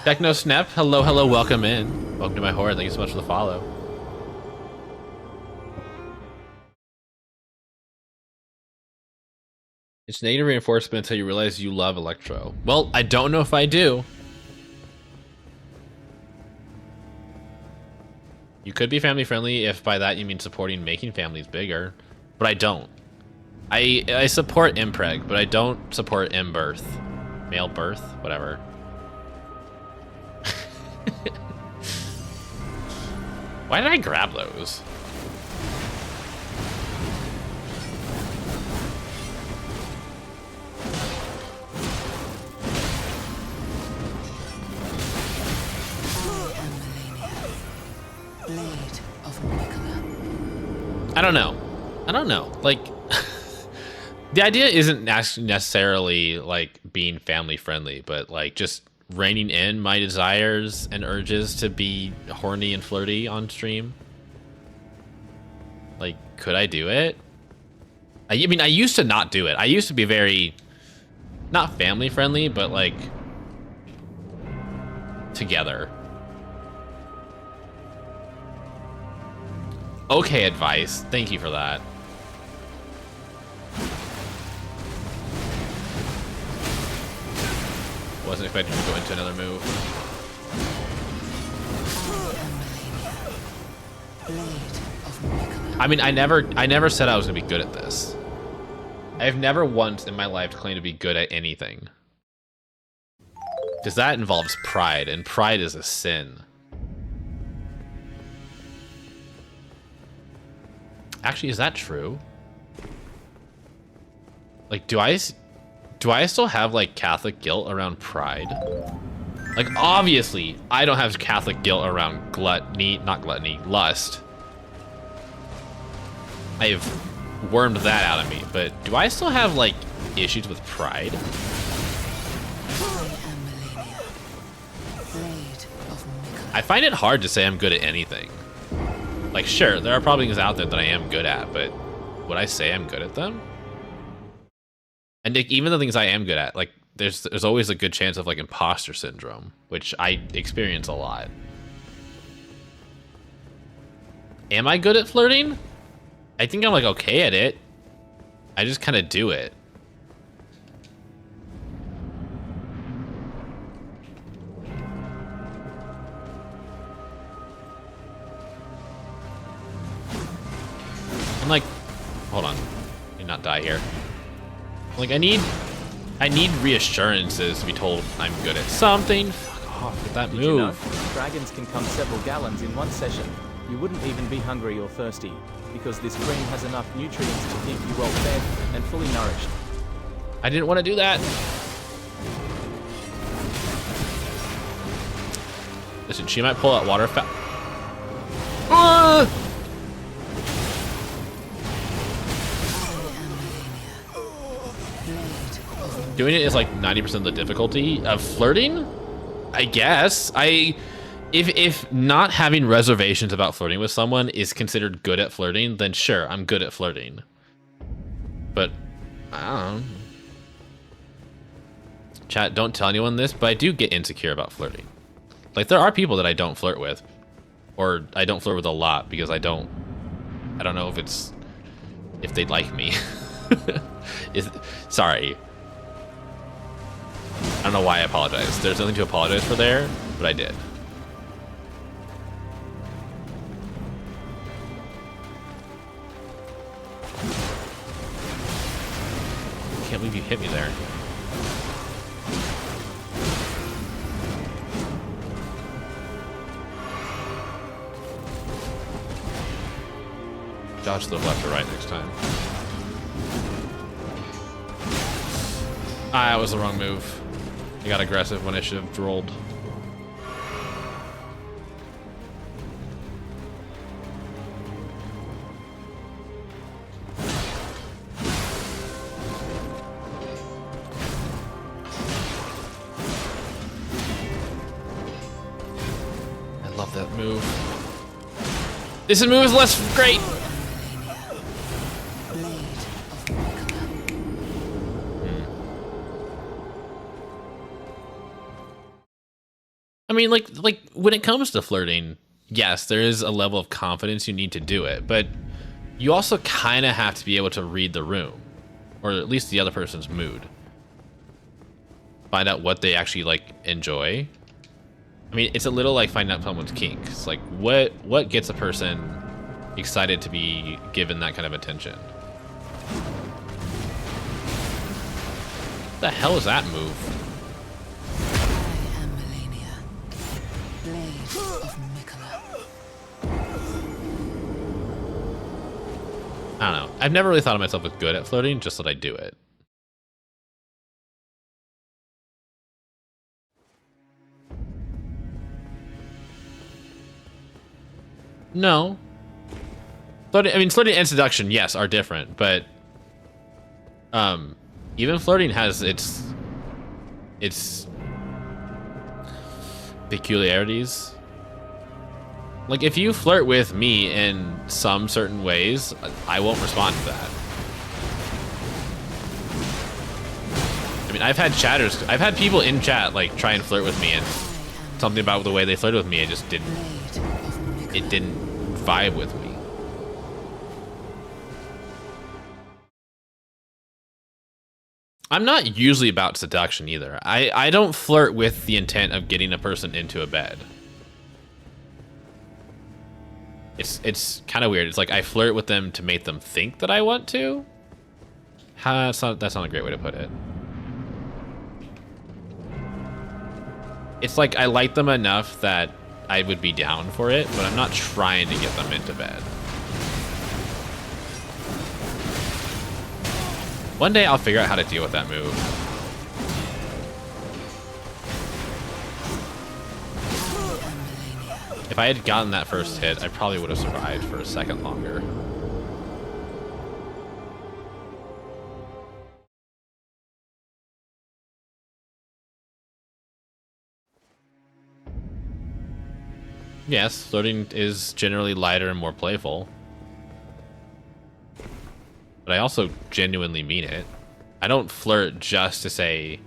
Techno Snap, hello, welcome in. Welcome to my horde, thank you so much for the follow. It's negative reinforcement until you realize you love Electro. Well, I don't know if I do. You could be family friendly if by that you mean supporting making families bigger, but I don't. I support impreg, but I don't support imbirth. Male birth, whatever. Why did I grab those? I don't know. Like, the idea isn't necessarily like being family friendly, but like just reining in my desires and urges to be horny and flirty on stream. Like, could I do it? I mean, I used to not do it. I used to be very, not family friendly, but like together. Okay, advice. Thank you for that. Wasn't expecting to go into another move. I mean, I never said I was gonna be good at this. I've never once in my life claimed to be good at anything. Because that involves pride, and pride is a sin. Actually, is that true? Like, do I still have, like, Catholic guilt around pride? Like, obviously, I don't have Catholic guilt around gluttony, not gluttony, lust. I've wormed that out of me, but do I still have, like, issues with pride? I find it hard to say I'm good at anything. Like, sure, there are probably things out there that I am good at, but would I say I'm good at them? And like, even the things I am good at, like, there's always a good chance of, like, imposter syndrome, which I experience a lot. Am I good at flirting? I think I'm, like, okay at it. I just kind of do it. I'm like, hold on, let me not die here. Like, I need reassurances to be told I'm good at something. Fuck off with that move. Did you know, dragons can come several gallons in one session. You wouldn't even be hungry or thirsty, because this cream has enough nutrients to keep you well fed and fully nourished. I didn't want to do that. Listen, she might pull out water Doing it is like 90% of the difficulty of flirting, I guess. If not having reservations about flirting with someone is considered good at flirting, then sure, I'm good at flirting. But I don't know. Chat, don't tell anyone this, but I do get insecure about flirting. Like, there are people that I don't flirt with, or I don't flirt with a lot because I don't know if they like me. Sorry. I don't know why I apologize. There's nothing to apologize for there, but I did. I can't believe you hit me there. Dodge to the left or right next time. Ah, that was the wrong move. I got aggressive when I should have rolled. I love that move. This move is less great. I mean, like when it comes to flirting, yes, there is a level of confidence you need to do it, but you also kind of have to be able to read the room, or at least the other person's mood. Find out what they actually, like, enjoy. I mean, it's a little like finding out someone's kink. It's like, what gets a person excited to be given that kind of attention? What the hell is that move? I don't know. I've never really thought of myself as good at flirting, just that I do it. No. Flirting, I mean, flirting and seduction, yes, are different, but even flirting has its peculiarities. Like, if you flirt with me in some certain ways, I won't respond to that. I mean, I've had people in chat, like, try and flirt with me, and something about the way they flirted with me, it just didn't vibe with me. I'm not usually about seduction either. I don't flirt with the intent of getting a person into a bed. It's kind of weird. It's like I flirt with them to make them think that I want to. That's not a great way to put it. It's like I like them enough that I would be down for it, but I'm not trying to get them into bed. One day I'll figure out how to deal with that move. If I had gotten that first hit, I probably would have survived for a second longer. Yes, flirting is generally lighter and more playful. But I also genuinely mean it. I don't flirt just to say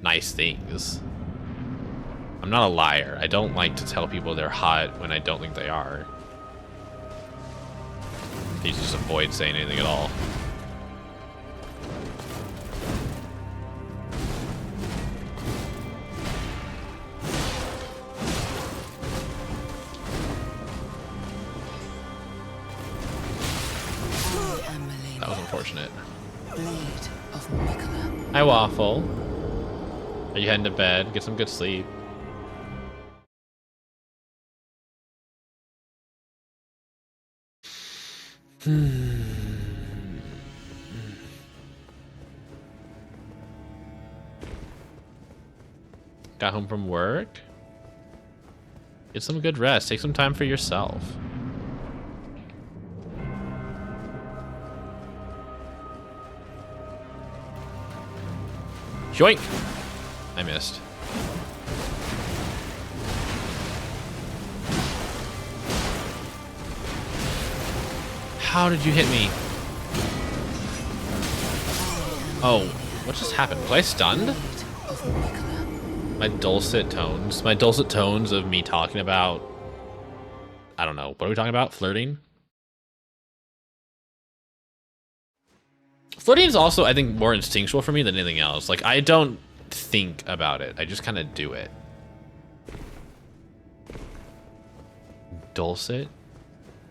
nice things. I'm not a liar. I don't like to tell people they're hot when I don't think they are. You just avoid saying anything at all. That was unfortunate. Hi, Waffle. Are you heading to bed? Get some good sleep. Got home from work? Get some good rest. Take some time for yourself. Yoink! I missed. How did you hit me? Oh, what just happened? Was I stunned? My dulcet tones of me talking about, I don't know, what are we talking about? Flirting? Flirting is also, I think, more instinctual for me than anything else. Like, I don't think about it. I just kind of do it. Dulcet?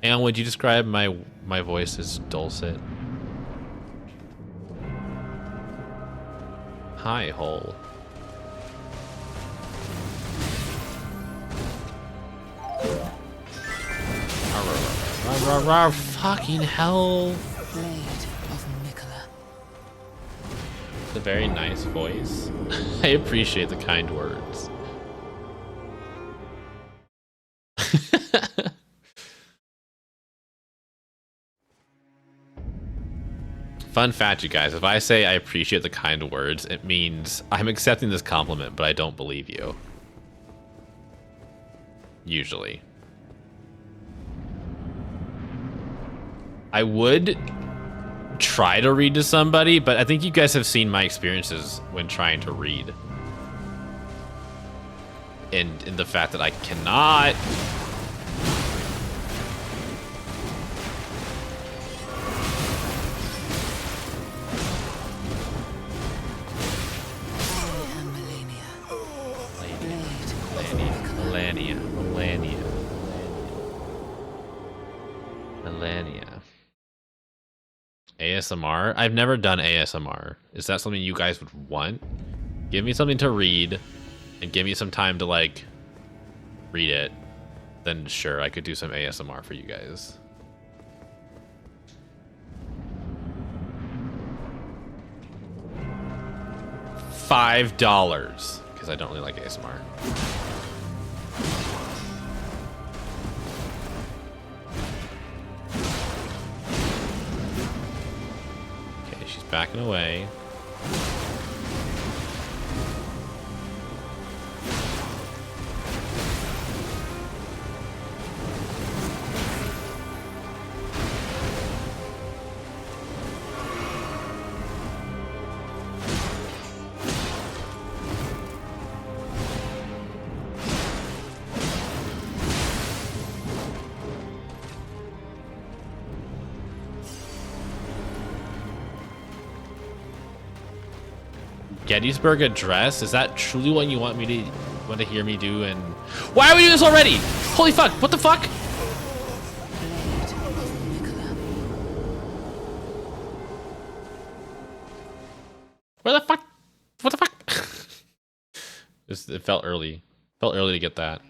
And would you describe my voice as dulcet? Hi, hole. Fucking hell. It's a very nice voice. I appreciate the kind words. Fun fact, you guys, if I say I appreciate the kind words, it means I'm accepting this compliment, but I don't believe you. Usually. I would try to read to somebody, but I think you guys have seen my experiences when trying to read. And in the fact that I cannot. Melania. ASMR? I've never done ASMR. Is that something you guys would want? Give me something to read and give me some time to, like, read it. Then sure, I could do some ASMR for you guys. $5, because I don't really like ASMR. Okay, she's backing away. Gettysburg Address? Is that truly what you want to hear me do? And why are we doing this already? Holy fuck! What the fuck? It felt early. Felt early to get that.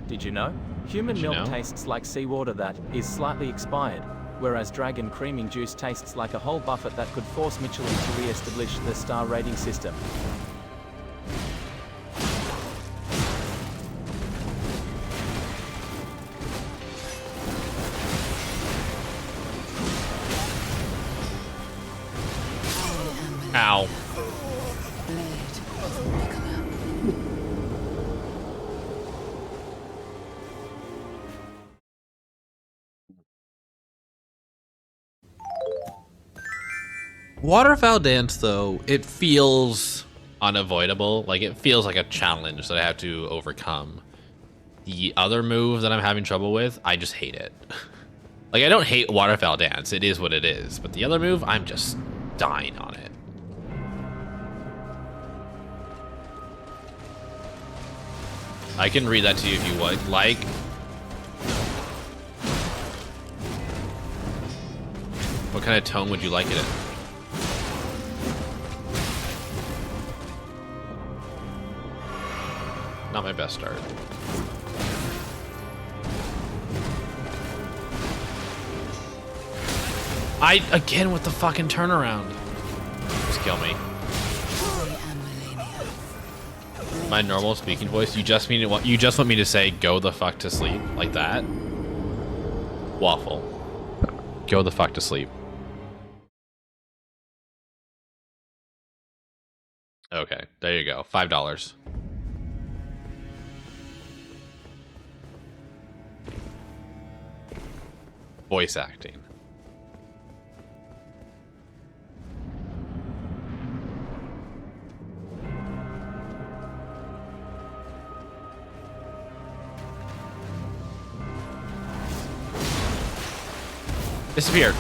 Did you know? Human Did you milk know? tastes like seawater that is slightly expired, whereas dragon creaming juice tastes like a whole buffet that could force Michelin to re-establish the star rating system. Ow. Waterfowl dance, though, it feels unavoidable. Like, it feels like a challenge that I have to overcome. The other move that I'm having trouble with, I just hate it. Like, I don't hate waterfowl dance. It is what it is. But the other move, I'm just dying on it. I can read that to you if you would like. What kind of tone would you like it in? Not my best start. Again with the fucking turnaround. Just kill me. My normal speaking voice. You just want me to say "go the fuck to sleep" like that? Waffle. Go the fuck to sleep. Okay, there you go. $5. Voice acting. Disappear.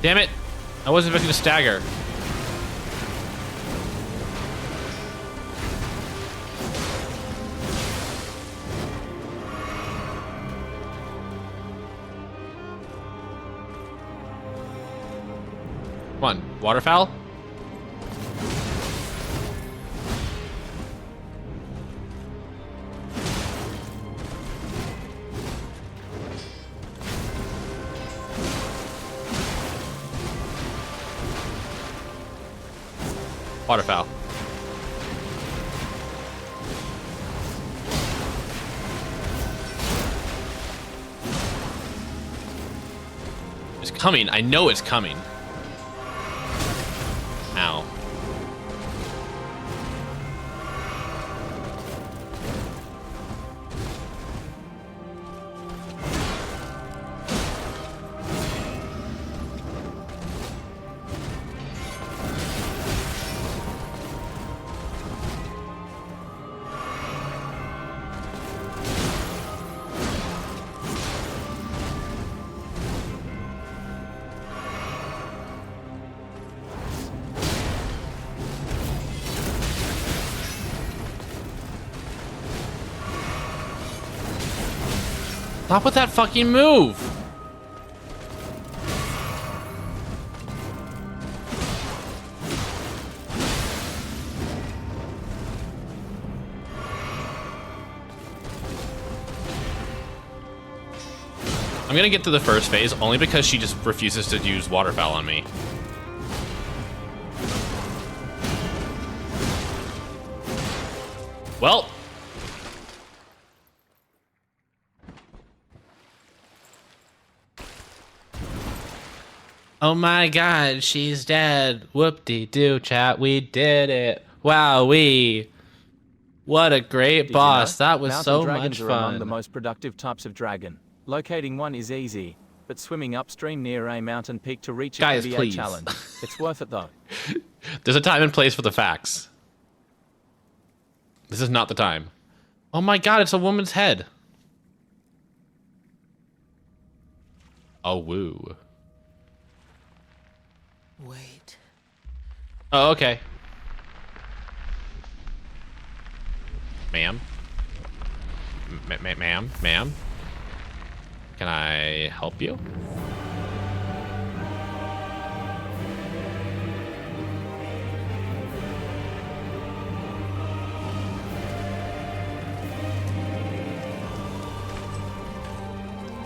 Damn it! I wasn't expecting to stagger. Come on, waterfowl? Waterfowl. It's coming. I know it's coming. Ow. Stop with that fucking move! I'm gonna get to the first phase only because she just refuses to use waterfowl on me. Well. Oh my god, she's dead. Whoop-de-doo, chat, we did it. Wow-wee. What a great boss. That was Mountain so dragons much are among the fun. most productive types of dragon. Locating one is easy, but swimming upstream near a mountain peak to reach it Guys, can be please. a challenge. It's worth it though. There's a time and place for the facts. This is not the time. Oh my god, it's a woman's head. Oh, woo. Wait. Oh, okay. Ma'am? Ma'am? Can I help you?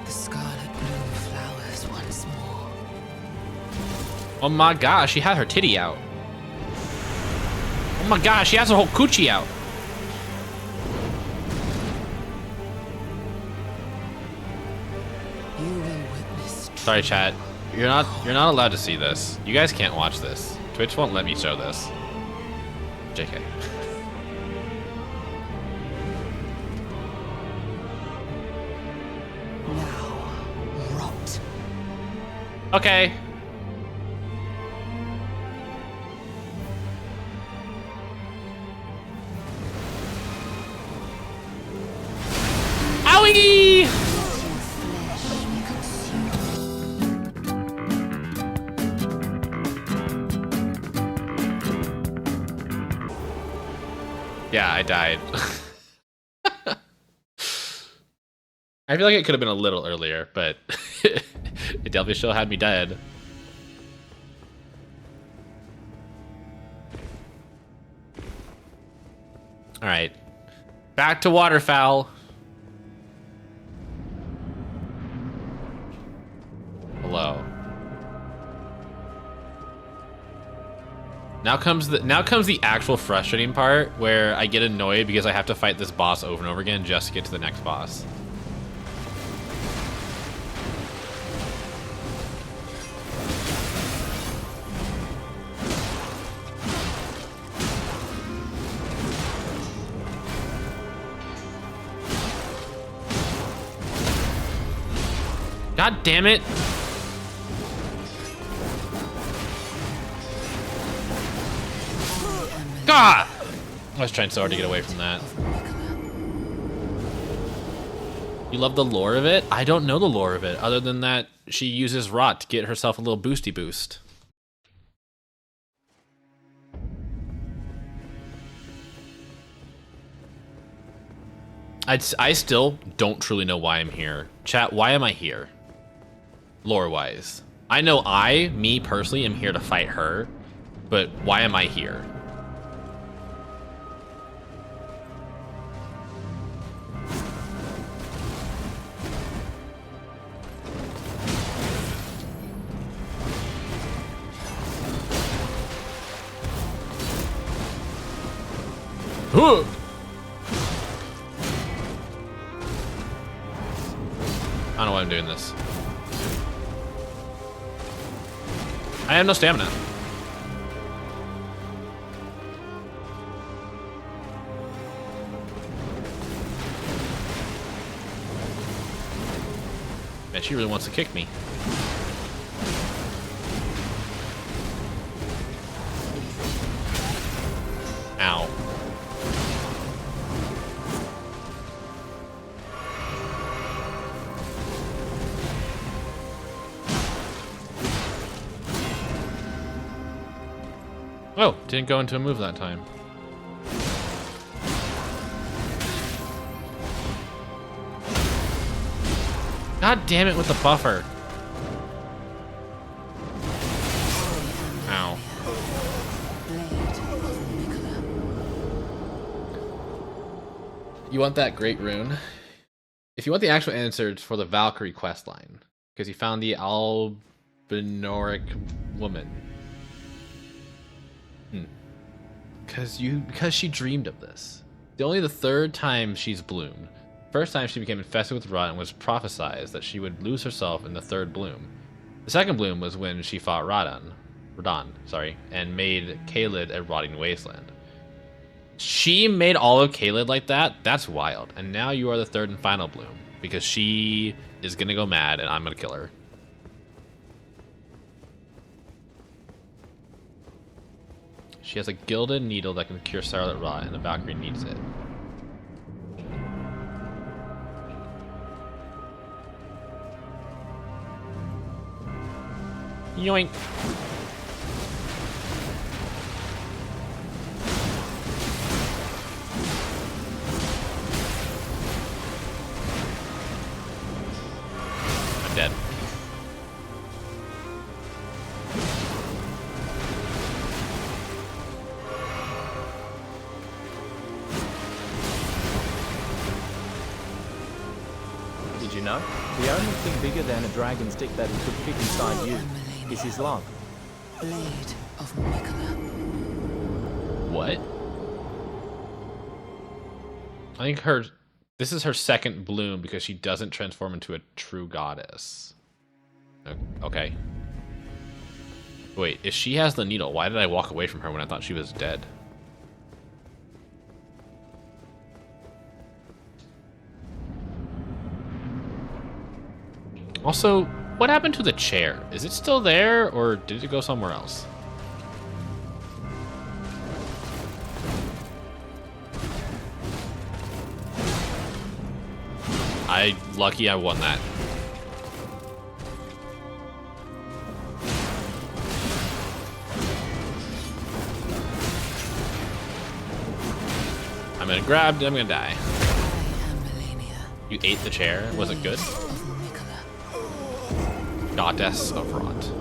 The scarlet bloom flowers once more. Oh my gosh, she had her titty out. Oh my gosh, she has her whole coochie out. You will witness. Sorry, chat. You're not allowed to see this. You guys can't watch this. Twitch won't let me show this. JK. Now, rot. Okay. Owie! Flesh be consumed. Yeah, I died. I feel like it could have been a little earlier, but it definitely still had me dead. All right, back to waterfowl. Hello. Now comes the actual frustrating part where I get annoyed because I have to fight this boss over and over again just to get to the next boss. God damn it. God! I was trying so hard to get away from that. You love the lore of it? I don't know the lore of it, other than that she uses rot to get herself a little boosty boost. I still don't truly know why I'm here. Chat, why am I here? Lore-wise. I know me personally, am here to fight her, but why am I here? Huh. I don't know why I'm doing this. I have no stamina. Man, she really wants to kick me. Ow. Oh, didn't go into a move that time. God damn it with the buffer. Ow. You want that great rune? If you want the actual answer, it's for the Valkyrie questline, because you found the albinoric woman. Because she dreamed of this. Only the third time she's bloomed. First time she became infested with rot and was prophesized that she would lose herself in the third bloom. The second bloom was when she fought Radon, and made Caelid a rotting wasteland. She made all of Caelid like that? That's wild. And now you are the third and final bloom, because she is gonna go mad and I'm gonna kill her. She has a gilded needle that can cure scarlet rot, and the Valkyrie needs it. Yoink. know? The only thing bigger than a dragon stick that he could fit inside you is his love. Blade of Mikola. What? I think this is her second bloom because she doesn't transform into a true goddess. Okay. Wait, if she has the needle, why did I walk away from her when I thought she was dead? Also, what happened to the chair? Is it still there, or did it go somewhere else? Lucky I won that. I'm gonna grab, I'm gonna die. You ate the chair? Was it good? Goddess of Rot.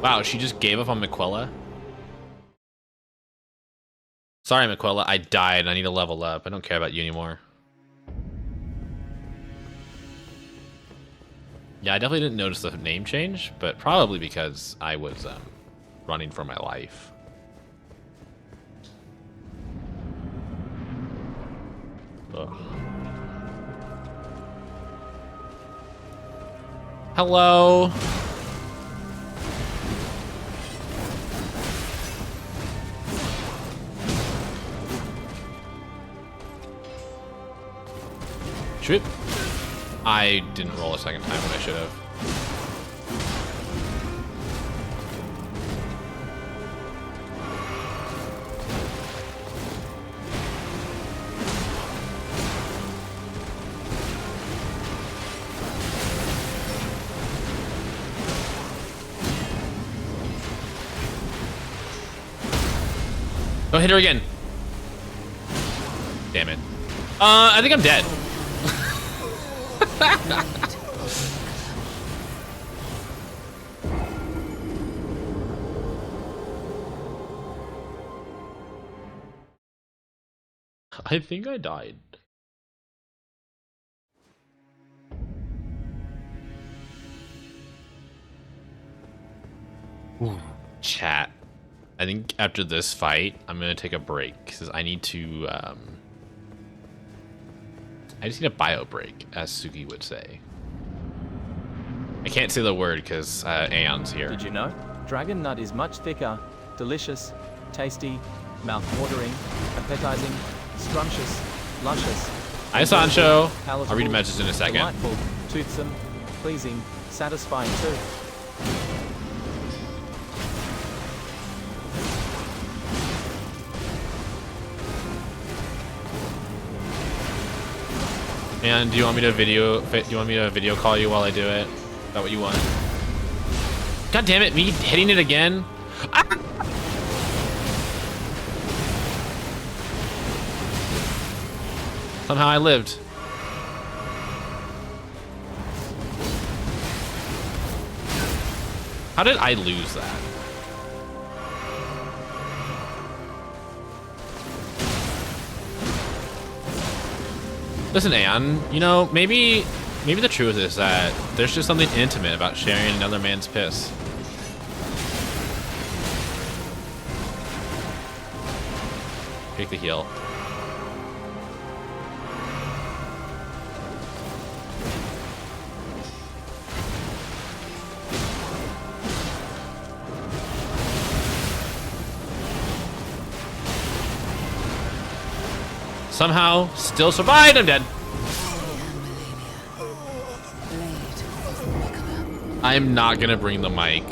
Wow, she just gave up on Miquella? Sorry, Miquella, I died. I need to level up. I don't care about you anymore. Yeah, I definitely didn't notice the name change, but probably because I was running for my life. Ugh. Hello. Shoot. I didn't roll a second time when I should have. Don't hit her again. Damn it. I think I'm dead. I think I died. Ooh, chat. I think after this fight, I'm gonna take a break because I need to. I just need a bio break, as Suki would say. I can't say the word because Aeon's here. Did you know? Dragon nut is much thicker, delicious, tasty, mouth-watering, appetizing, scrumptious, luscious. Hi, Sancho. Palatable, I'll read a message in a second. Delightful, toothsome, pleasing, satisfying too. And do you want me to video call you while I do it? Is that what you want? God damn it, me hitting it again? Ah! Somehow I lived. How did I lose that? Listen, Aeon, you know, maybe the truth is that there's just something intimate about sharing another man's piss. Take the heal. Somehow, still survived. I'm dead. I'm not gonna bring the mic.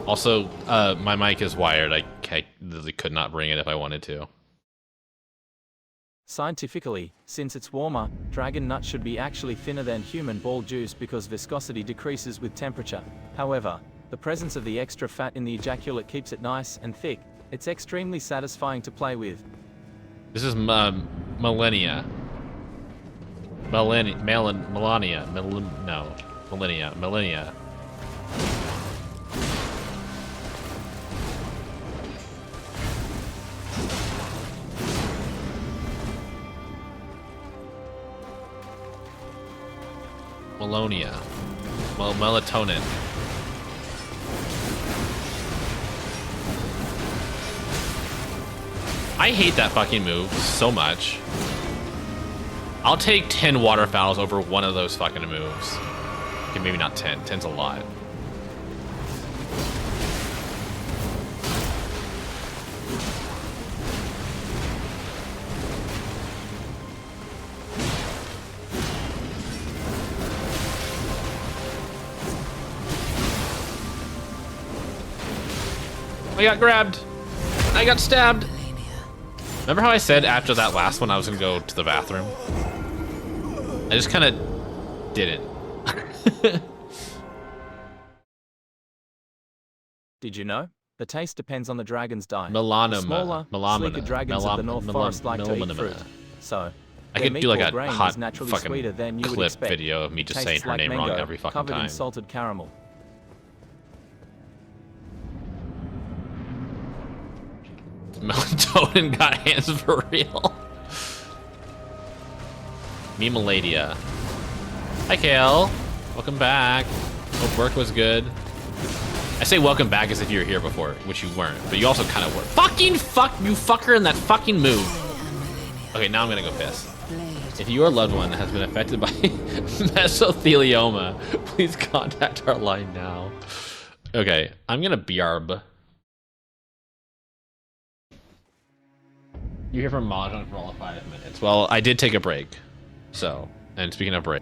Also, my mic is wired. I literally could not bring it if I wanted to. Scientifically, since it's warmer, dragon nut should be actually thinner than human ball juice because viscosity decreases with temperature. However, the presence of the extra fat in the ejaculate keeps it nice and thick. It's extremely satisfying to play with. This is Millennia. Millennia. Melonia. Melatonin. I hate that fucking move so much. I'll take 10 waterfowls over one of those fucking moves. Okay, maybe not 10. 10's a lot. I got grabbed. I got stabbed. Remember how I said after that last one I was gonna go to the bathroom? I just kind of didn't. Did you know? The taste depends on the dragon's diet. Melanoma. The smaller, sleeker dragons of the North Forest like to eat fruit. So, I their could meat do like or a grain hot is naturally fucking sweeter than you would clip expect. video of me just saying Tastes her like name mango, wrong every fucking covered time. in salted caramel. Melatonin got hands for real. Memeladia. Hi, Kale. Welcome back. Hope work was good. I say welcome back as if you were here before, which you weren't, but you also kind of were. Fucking fuck, you fucker, in that fucking move. Okay, now I'm gonna go piss. If your loved one has been affected by mesothelioma, please contact our line now. Okay, I'm gonna BRB. You're here for Mahjong for all of 5 minutes. Well, I did take a break. So, and speaking of break.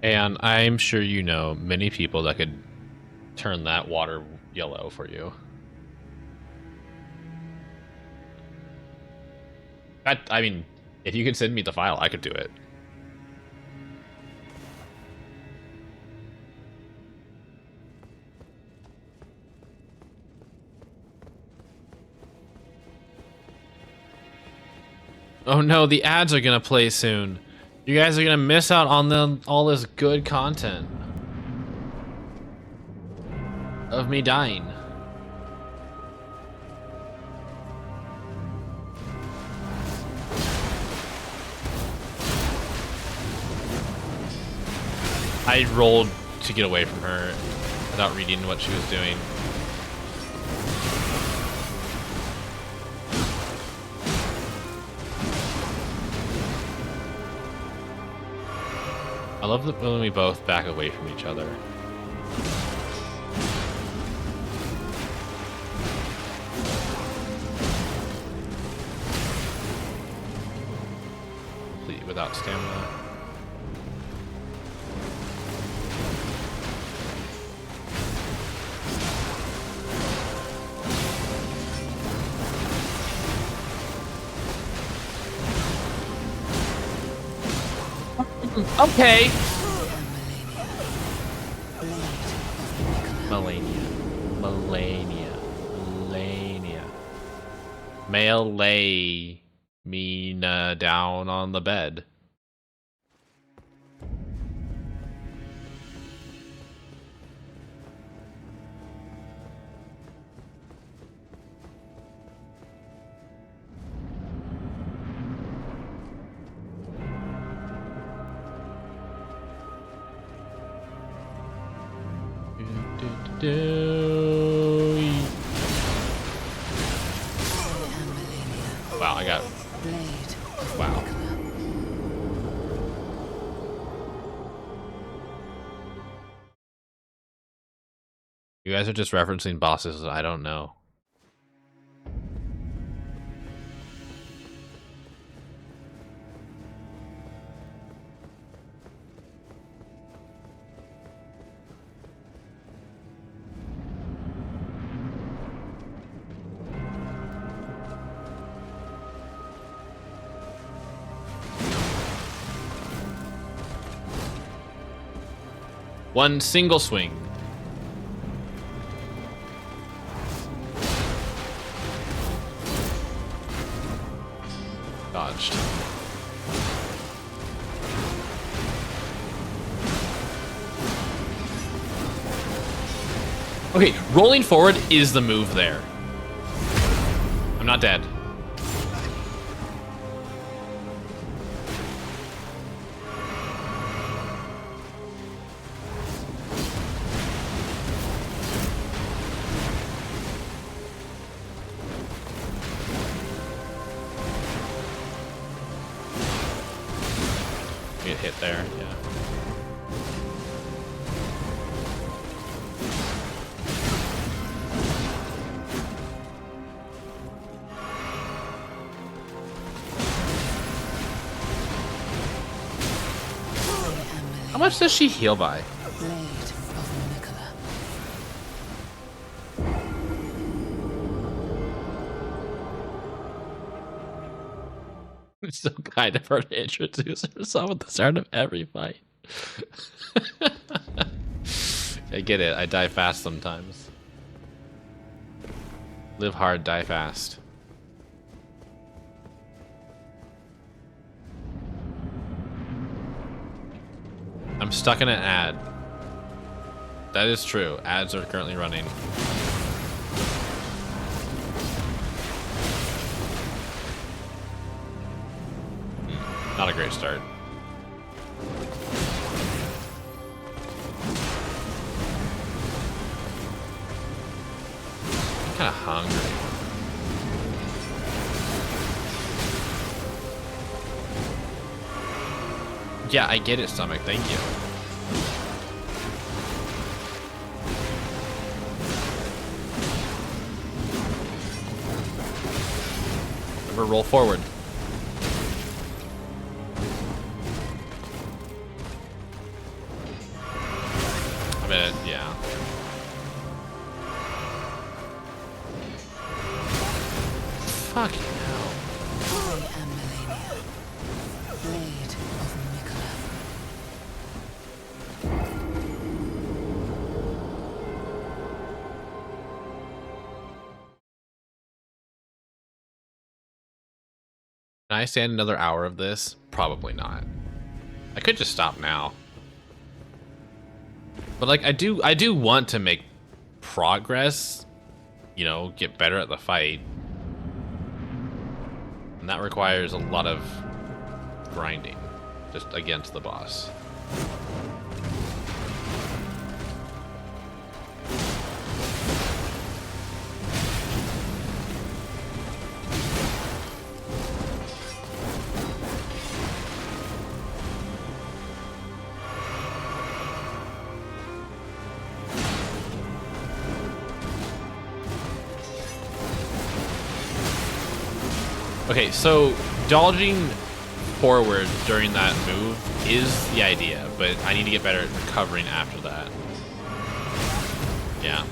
And I'm sure you know many people that could turn that water yellow for you. I mean, if you could send me the file, I could do it. Oh no, the ads are gonna play soon. You guys are gonna miss out on all this good content of me dying. I rolled to get away from her without reading what she was doing. I love when we both back away from each other. Complete without stamina. Okay. Melania. Male lay Mina down on the bed. Wow, I got. Wow. You guys are just referencing bosses I don't know. One single swing. Dodged. Okay, rolling forward is the move there. I'm not dead. Get hit there, yeah. How much does she heal by? Blade of Nicola. It's so kind of her to introduce herself at the start of every fight. I get it. I die fast sometimes. Live hard, die fast. I'm stuck in an ad. That is true. Ads are currently running. Not a great start. I'm kind of hungry. Yeah, I get it, stomach. Thank you. Remember, roll forward. I mean, yeah. Fuck hell. I am Melania. Blade of Nicola. Can I stand another hour of this? Probably not. I could just stop now. But like I do want to make progress, you know, get better at the fight. And that requires a lot of grinding just against the boss. Okay, so dodging forward during that move is the idea, but I need to get better at recovering after that. Yeah.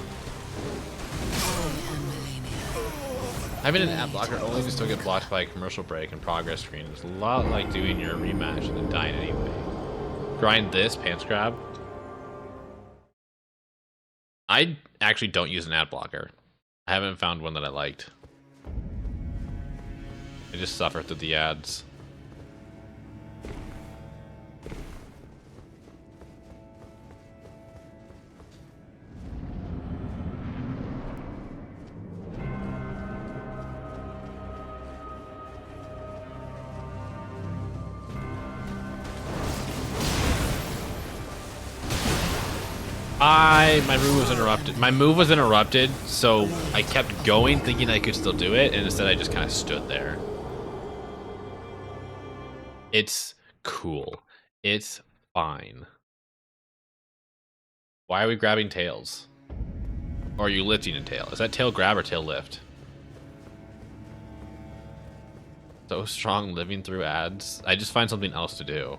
Having an ad blocker only to still get blocked by a commercial break and progress screen is a lot like doing your rematch and then dying anyway. Grind this, pants grab. I actually don't use an ad blocker. I haven't found one that I liked. I just suffer through the ads. My move was interrupted. My move was interrupted, so I kept going thinking I could still do it, and instead I just kind of stood there. It's cool. It's fine. Why are we grabbing tails? Or are you lifting a tail? Is that tail grab or tail lift? So strong living through ads. I just find something else to do.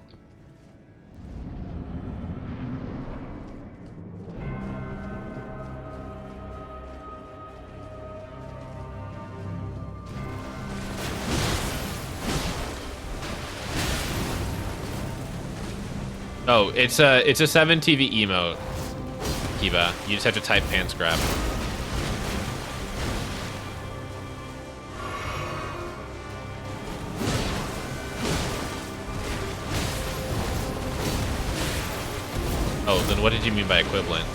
Oh, it's a 7 TV emote, Kiva. You just have to type pants grab. Oh, then what did you mean by equivalent?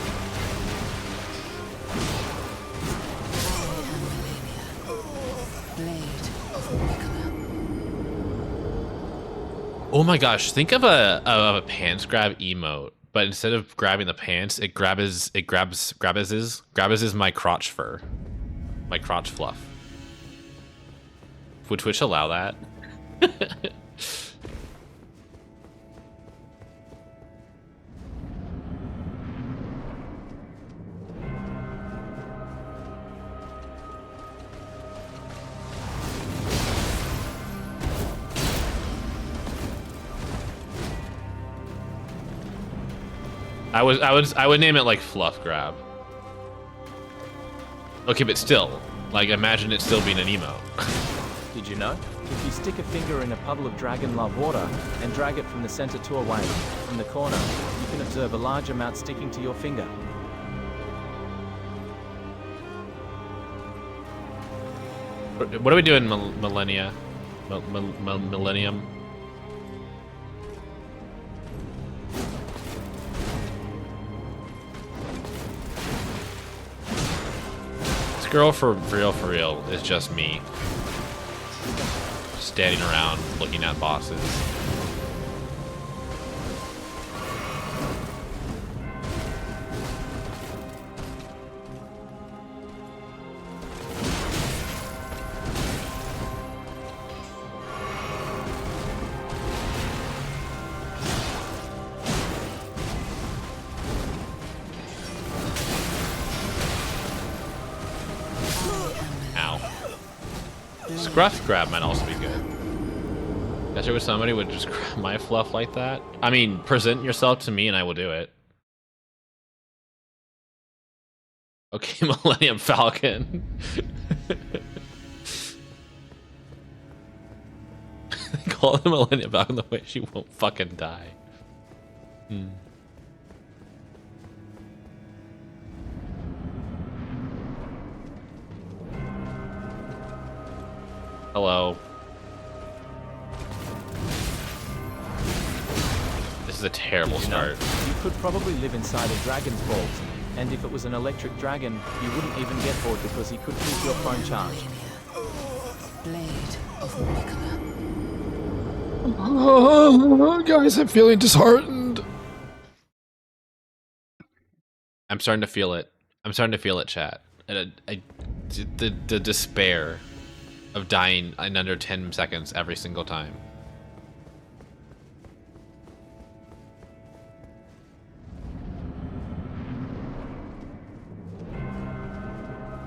Oh my gosh, think of a pants grab emote, but instead of grabbing the pants, it grabs my crotch fur. My crotch fluff. Would Twitch allow that? I would name it like fluff grab. Okay, but still, like imagine it still being an emote. Did you know? If you stick a finger in a puddle of dragon love water and drag it from the center to away from the corner, you can observe a large amount sticking to your finger. What are we doing, millennium? This girl for real is just me. Standing around looking at bosses. Scruff grab might also be good. Guess there was somebody would just grab my fluff like that. I mean, present yourself to me and I will do it. Okay, Millennium Falcon. Call him Millennium Falcon the way she won't fucking die. Hello. This is a terrible start. You could probably live inside a dragon's vault, and if it was an electric dragon, you wouldn't even get bored because he could keep your phone charged. Blade of Nicola. Oh, guys, I'm feeling disheartened. I'm starting to feel it. I'm starting to feel it, chat. The despair of dying in under 10 seconds every single time.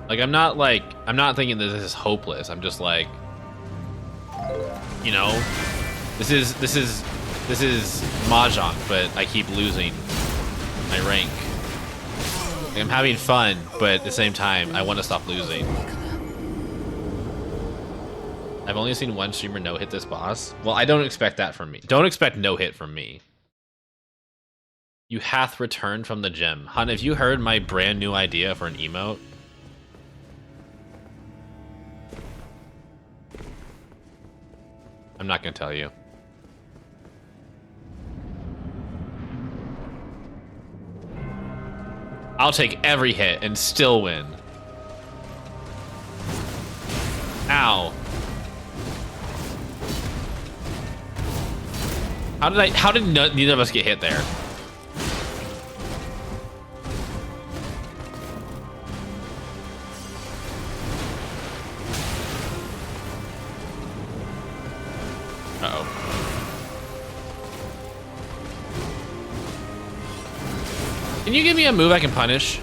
Like, I'm not thinking that this is hopeless. I'm just like, You know, this is mahjong, but I keep losing my rank. Like, I'm having fun, but at the same time, I want to stop losing. I've only seen one streamer no-hit this boss. Well, I don't expect that from me. Don't expect no-hit from me. You hath returned from the gym. Hun, have you heard my brand new idea for an emote? I'm not gonna tell you. I'll take every hit and still win. Ow. How did neither of us get hit there? Uh-oh. Can you give me a move I can punish?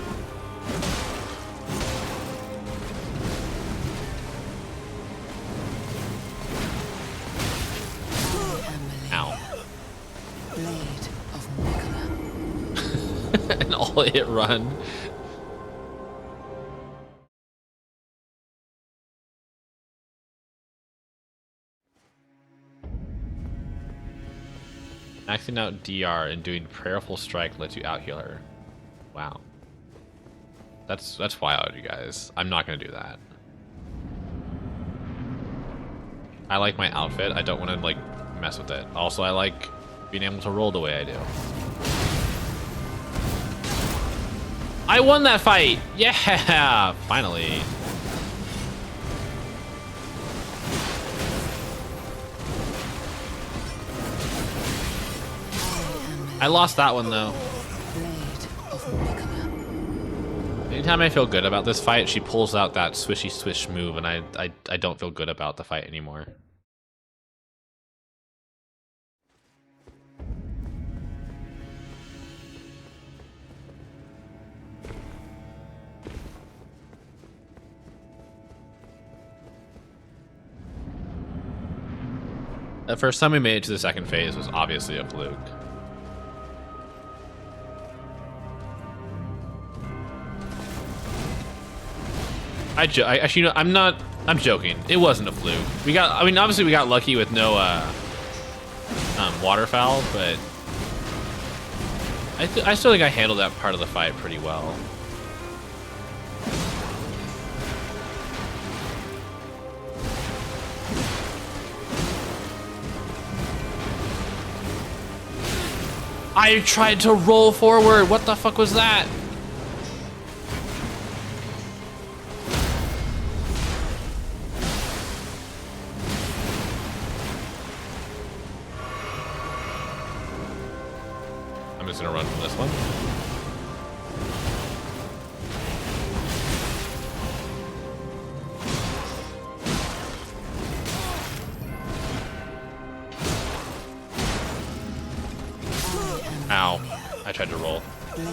Ow. Blade of Nicola. An all-hit run. Maxing out DR and doing prayerful strike lets you out heal her. Wow. That's wild, you guys. I'm not gonna do that. I like my outfit. I don't want to like mess with it. Also, I like being able to roll the way I do. I won that fight! Yeah! Finally. I lost that one though. Blade of Nicola. Anytime I feel good about this fight, she pulls out that swishy swish move, and I don't feel good about the fight anymore. The first time we made it to the second phase was obviously a fluke. Actually, you know, I'm joking. It wasn't a fluke. I mean, obviously we got lucky with no waterfowl, but I still think I handled that part of the fight pretty well. I tried to roll forward. What the fuck was that? I'm just gonna run from this one. Ow. I tried to roll. Blade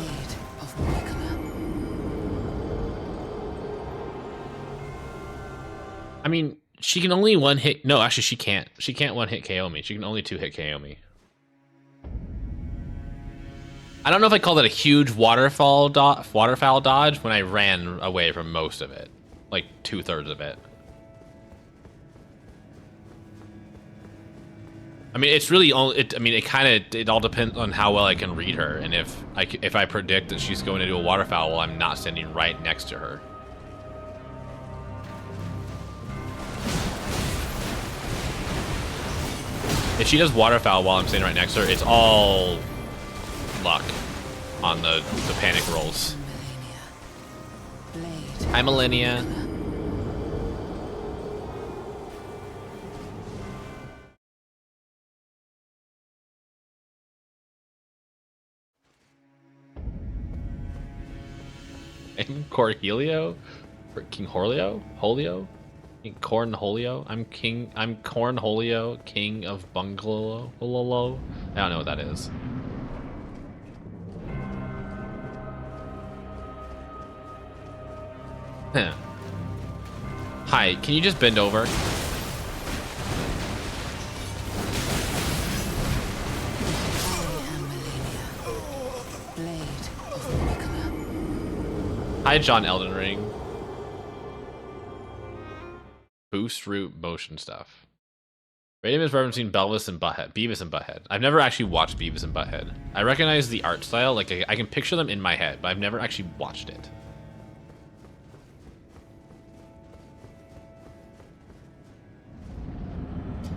of Nicola. I mean, she can only one hit. No, actually, she can't. She can't one hit KO me. She can only two hit KO me. I don't know if I called it a huge waterfowl dodge when I ran away from most of it, like 2/3 of it. I mean, it's really only. It all depends on how well I can read her, and if I predict that she's going to do a waterfowl while I'm not standing right next to her. If she does waterfowl while I'm standing right next to her, it's all luck on the panic rolls. Blade. Hi, Millennia. I'm Cornholio? Or King Horlio? Holio? Cornholio? I'm Cornholio, King of Bungalow. I don't know what that is. Huh. Hi, can you just bend over? Hi, John Elden Ring. Boost root motion stuff. Radium is referencing Beavis and Butthead. I've never actually watched Beavis and Butthead. I recognize the art style, like I can picture them in my head, but I've never actually watched it.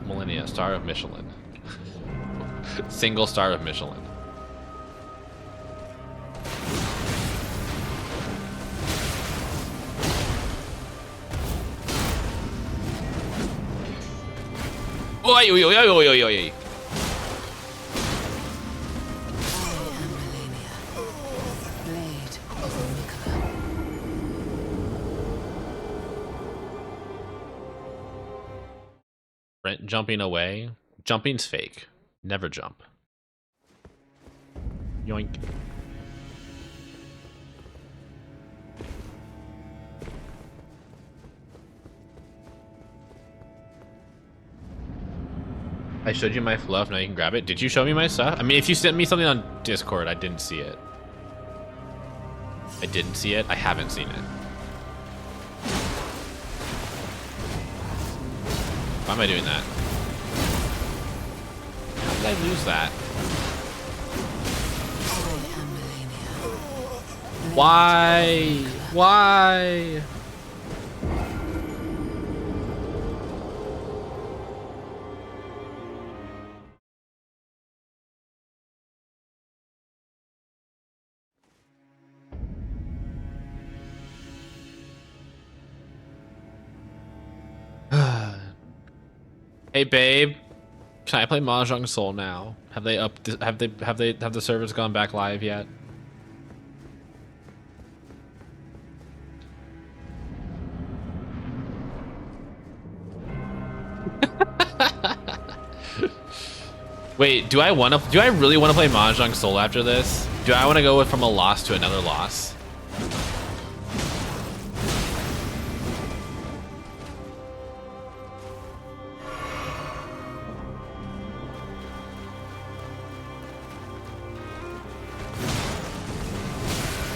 Millennia, star of Michelin. Single star of Michelin. Oi, oi, oi, oi, oi, oi. Blade of Nicola. Brent jumping away. Jumping's fake. Never jump. Yoink. I showed you my fluff, now you can grab it. Did you show me my stuff? I mean, if you sent me something on Discord, I didn't see it. I didn't see it. I haven't seen it. Why am I doing that? How did I lose that? Why? Why? Hey babe, can I play Mahjong Soul now? Have they have the servers gone back live yet? Wait, do I really want to play Mahjong Soul after this? Do I want to go from a loss to another loss?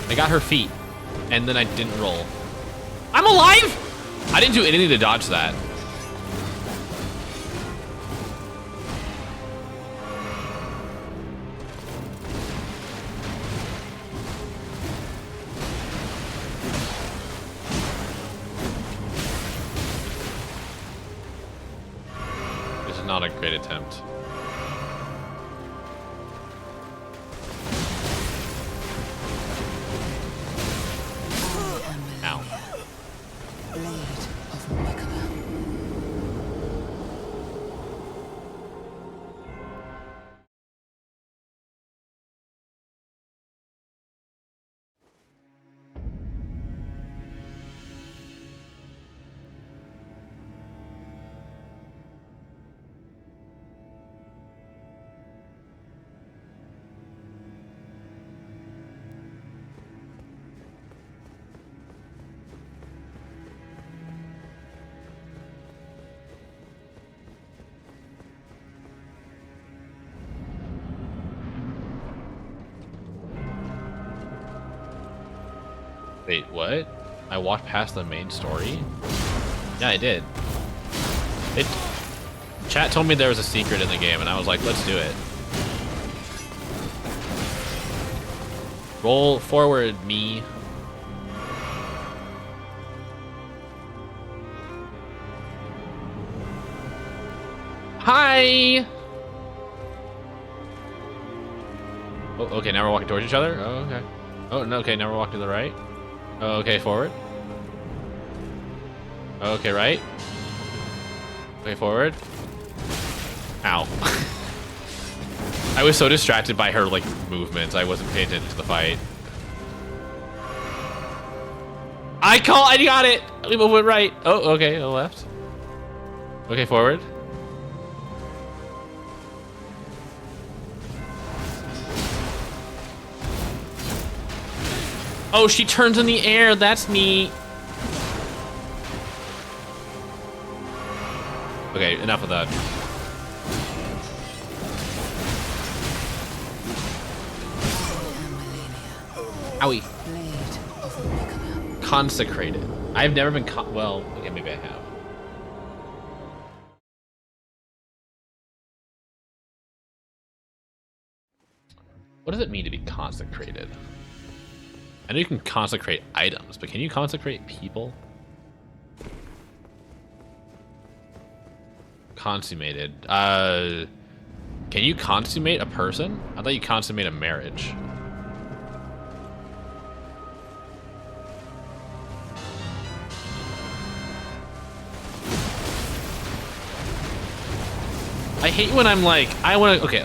I got her feet, and then I didn't roll. I'm alive! I didn't do anything to dodge that. This is not a great attempt. Wait, what? I walked past the main story? Yeah, I did. Chat told me there was a secret in the game, and I was like, let's do it. Roll forward, me. Hi! Oh, okay, now we're walking towards each other? Oh, okay. Oh, no, okay, now we're walking to the right. Oh, okay, forward. Okay, right. Okay, forward. Ow. I was so distracted by her, like, movements. I wasn't paying attention to the fight. I got it! We went right. Oh, okay, left. Okay, forward. Oh, she turns in the air. That's neat. Okay, enough of that. Owie. Blade of Nicola. consecrated. I've never been well, okay, maybe I have. What does it mean to be consecrated? I know you can consecrate items, but can you consecrate people? Consummated. Can you consummate a person? I thought you consummate a marriage. I hate when I'm like, I want to, okay.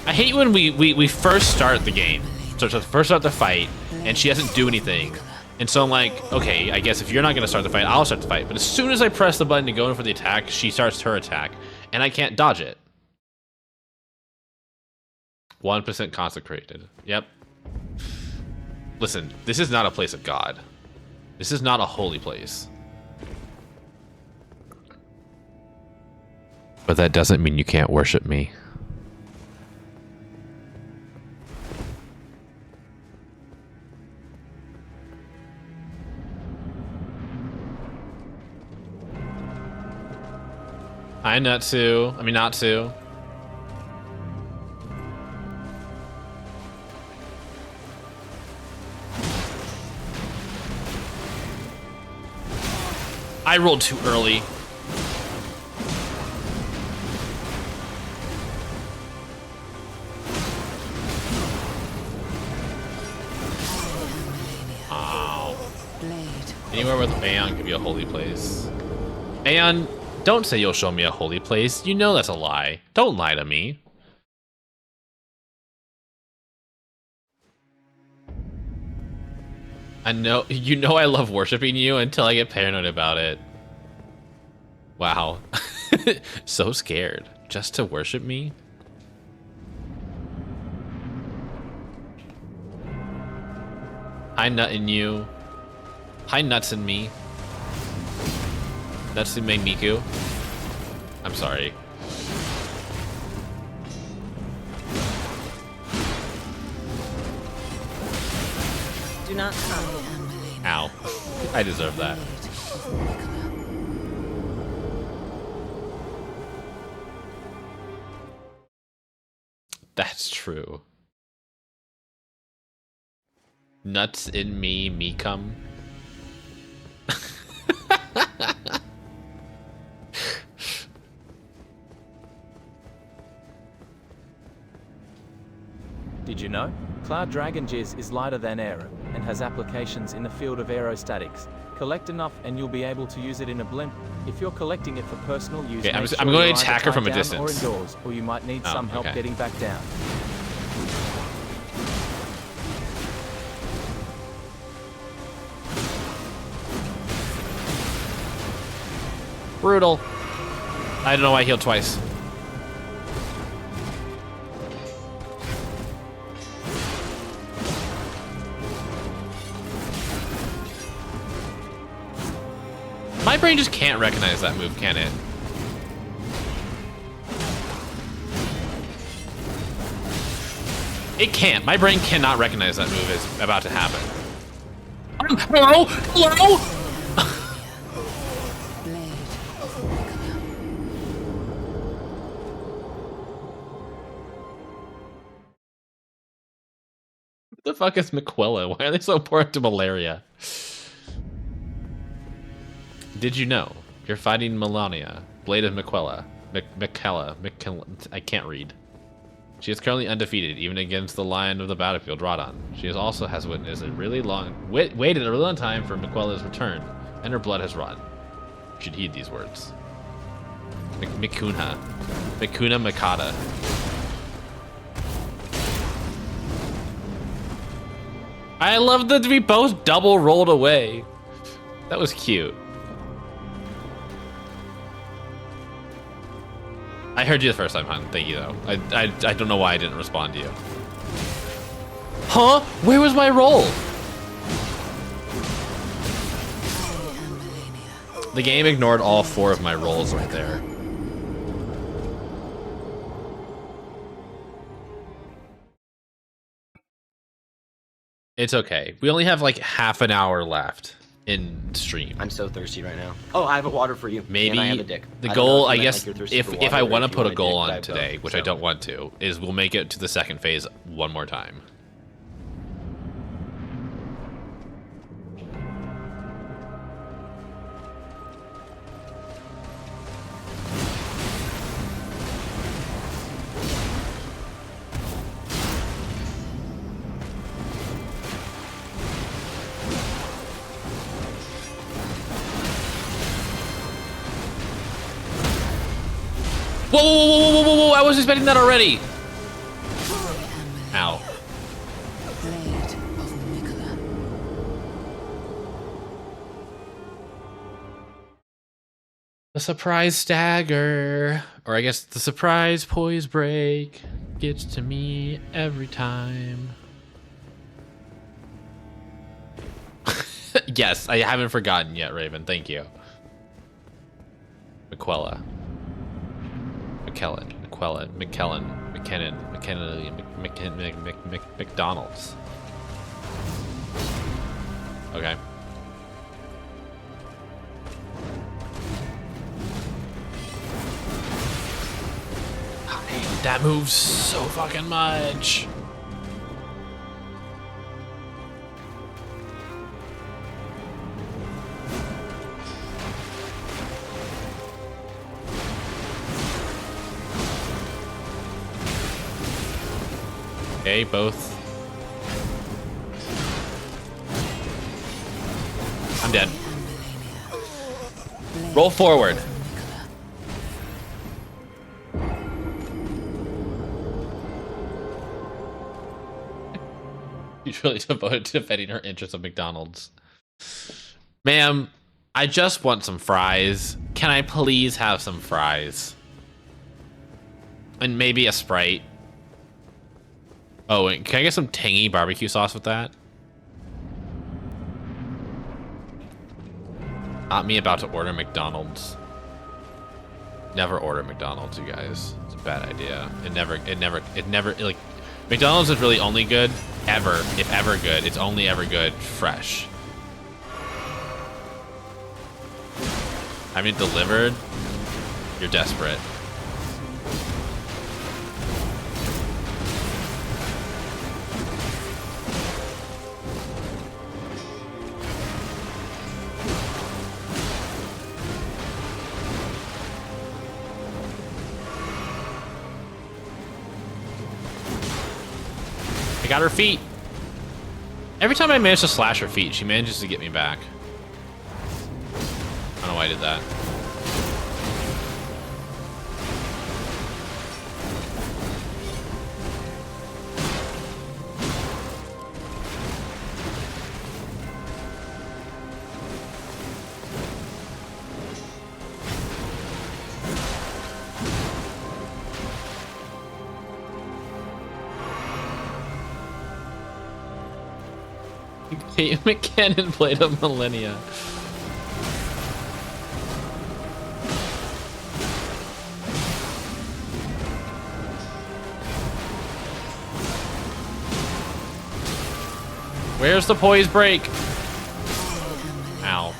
I hate when we first start the game, so first start the fight, and she doesn't do anything. And so I'm like, okay, I guess if you're not going to start the fight, I'll start the fight. But as soon as I press the button to go in for the attack, she starts her attack, and I can't dodge it. 1% consecrated. Yep. Listen, this is not a place of God. This is not a holy place. But that doesn't mean you can't worship me. Hi, Natsu. I mean, Natsu. I rolled too early. Ow. Anywhere with Aeon could be a holy place. Aeon, don't say you'll show me a holy place. You know that's a lie. Don't lie to me. I know, you know I love worshiping you until I get paranoid about it. Wow. So scared. Just to worship me? Hi, nut in you. Hi, nuts in me. Natsume Miku. I'm sorry. Do not come. Ow. I deserve that. That's true. Nuts in me cum. Did you know? Cloud Dragon Jizz is lighter than air and has applications in the field of aerostatics. Collect enough and you'll be able to use it in a blimp. If you're collecting it for personal use, Okay, make I'm sure going to you're attack either her from a tied down distance. or indoors, or you might need some help okay. getting back down. Brutal. I don't know why I healed twice. My brain just can't recognize that move, can it? It can't. My brain cannot recognize that move is about to happen. Hello? Hello? What the fuck is Miquella? Why are they so important to malaria? Did you know? You're fighting Melania, Blade of Miquella. Miquella. I can't read. She is currently undefeated, even against the Lion of the Battlefield, Radon. She also has witnessed a really long... waited a really long time for Miquella's return, and her blood has run. You should heed these words. Mikuna. Mikuna Mikata. I love that we both double rolled away. That was cute. I heard you the first time, hon. Thank you, though. I don't know why I didn't respond to you. Huh? Where was my roll? The game ignored all 4 of my rolls right there. It's okay. We only have like half an hour left in stream. I'm so thirsty right now. Oh, I have a water for you. Maybe and I have a dick. the I don't know goal, if you I meant, guess, like, you're thirsty if for if I water or want to if you put a want goal dick, but I on have today, both, which so. I don't want to, is we'll make it to the second phase one more time. Whoa, whoa, whoa, whoa, whoa, whoa, whoa, I was expecting that already. Ow. The surprise stagger, or I guess the surprise poise break, gets to me every time. Yes, I haven't forgotten yet, Raven. Thank you. McKenna, McDonald's. Okay. I hate that moves so fucking much. Okay, both. I'm dead. Roll forward. She's really devoted to defending her interests of McDonald's. Ma'am, I just want some fries. Can I please have some fries? And maybe a Sprite. Oh, and can I get some tangy barbecue sauce with that? Not me about to order McDonald's. Never order McDonald's, you guys. It's a bad idea. It never, like, McDonald's is really only good, ever, if ever good, it's only ever good fresh. Having it delivered, you're desperate. I got her feet. Every time I manage to slash her feet, she manages to get me back. I don't know why I did that. Kate McKinnon played a millennia. Where's the poise break? Ow.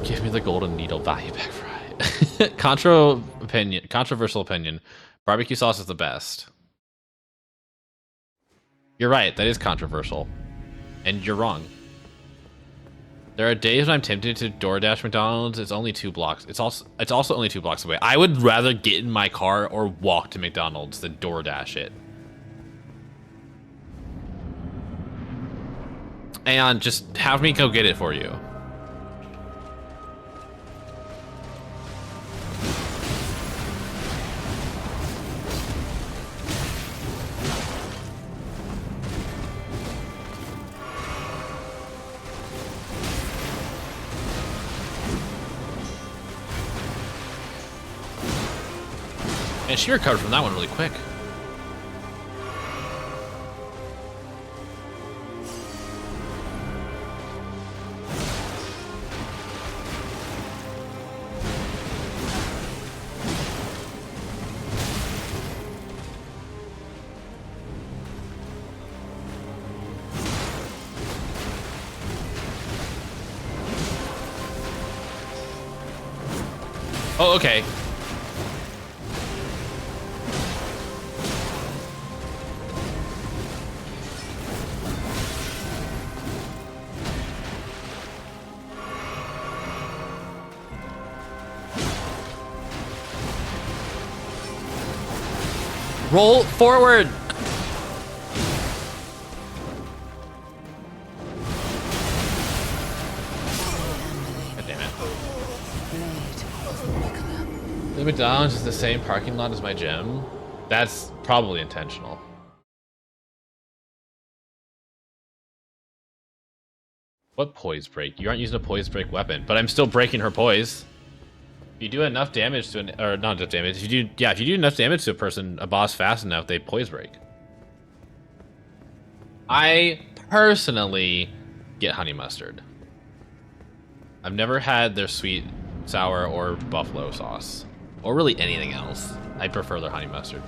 Give me the golden needle value back fry. Controversial opinion. Barbecue sauce is the best. You're right, that is controversial. And you're wrong. There are days when I'm tempted to DoorDash McDonald's. It's only 2 blocks. It's also only 2 blocks away. I would rather get in my car or walk to McDonald's than DoorDash it. And just have me go get it for you. And she recovered from that one really quick. Oh, okay. Roll forward. God damn it. The McDonald's is the same parking lot as my gym. That's probably intentional. What poise break? You aren't using a poise break weapon, but I'm still breaking her poise. If you do enough damage to an, or not enough damage, if you do enough damage to a person, a boss fast enough, they poise break. I personally get honey mustard. I've never had their sweet, sour, or buffalo sauce. Or really anything else. I prefer their honey mustard.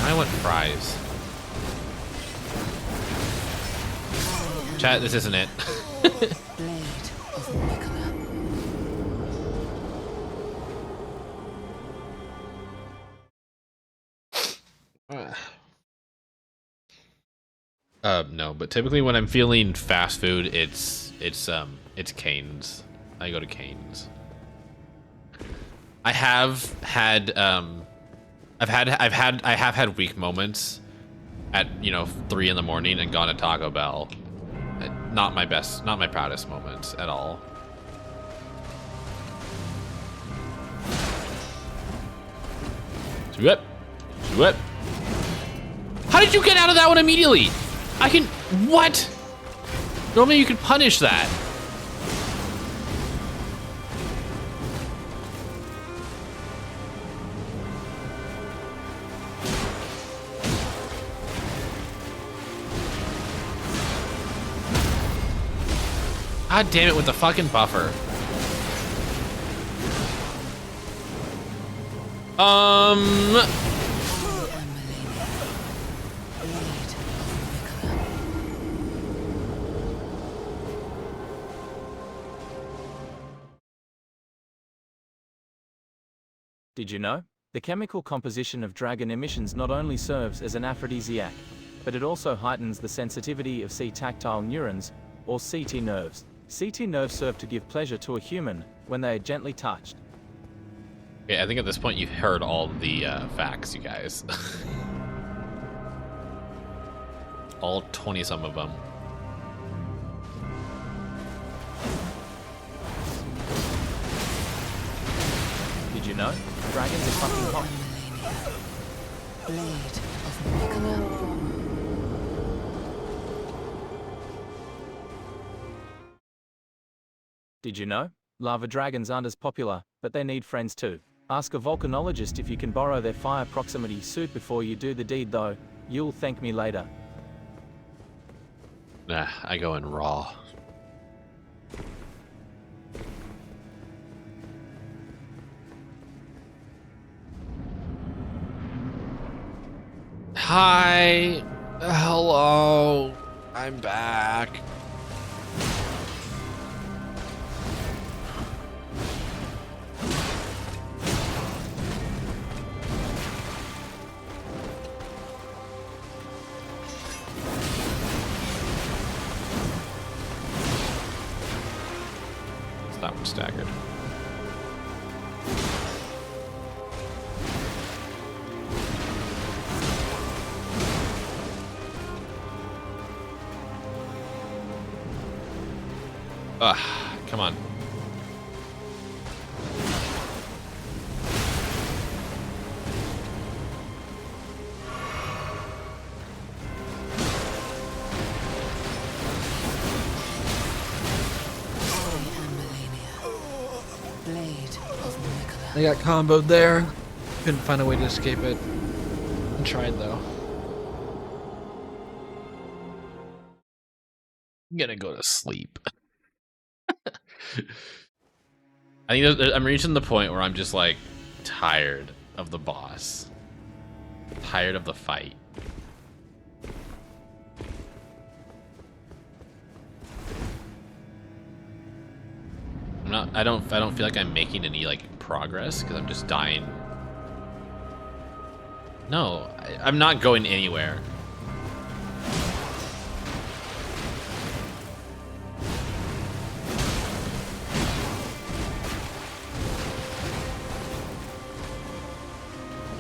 I want fries. Chat, this isn't it. No, but typically when I'm feeling fast food, it's Cane's. I go to Cane's. I have had weak moments at 3 in the morning and gone to Taco Bell. Not my best, not my proudest moments at all. Do it. Do it. How did you get out of that one immediately? I can... What? Normally you could punish that. God damn it with the fucking buffer. Did you know? The chemical composition of dragon emissions not only serves as an aphrodisiac, but it also heightens the sensitivity of C-tactile neurons, or CT nerves. CT nerves serve to give pleasure to a human when they are gently touched. Okay, I think at this point you've heard all the facts, you guys. All 20-some of them. Did you know? Dragons are fucking hot. Did you know? Lava dragons aren't as popular, but they need friends too. Ask a volcanologist if you can borrow their fire proximity suit before you do the deed though. You'll thank me later. Nah, I go in raw. Hi. Hello. I'm back. That one staggered. Ugh, come on. I got comboed there. Couldn't find a way to escape it. I tried though. I'm gonna go to sleep. I think I'm reaching the point where I'm just like tired of the boss. Tired of the fight. I don't feel like I'm making any like progress because I'm just dying. No, I'm not going anywhere.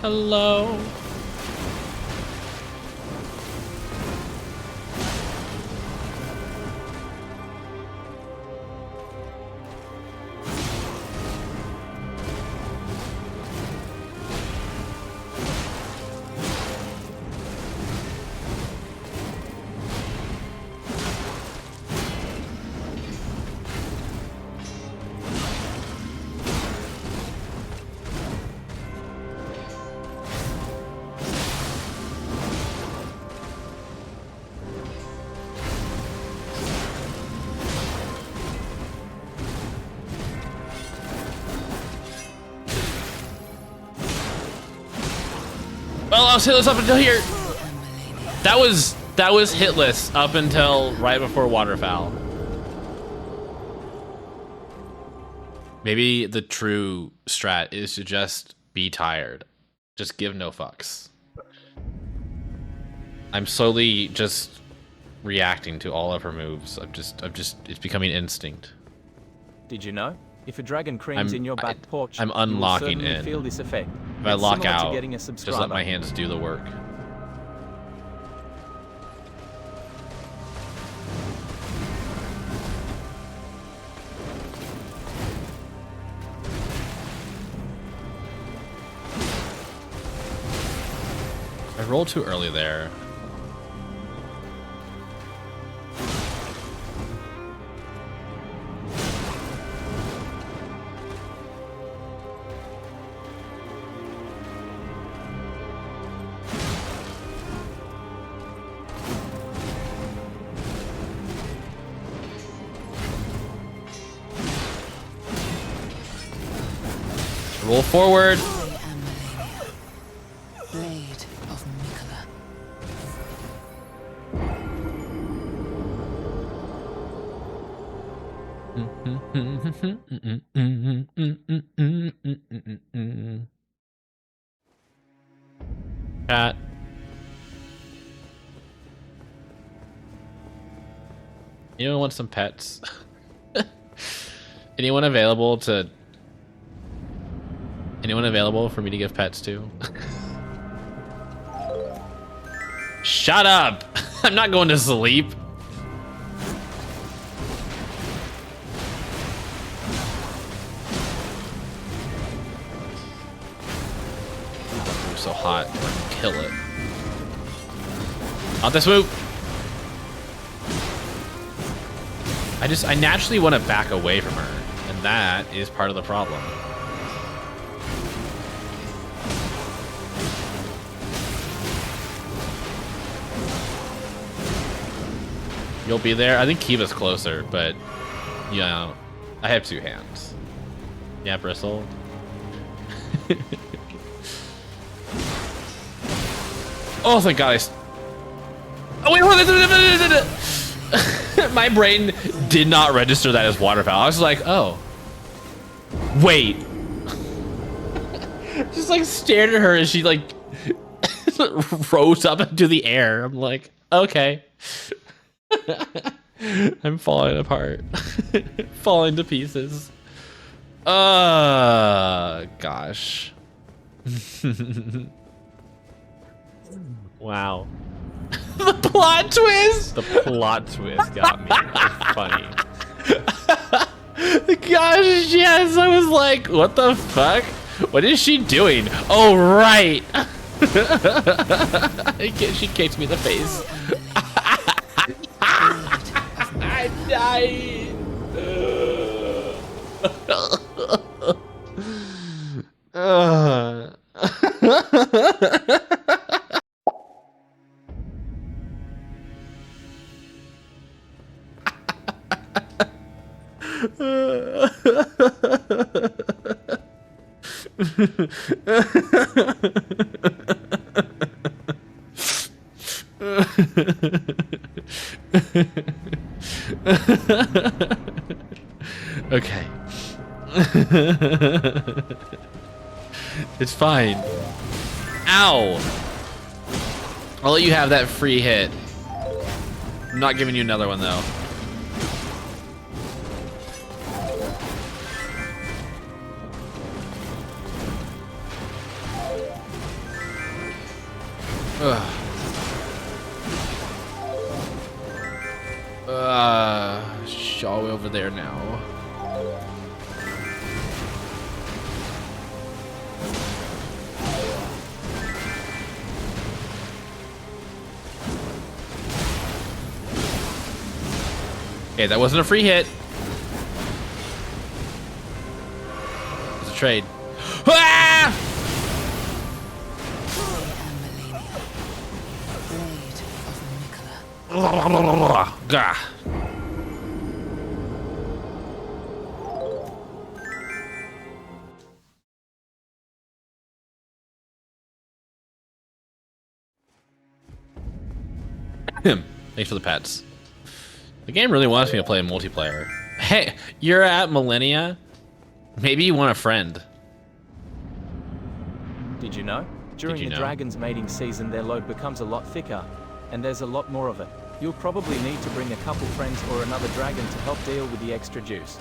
Hello. Well, I was hitless up until here. That was hitless up until right before waterfowl. Maybe the true strat is to just be tired. Just give no fucks. I'm slowly just reacting to all of her moves. It's becoming instinct. Did you know? If a dragon creams in your back porch, I'm unlocking you will certainly in. feel this effect. If I It's lock similar to out, getting a just let subscriber. my hands do the work. I rolled too early there. Roll forward. Blade of Mikola. Cat. Anyone want some pets? Anyone available for me to give pets to? Shut up! I'm not going to sleep. I'm so hot. Kill it. Not this move. I naturally want to back away from her, and that is part of the problem. You'll be there? I think Kiva's closer, but, you know, I have two hands. Yeah, Bristle. Oh, thank God Oh, wait, hold on. My brain did not register that as waterfowl. I was like, oh. Wait. Just like stared at her as she like rose up into the air. I'm like, okay. I'm falling apart. Falling to pieces. Gosh. Wow. The plot twist! The plot twist got me. It's funny. Gosh, yes. I was like, what the fuck? What is she doing? Oh, right. She kicked me in the face. I died. Okay. It's fine. Ow! I'll let you have that free hit. I'm not giving you another one though. Ugh. Shaw over there now. Okay, that wasn't a free hit. It's a trade. Ah! Gah. Thanks for the pets. The game really wants me to play multiplayer. Hey, you're at Millennia? Maybe you want a friend. Did you know? During the dragon's mating season, their load becomes a lot thicker, and there's a lot more of it. You'll probably need to bring a couple friends or another dragon to help deal with the extra juice.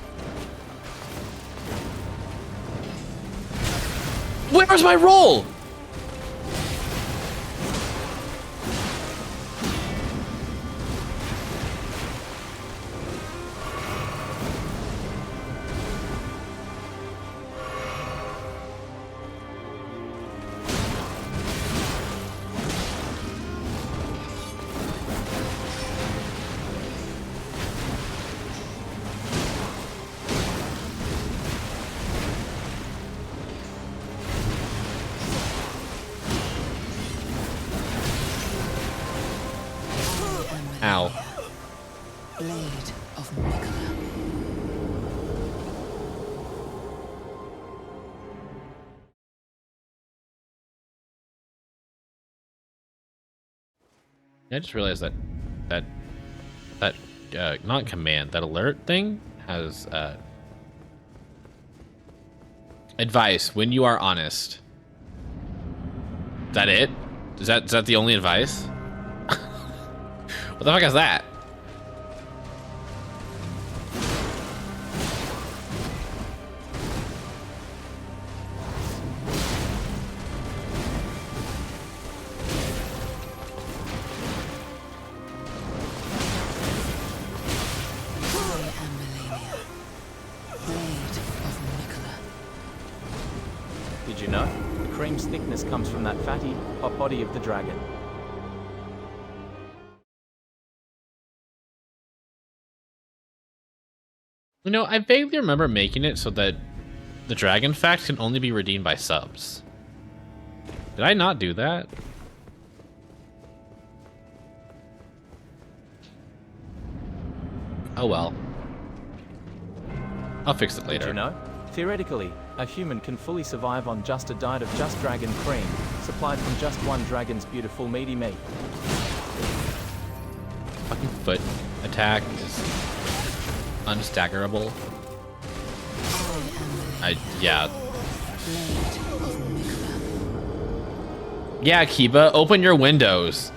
Where's my roll? Ow. Blade of Mikola. I just realized that not command, that alert thing has advice when you are honest. Is that it? Is that the only advice? What the fuck is that? Did you know? The cream's thickness comes from that fatty, hot body of the dragon. You know, I vaguely remember making it so that the dragon fact can only be redeemed by subs. Did I not do that? Oh well. I'll fix it later. Did you know? Theoretically, a human can fully survive on just a diet of just dragon cream, supplied from just one dragon's beautiful meaty meat. Fucking foot attack is unstaggerable. Yeah. Yeah, Kiba, open your windows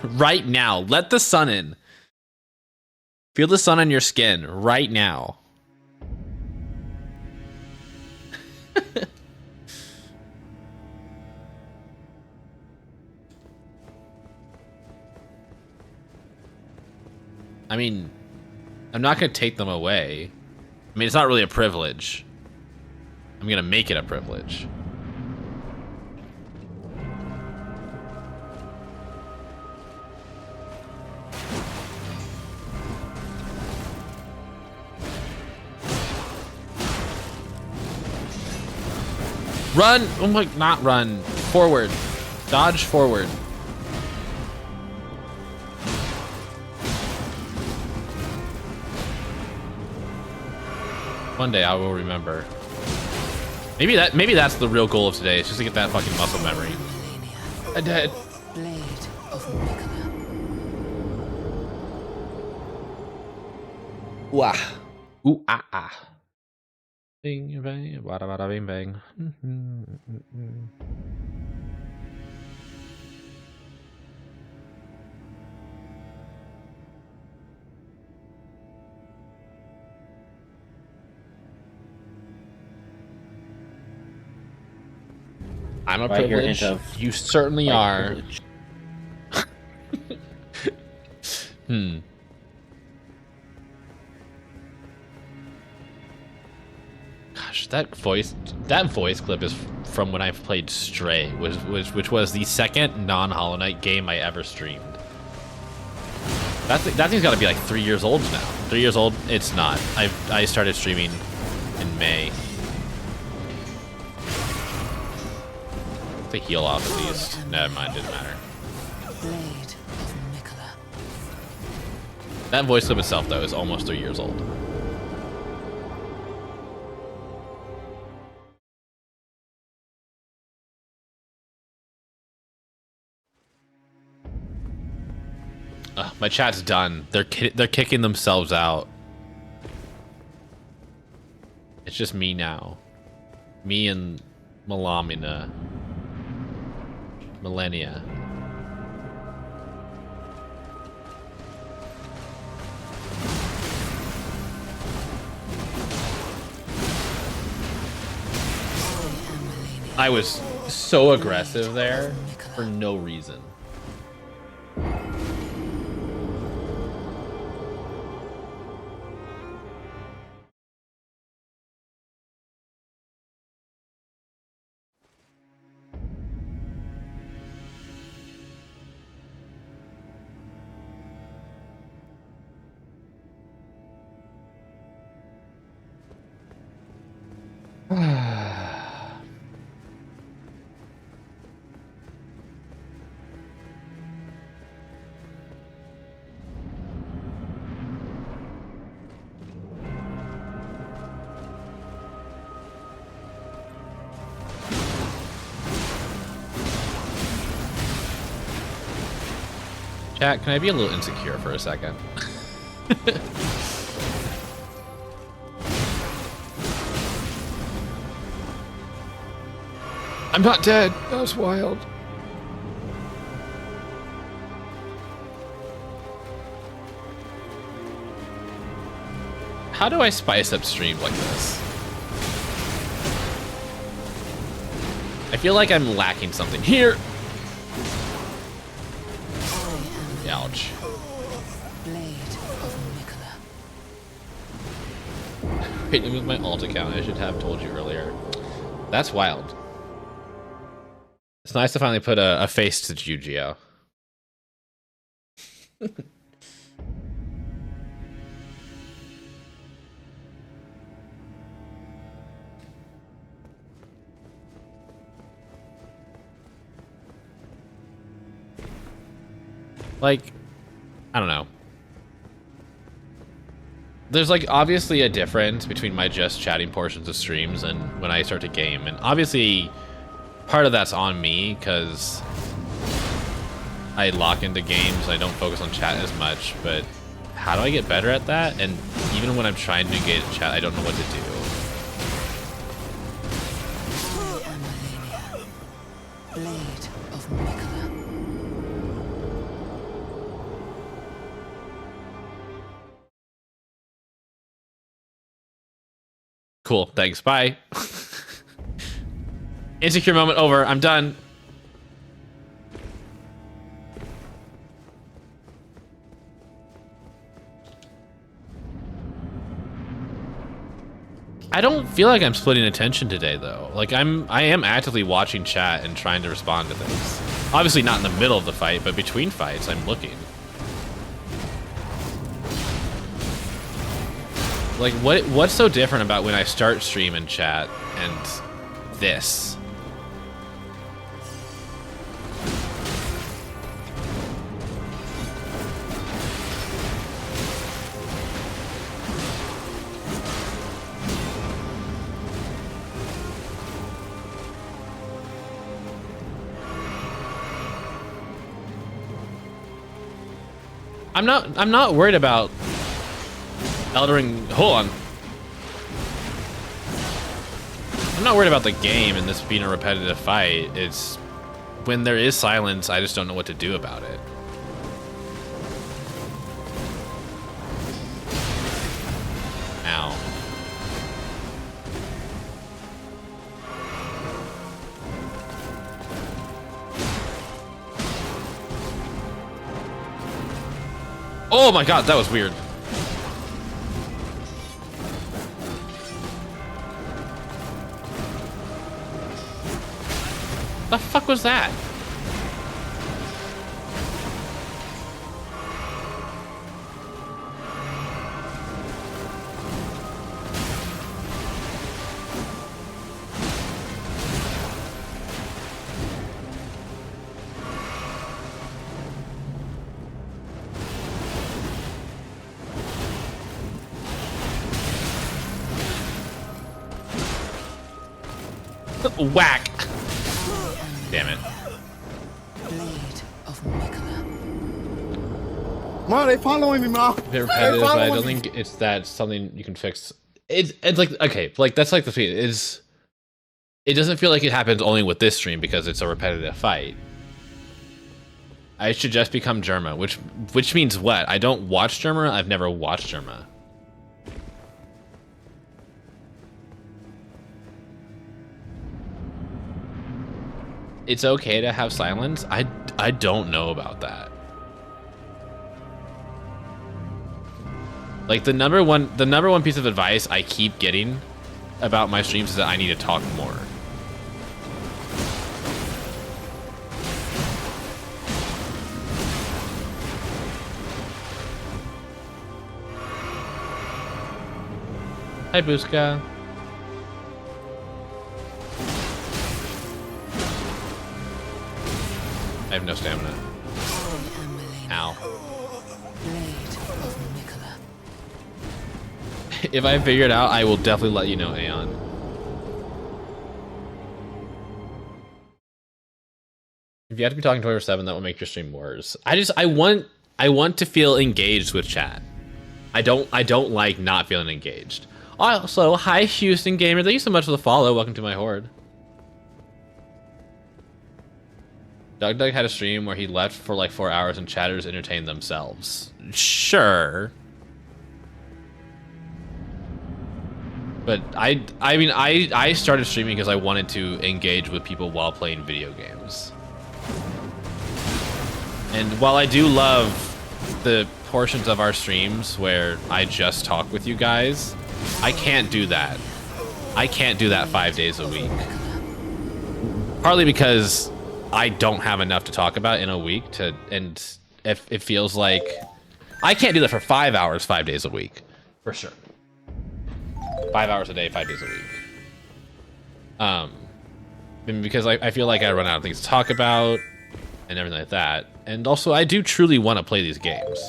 right now. Let the sun in. Feel the sun on your skin right now. I mean, I'm not going to take them away. I mean, it's not really a privilege. I'm going to make it a privilege. Run! Oh my, not run. Forward. Dodge forward. One day I will remember. Maybe that's the real goal of today, is just to get that fucking muscle memory. I did. Blade of Mikola. Wah. Ooh ah ah. Bing bang, bada bada bing bang. I'm a Right here, privilege. hint of You certainly white are. privilege. Gosh, that voice clip is from when I played Stray, which was the second non-Hollow Knight game I ever streamed. That thing's got to be like 3 years old now. 3 years old? It's not. I started streaming in May. To heal off at least. Never mind, didn't matter. Blade of Mikola. That voice clip itself, though, is almost 3 years old. My chat's done. They're kicking themselves out. It's just me now. Me and Millennia. I was so aggressive there for no reason. Chat, can I be a little insecure for a second? I'm not dead. That was wild. How do I spice up streams like this? I feel like I'm lacking something here. Ouch. Blade of Mikola. Wait, it was my alt account. I should have told you earlier. That's wild. It's nice to finally put a face to Yu-Gi-Oh. Like, I don't know. There's like obviously a difference between my just chatting portions of streams and when I start to game, and obviously part of that's on me because I lock into games, I don't focus on chat as much, but how do I get better at that? And even when I'm trying to engage in chat, I don't know what to do. Blade of Mikola. Cool, thanks, bye. Insecure moment over, I'm done. I don't feel like I'm splitting attention today though. Like I am actively watching chat and trying to respond to things. Obviously not in the middle of the fight, but between fights I'm looking. Like what's so different about when I start stream and chat and this? I'm not worried about Elden Ring. Hold on. I'm not worried about the game and this being a repetitive fight. It's when there is silence, I just don't know what to do about it. Ow. Oh my god, that was weird. The fuck was that? Whack! Damn it. Blade of Mikola. Ma, they following me, Ma. They're repetitive, but I don't think it's that something you can fix. It's like, okay, like that's like the thing is, it doesn't feel like it happens only with this stream because it's a repetitive fight. I should just become Germa, which means what? I don't watch Germa. I've never watched Germa. It's okay to have silence. I don't know about that. Like the number one piece of advice I keep getting about my streams is that I need to talk more. Hi, Buska. I have no stamina. Ow. Blade of Mikola. If I figure it out, I will definitely let you know, Aeon. If you have to be talking 24/7, that will make your stream worse. I want to feel engaged with chat. I don't like not feeling engaged. Also, hi Houston Gamer. Thank you so much for the follow. Welcome to my horde. Doug had a stream where he left for like 4 hours and chatters entertained themselves. Sure. But I started streaming because I wanted to engage with people while playing video games. And while I do love the portions of our streams where I just talk with you guys, I can't do that. I can't do that 5 days a week. Partly because I don't have enough to talk about in a week and if it feels like I can't do that for 5 hours 5 days a week. For sure. 5 hours a day, 5 days a week. Because I feel like I run out of things to talk about and everything like that. And also I do truly want to play these games.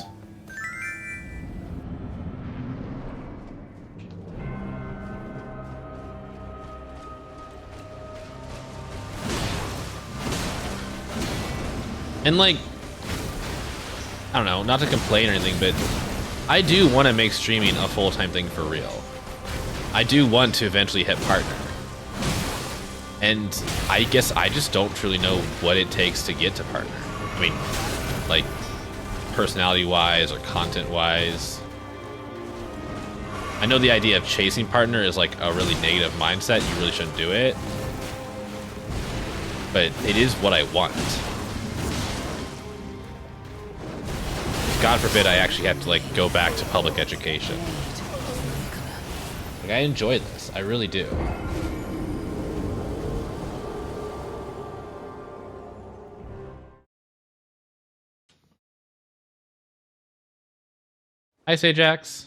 And like, I don't know, not to complain or anything, but I do want to make streaming a full-time thing for real. I do want to eventually hit partner. And I guess I just don't truly know what it takes to get to partner. I mean, like, personality-wise or content-wise. I know the idea of chasing partner is like a really negative mindset. You really shouldn't do it. But it is what I want. God forbid I actually have to like go back to public education. Like I enjoy this, I really do. Hi, Sajax.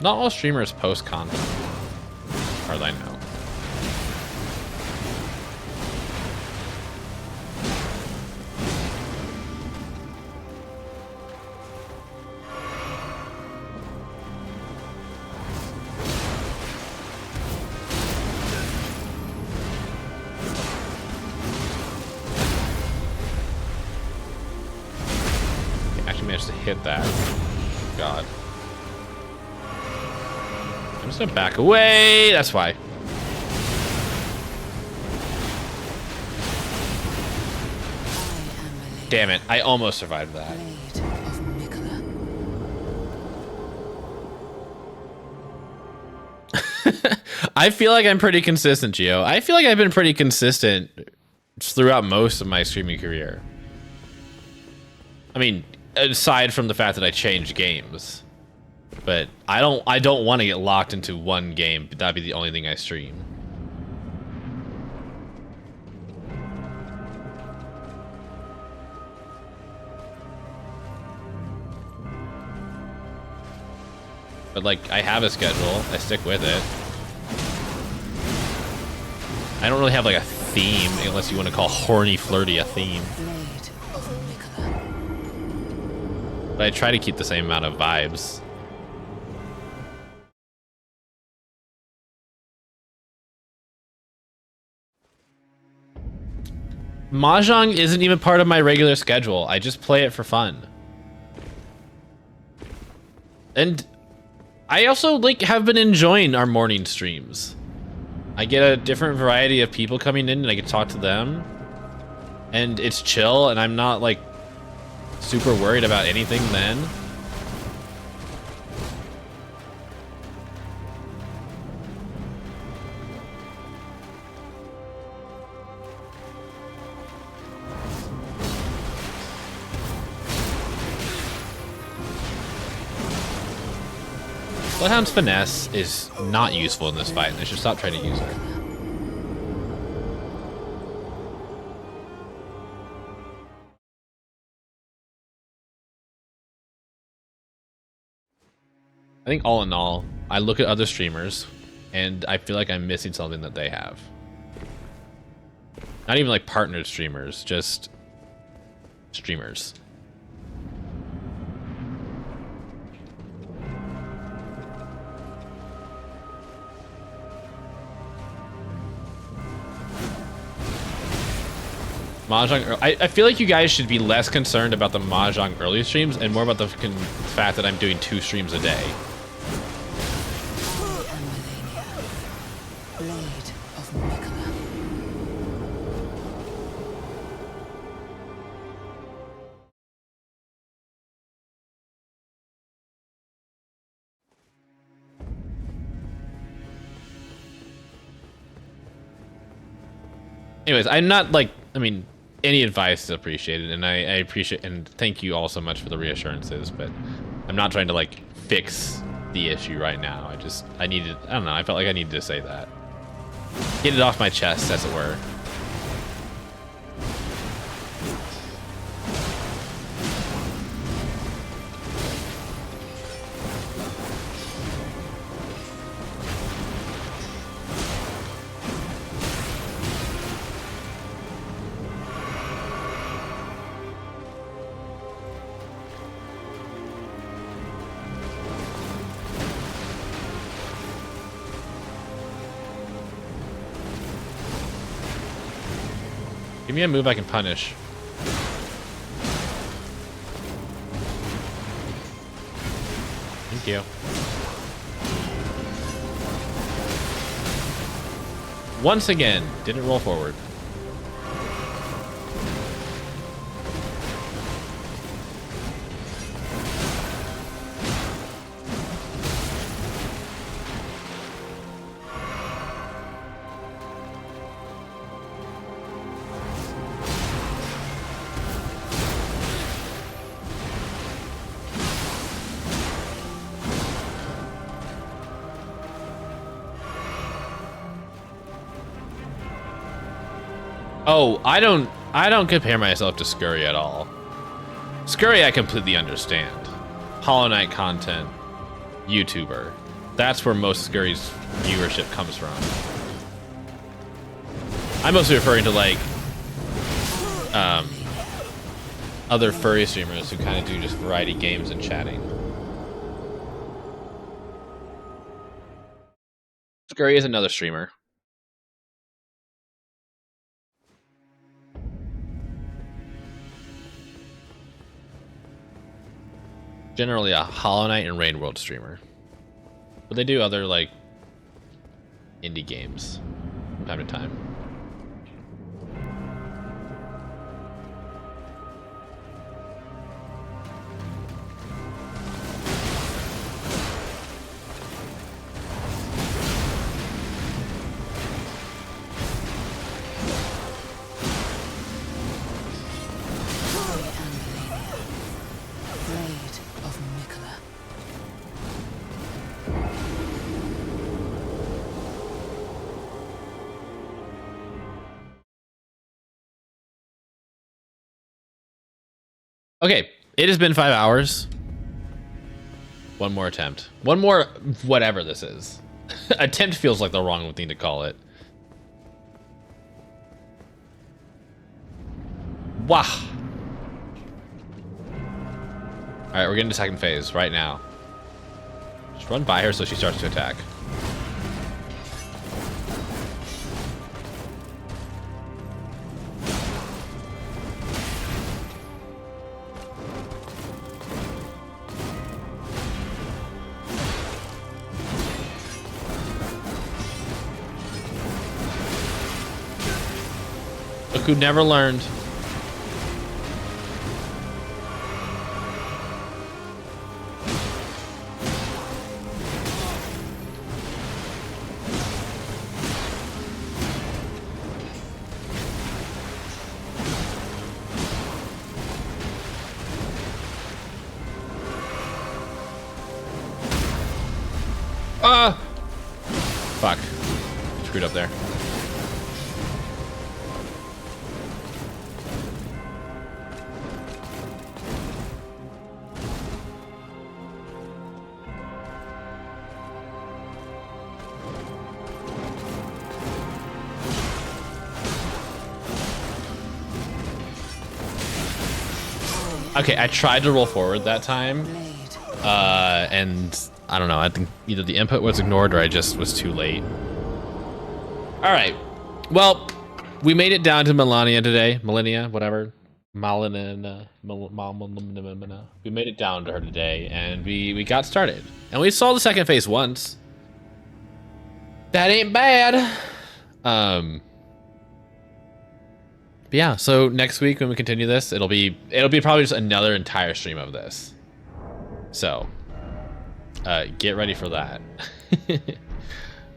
Not all streamers post content, as far as I know. hit that. God. I'm just gonna back away. That's why. Damn it. I almost survived that. Blade of Mikola. I feel like I'm pretty consistent, Gio. I feel like I've been pretty consistent throughout most of my streaming career. I mean, aside from the fact that I changed games. But I don't want to get locked into one game. That'd be the only thing I stream. But like, I have a schedule. I stick with it. I don't really have like a theme, unless you want to call horny flirty a theme. Blade of Mikola. But I try to keep the same amount of vibes. Mahjong isn't even part of my regular schedule. I just play it for fun. And I also like have been enjoying our morning streams. I get a different variety of people coming in and I get to talk to them. And it's chill and I'm not like super worried about anything then. Bloodhound's finesse is not useful in this fight, and I should stop trying to use it. I think all in all, I look at other streamers, and I feel like I'm missing something that they have. Not even like partnered streamers, just streamers. Mahjong, I feel like you guys should be less concerned about the Mahjong early streams and more about the fact that I'm doing 2 streams a day. Blade of Mikola. Anyways, I'm not like, I mean, any advice is appreciated, and I appreciate and thank you all so much for the reassurances, but I'm not trying to like fix the issue right now. I needed, I don't know, I felt like I needed to say that. Get it off my chest, as it were. Give me a move I can punish. Thank you. Once again, didn't roll forward. Oh, I don't compare myself to Scurry at all. Scurry I completely understand. Hollow Knight content, YouTuber. That's where most Scurry's viewership comes from. I'm mostly referring to like other furry streamers who kind of do just variety games and chatting. Scurry is another streamer. Generally a Hollow Knight and Rain World streamer. But they do other, like, indie games from time to time. Blade of Mikola. Okay, it has been 5 hours. One more attempt. One more whatever this is. Attempt feels like the wrong thing to call it. Wah! Alright, we're getting to second phase right now. Just run by her so she starts to attack. Look who never learned. Fuck. Screwed up there. Okay, I tried to roll forward that time, and I don't know, I think either the input was ignored or I just was too late. All right, well, we made it down to Millennia today, whatever. We made it down to her today, and we got started. And we saw the second phase once. That ain't bad. But yeah, so next week when we continue this, it'll be probably just another entire stream of this. So get ready for that.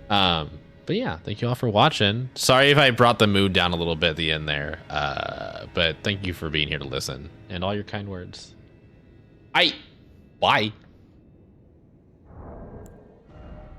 But yeah, thank you all for watching. Sorry if I brought the mood down a little bit at the end there. But thank you for being here to listen and all your kind words. Bye.